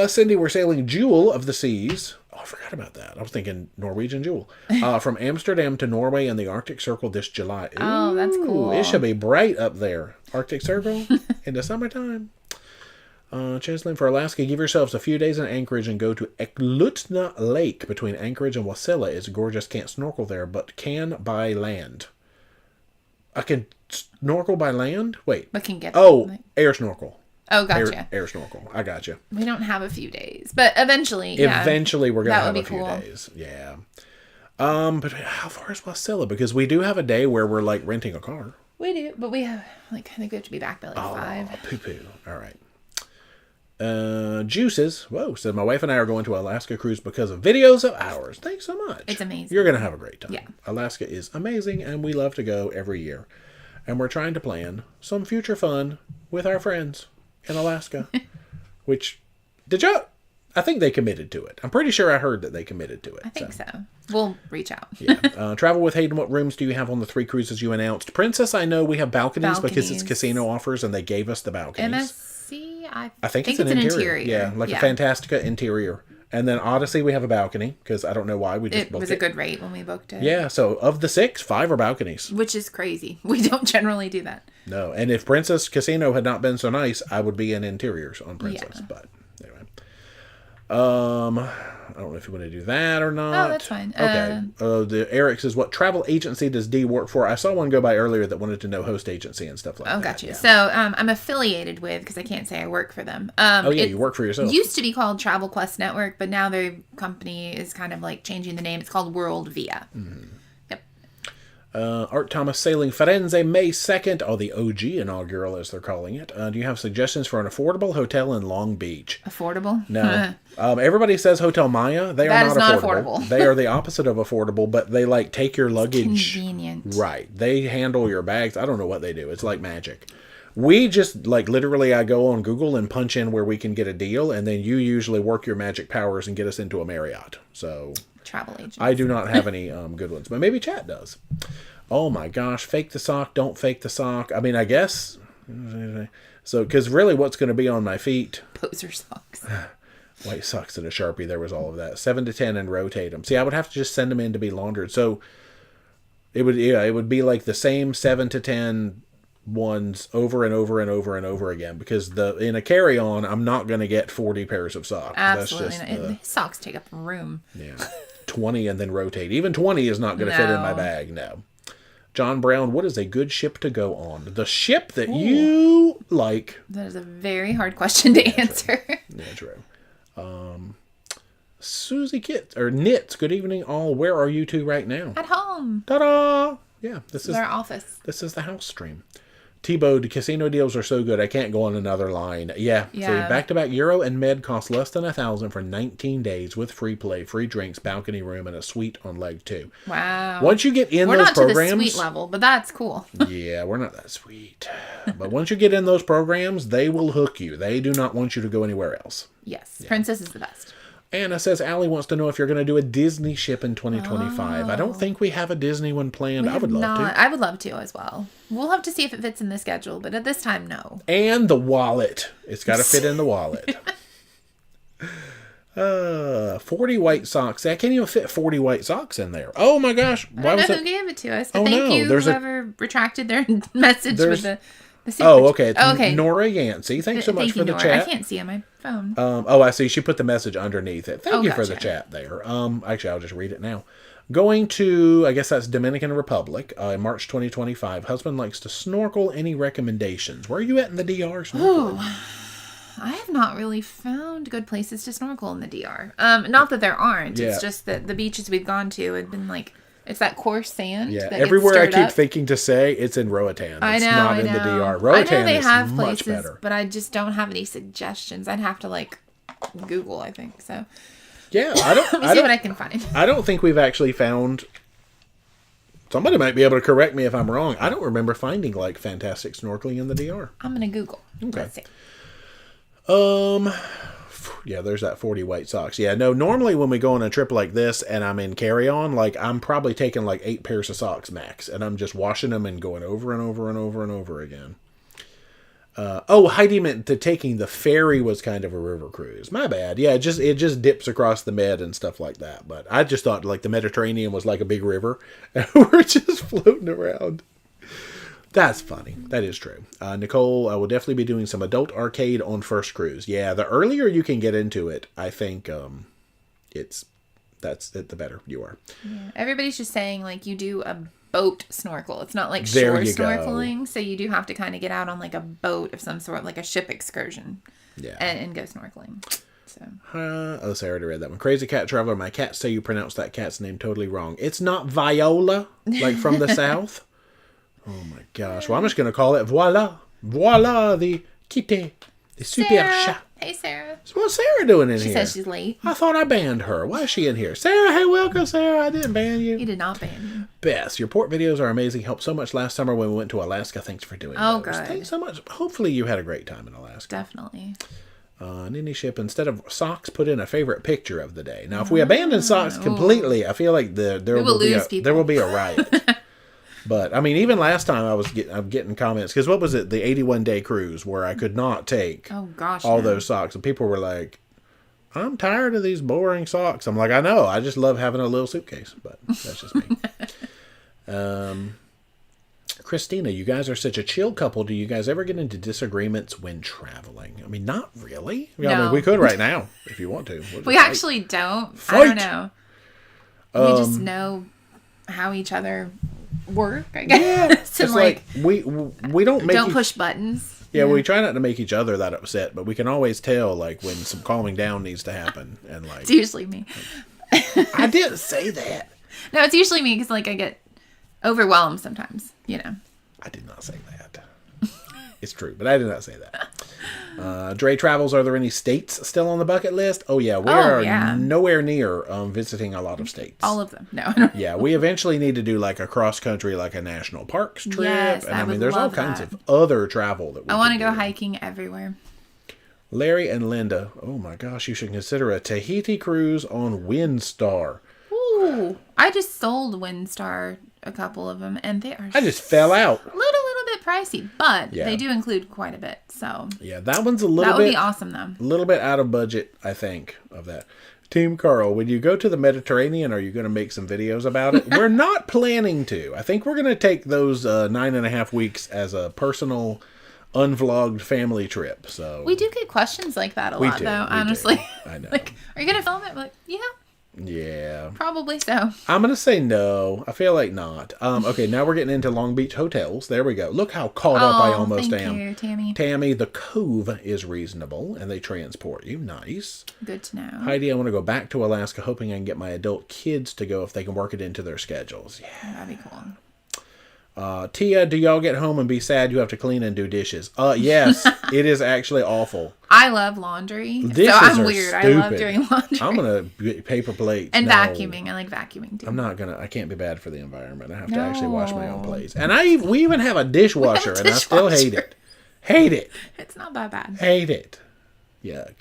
Cindy, we're sailing Jewel of the Seas. Oh, I forgot about that. I was thinking Norwegian Jewel. From Amsterdam to Norway and the Arctic Circle this July. Ooh, oh, that's cool. It should be bright up there. Arctic Circle in the summertime. Cheslin, for Alaska, give yourselves a few days in Anchorage and go to Eklutna Lake between Anchorage and Wasilla. It's gorgeous. Can't snorkel there, but can by land. I can snorkel by land? Wait. But can get... air snorkel. Oh, gotcha. Air snorkel. I gotcha. We don't have a few days, but eventually, Eventually, we're going to have a few cool. days. Yeah. But how far is Wasilla? Because we do have a day where we're, like, renting a car. We do, but we have, like, I think we have to be back by, like, 5. Poo-poo. All right. Juices. Whoa. Said my wife and I are going to Alaska cruise because of videos of ours. Thanks so much. It's amazing. You're going to have a great time. Yeah. Alaska is amazing, and we love to go every year. And we're trying to plan some future fun with our friends in Alaska. Which, I think they committed to it. I'm pretty sure I heard that they committed to it. I think so. We'll reach out. Yeah. Travel with Hayden. What rooms do you have on the 3 cruises you announced? Princess, I know we have balconies because it's casino offers, and they gave us the balconies. MSC, I think it's an interior. Yeah, like a Fantastica interior. And then Odyssey, we have a balcony, because I don't know why we just booked it. It was a good rate when we booked it. Yeah, so of the 6, 5 are balconies. Which is crazy. We don't generally do that. No, and if Princess Casino had not been so nice, I would be in interiors on Princess. Yeah. But anyway. I don't know if you want to do that or not. Oh, that's fine. Okay. The Eric says, what travel agency does D work for? I saw one go by earlier that wanted to know host agency and stuff like that. Oh, gotcha. Yeah. So I'm affiliated with, because I can't say I work for them. You work for yourself. It used to be called Travel Quest Network, but now their company is kind of like changing the name. It's called World Via. Mm-hmm. Yep. Art Thomas sailing Firenze May 2nd, or the OG inaugural as they're calling it. Do you have suggestions for an affordable hotel in Long Beach? Affordable? No. Everybody says Hotel Maya. They are not affordable. They are the opposite of affordable, but they like take your luggage. Convenient. Right. They handle your bags. I don't know what they do. It's like magic. We just like literally I go on Google and punch in where we can get a deal, and then you usually work your magic powers and get us into a Marriott. So travel agent. I do not have any good ones, but maybe Chat does. Oh my gosh, fake the sock, don't fake the sock. I mean, I guess so, because really what's going to be on my feet? Poser socks. White socks and a Sharpie, there was all of that. 7 to 10 and rotate them. See, I would have to just send them in to be laundered. So it would be like the same 7 to 10 ones over and over and over and over again, because in a carry-on, I'm not going to get 40 pairs of socks. Absolutely. And socks take up room. Yeah. 20 and then rotate. Even 20 is not going to fit in my bag. No. John Brown, what is a good ship to go on? The ship that you like. That is a very hard question to answer. Yeah, true. Susie Kits or Knits. Good evening, all. Where are you two right now? At home. Ta-da! Yeah, this is our office. This is the house stream. T-Bow, the casino deals are so good, I can't go on another line. Yeah. See, back-to-back Euro and Med cost less than $1,000 for 19 days with free play, free drinks, balcony room, and a suite on leg 2. Wow. Once you get in those programs... We're not to the suite level, but that's cool. Yeah, we're not that sweet. But once you get in those programs, they will hook you. They do not want you to go anywhere else. Yes. Yeah. Princess is the best. Anna says, Allie wants to know if you're going to do a Disney ship in 2025. I don't think we have a Disney one planned. I would love to. I would love to as well. We'll have to see if it fits in the schedule, but at this time, no. And the wallet. It's got to fit in the wallet. 40 white socks. I can't even fit 40 white socks in there. Oh my gosh. I don't know who gave it to us. But thank you, whoever retracted their message with the okay. Okay. Nora Yancey. Thanks so much for the chat. I can't see on my phone. I see. She put the message underneath it. Thank you for the chat there. Actually, I'll just read it now. Going to, I guess that's Dominican Republic, in March 2025. Husband likes to snorkel. Any recommendations? Where are you at in the DR snorkeling? I have not really found good places to snorkel in the DR. Not that there aren't. Yeah. It's just that the beaches we've gone to have been like, it's that coarse sand. Yeah, everywhere I keep thinking to say, it's in Roatan. It's not in the DR. Roatan I know they have places, better. But I just don't have any suggestions. I'd have to like Google, I think. So yeah, I don't. Let me see what I can find. I don't think we've actually found. Somebody might be able to correct me if I'm wrong. I don't remember finding like fantastic snorkeling in the DR. I'm gonna Google. Okay. Let's see. Yeah, there's that 40 white socks. Yeah, no, normally when we go on a trip like this and I'm in carry-on, like I'm probably taking like 8 pairs of socks max, and I'm just washing them and going over and over and over and over again. Heidi meant that taking the ferry was kind of a river cruise. My bad. Yeah, it just dips across the Med and stuff like that. But I just thought like the Mediterranean was like a big river, and we're just floating around. That's funny. That is true. Nicole, I will definitely be doing some adult arcade on first cruise. Yeah, the earlier you can get into it, I think the better you are. Yeah. Everybody's just saying like you do a boat snorkel. It's not like shore snorkeling, so you do have to kind of get out on like a boat of some sort, like a ship excursion. Yeah. And go snorkeling. So. Sarah already read that one. Crazy Cat Traveler, my cats say you pronounce that cat's name totally wrong. It's not Viola, like from the south. Oh my gosh. Well, I'm just going to call it Voila. Voila, the kitty. The super chat. Hey, Sarah. So what's Sarah doing in here? She says she's late. I thought I banned her. Why is she in here? Sarah, hey, welcome, Sarah. I didn't ban you. You did not ban you. Bess, your port videos are amazing. Helped so much last summer when we went to Alaska. Thanks for doing those. Good. Thanks so much. Hopefully you had a great time in Alaska. Definitely. Ninny Ship, instead of socks, put in a favorite picture of the day. Now, if we abandon socks completely, I feel like there will be a riot. But I mean, even last time I'm getting comments because what was it? The 81-day cruise where I could not take those socks, and people were like, "I'm tired of these boring socks." I'm like, I know. I just love having a little suitcase, but that's just me. Christina, you guys are such a chill couple. Do you guys ever get into disagreements when traveling? I mean, not really. No. I mean, we could right now if you want to. We actually don't. Fight. I don't know. We just know how each other work, I guess. Yeah, it's like we don't push buttons. Yeah, we try not to make each other that upset, but we can always tell like when some calming down needs to happen, and like it's usually me. I didn't say that. No, it's usually me because like I get overwhelmed sometimes. You know. I did not say that. It's true, but I did not say that. Dre Travels, are there any states still on the bucket list? Oh, yeah. We are nowhere near visiting a lot of states. All of them. No. Yeah, we eventually need to do like a cross-country, like a national parks trip. Yes, and I mean, there's all kinds of other travel that we I want to go hiking everywhere. Larry and Linda, oh my gosh, you should consider a Tahiti cruise on Windstar. Ooh, I just sold Windstar, a couple of them, and they are I just fell out. A little bit pricey, but they do include quite a bit. So yeah, that one's a little bit. That would be awesome, though. A little bit out of budget, I think, of that. Team Carl, when you go to the Mediterranean, are you going to make some videos about it? We're not planning to. I think we're going to take those 9.5 weeks as a personal, unvlogged family trip. So we do get questions like that a lot, though. Honestly, I know. Like, are you going to film it? We're like, yeah. Yeah. Probably so. I'm going to say no. I feel like not. Okay, now we're getting into Long Beach hotels. There we go. Look how caught up I almost thank am. you, Tammy. Tammy, the Cove is reasonable, and they transport you. Nice. Good to know. Heidi, I want to go back to Alaska, hoping I can get my adult kids to go if they can work it into their schedules. Yeah. That'd be cool. Tia, do y'all get home and be sad you have to clean and do dishes? Yes, it is actually awful. I love laundry. Dishes so I'm are weird. stupid. I love doing laundry. I'm going to get paper plates. And No. vacuuming. I like vacuuming too. I can't be bad for the environment. I have to actually wash my own plates. And we even have a dishwasher, and I still hate it. Hate it. It's not that bad. Hate it. Yuck.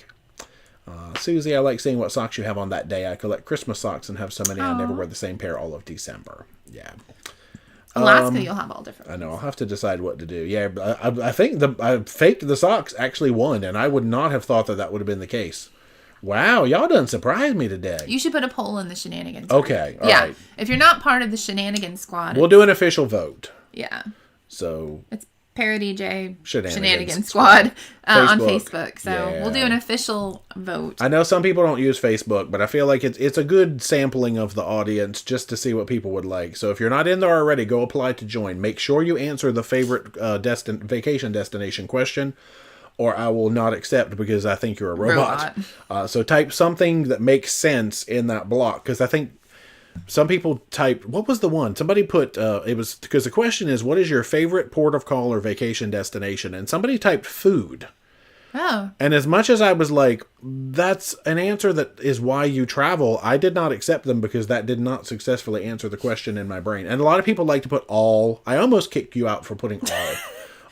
Susie, I like seeing what socks you have on that day. I collect Christmas socks and have so many I never wear the same pair all of December. Yeah. Alaska, you'll have all different I know. I'll have to decide what to do. Yeah, I think I faked the socks actually won, and I would not have thought that would have been the case. Wow, y'all done surprised me today. You should put a poll in the shenanigans. Okay, all right. If you're not part of the shenanigans squad, We'll do an official vote. Yeah. So It's ParoDeeJay Shenanigans Squad on Facebook. Facebook. So Yeah. we'll do an official vote. I know some people don't use Facebook, but I feel like it's a good sampling of the audience just to see what people would like. So if you're not in there already, go apply to join. Make sure you answer the favorite vacation destination question, or I will not accept because I think you're a robot. So type something that makes sense in that block, because I think some people typed, what was the one? Somebody put, it was, because the question is, what is your favorite port of call or vacation destination? And somebody typed food. Oh. And as much as I was like, that's an answer that is why you travel, I did not accept them because that did not successfully answer the question in my brain. And a lot of people like to put all. I almost kicked you out for putting all.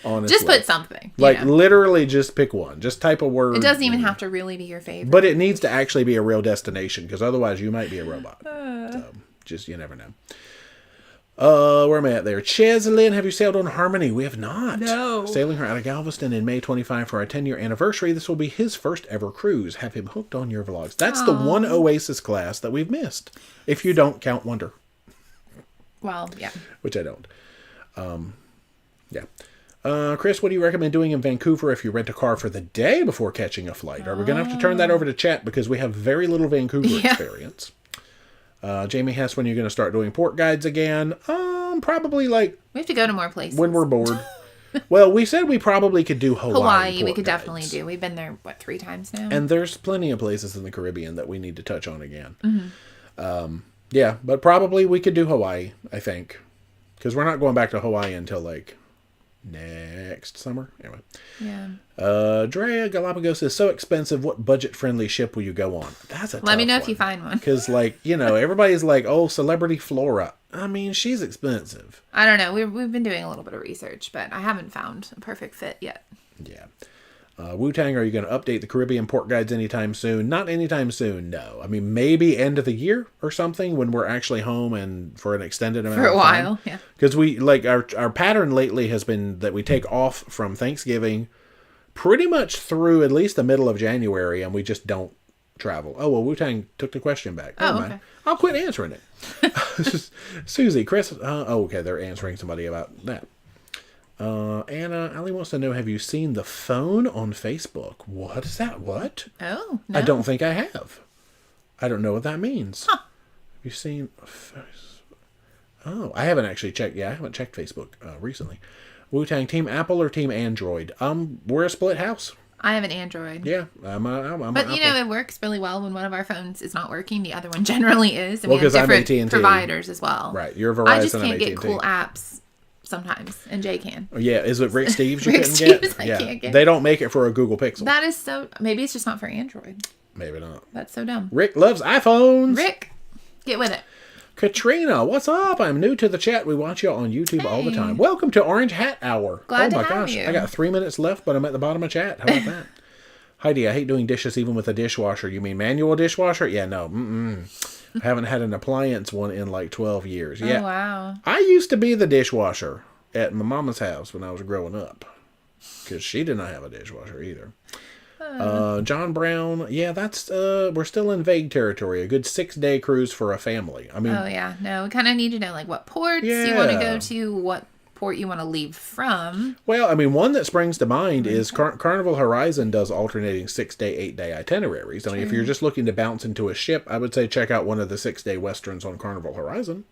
Honestly. Just put something. Like, literally just pick one. Just type a word. It doesn't even have to really be your favorite. But it needs to actually be a real destination, because otherwise you might be a robot. So, just, you never know. Where am I at there? Cheslin, have you sailed on Harmony? We have not. No. Sailing her out of Galveston in May 25 for our 10-year anniversary. This will be his first ever cruise. Have him hooked on your vlogs. That's the one Oasis class that we've missed. If you don't count Wonder. Well, yeah. Which I don't. Yeah. Chris, what do you recommend doing in Vancouver if you rent a car for the day before catching a flight? Are we going to have to turn that over to chat because we have very little Vancouver experience? Jamie Hess, when are you going to start doing port guides again? Probably like... We have to go to more places. When we're bored. Well, we said we probably could do Hawaii we could guides. definitely do. We've been there, 3 times now? And there's plenty of places in the Caribbean that we need to touch on again. Mm-hmm. Yeah, but probably we could do Hawaii, I think. Because we're not going back to Hawaii until like... next summer. Anyway. Yeah. Drea Galapagos is so expensive. What budget-friendly ship will you go on? That's a Let me know one. if you find one. Because, like, everybody's like, oh, Celebrity Flora. I mean, she's expensive. I don't know. We've been doing a little bit of research, but I haven't found a perfect fit yet. Yeah. Wu-Tang, are you going to update the Caribbean port guides anytime soon? Not anytime soon, no. I mean, maybe end of the year or something when we're actually home and for an extended amount of time. For a while, yeah. Because we, like, our pattern lately has been that we take off from Thanksgiving pretty much through at least the middle of January, and we just don't travel. Oh, well, Wu-Tang took the question back. Never mind. Okay. I'll quit answering it. Susie, Chris, okay, they're answering somebody about that. Anna, Ali wants to know, have you seen the phone on Facebook? What is that? What? Oh, no. I don't think I have. I don't know what that means. Huh. Have you seen... Oh, I haven't actually checked. Yeah, I haven't checked Facebook recently. Wu-Tang, Team Apple or Team Android? We're a split house. I have an Android. Yeah, I'm but it works really well when one of our phones is not working. The other one generally is. And Well, we have 'cause I'm different AT&T. providers as well. Right, you're Verizon. I just and can't AT&T. get cool apps sometimes, and Jay can. Yeah, is it Rick Steves you Rick couldn't Steves get? I Yeah, can't get. they don't make it for a Google Pixel. That is so... Maybe it's just not for Android. Maybe not. That's so dumb. Rick loves iPhones. Rick, get with it. Katrina, what's up? I'm new to the chat. We watch you on YouTube all the time. Welcome to Orange Hat Hour. Glad oh my to have gosh, you. I got 3 minutes left, but I'm at the bottom of chat. How about that? Heidi, I hate doing dishes even with a dishwasher. You mean manual dishwasher? Yeah, no. I haven't had an appliance one in like 12 years. Yeah. Oh, wow. I used to be the dishwasher at my mama's house when I was growing up. Because she did not have a dishwasher either. John Brown, yeah, that's we're still in vague territory. A good 6-day cruise for a family. I mean, Oh yeah, no, we kind of need to know like what ports you want to go to, what port you want to leave from. Well, I mean, one that springs to mind is Carnival Horizon does alternating 6-day, 8-day itineraries. I mean, if you're just looking to bounce into a ship, I would say check out one of the 6-day westerns on Carnival Horizon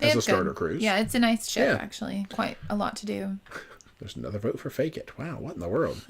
as a starter cruise. Yeah, it's a nice ship, actually. Quite a lot to do. There's another vote for Fake It. Wow, what in the world?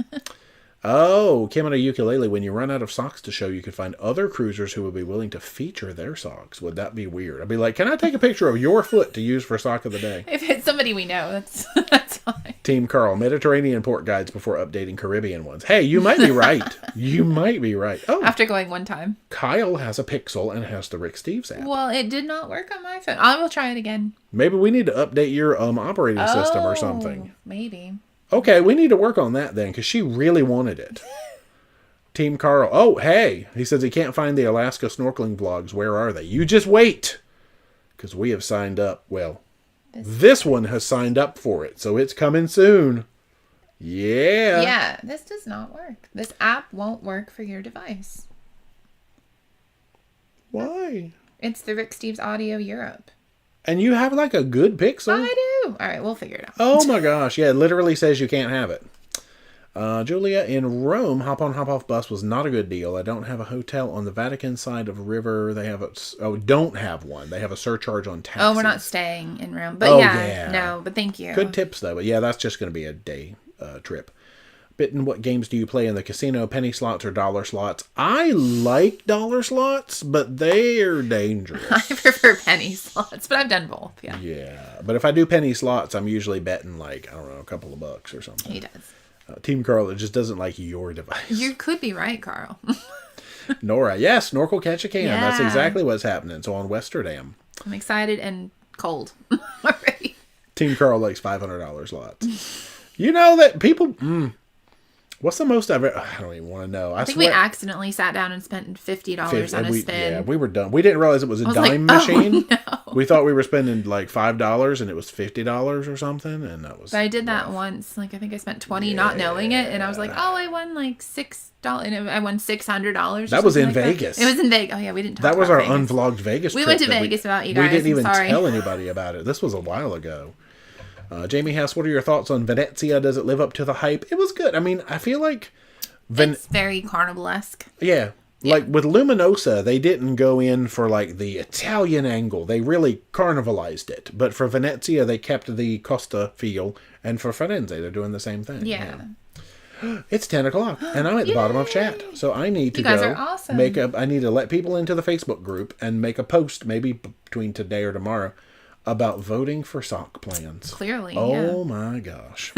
Oh, Kim and a ukulele. When you run out of socks to show, you could find other cruisers who would be willing to feature their socks. Would that be weird? I'd be like, can I take a picture of your foot to use for sock of the day? If it's somebody we know, that's fine. Team Carl, Mediterranean port guides before updating Caribbean ones. Hey, you might be right. You might be right. Oh, after going one time. Kyle has a Pixel and has the Rick Steves app. Well, it did not work on my phone. I will try it again. Maybe we need to update your operating system or something. Maybe. Okay, we need to work on that then, because she really wanted it. Team Carl. Oh, hey. He says he can't find the Alaska snorkeling vlogs. Where are they? You just wait. Because we have signed up. Well, this one has signed up for it. So it's coming soon. Yeah. Yeah, this does not work. This app won't work for your device. Why? It's the Rick Steves Audio Europe. And you have like a good Pixel? I do. All right, we'll figure it out. Oh my gosh. Yeah, it literally says you can't have it. Julia, in Rome, hop on, hop off bus was not a good deal. I don't have a hotel on the Vatican side of river. They have don't have one. They have a surcharge on taxis. Oh, we're not staying in Rome. But no, but thank you. Good tips though. But yeah, that's just going to be a day trip. Bitten, what games do you play in the casino? Penny slots or dollar slots? I like dollar slots, but they're dangerous. I prefer penny slots, but I've done both, yeah. Yeah, but if I do penny slots, I'm usually betting like, I don't know, a couple of bucks or something. He does. Team Carl, it just doesn't like your device. You could be right, Carl. Nora, yes, snorkel catch a can. Yeah. That's exactly what's happening. So on Westerdam. I'm excited and cold already. Team Carl likes $500 slots. You know that people... What's the most I've ever... I don't even want to know. I think we accidentally sat down and spent $50 on a spin. Yeah, we were done. We didn't realize it was a dime machine. Oh, no. We thought we were spending like $5 and it was $50 or something. And that was... But I did that once. Like, I think I spent $20 not knowing it. And I was like, oh, I won like $6. And I won $600. That was in Vegas. It was in Vegas. Oh, yeah, we didn't talk about That was our Vegas. unvlogged Vegas trip. We went to Vegas without you guys. We didn't even Sorry. tell anybody about it. This was a while ago. Jamie Hess, what are your thoughts on Venezia? Does it live up to the hype? It was good. I mean, I feel like... It's very Carnival-esque. Yeah. Like with Luminosa, they didn't go in for like the Italian angle. They really carnivalized it. But for Venezia, they kept the Costa feel. And for Firenze, they're doing the same thing. Yeah. It's 10 o'clock and I'm at the bottom of chat. So I need to You guys are awesome. I need to let people into the Facebook group and make a post maybe between today or tomorrow about voting for sock plans. Clearly, Oh my gosh.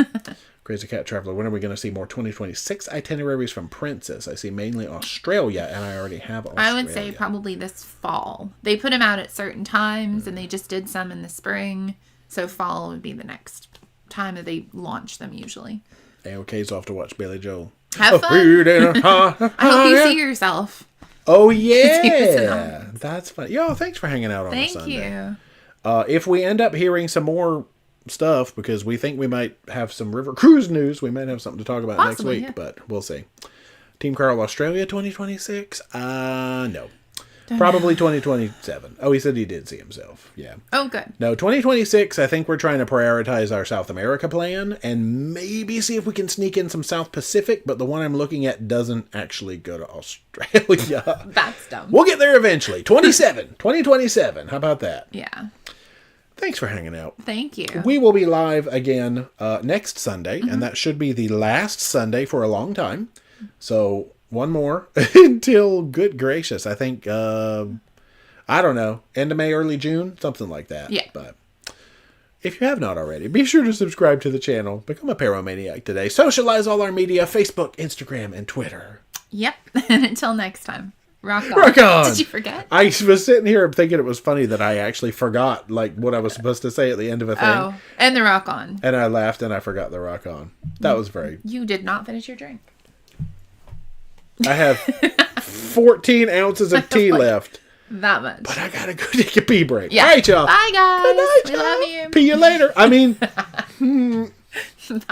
Crazy Cat Traveler, when are we going to see more 2026 itineraries from Princess? I see mainly Australia, and I already have Australia. I would say probably this fall. They put them out at certain times, and they just did some in the spring. So fall would be the next time that they launch them usually. AOK's off to watch Billy Joel. Have fun. I hope you see yourself. Oh, yeah. That's funny. Yo, thanks for hanging out on a Sunday. Thank you. If we end up hearing some more stuff, because we think we might have some river cruise news, we might have something to talk about next week, but we'll see. Team Carl, Australia 2026? No. Probably 2027. Oh, he said he did see himself. Yeah. Oh, good. No, 2026, I think we're trying to prioritize our South America plan and maybe see if we can sneak in some South Pacific, but the one I'm looking at doesn't actually go to Australia. That's dumb. We'll get there eventually. 2027. How about that? Yeah. Thanks for hanging out. Thank you. We will be live again next Sunday, and that should be the last Sunday for a long time. So one more until, good gracious, I think, I don't know, end of May, early June, something like that. Yeah. But if you have not already, be sure to subscribe to the channel. Become a Paromaniac today. Socialize all our media, Facebook, Instagram, and Twitter. Yep. And until next time. Rock on. Rock on. Did you forget? I was sitting here thinking it was funny that I actually forgot like what I was supposed to say at the end of a thing. Oh, and the rock on. And I laughed and I forgot the rock on. That was very... You did not finish your drink. I have 14 ounces of tea left. That much. But I gotta go take a pee break. Yeah. All right, y'all. Bye, guys. Good night, We y'all. love you. Pee you later. I mean...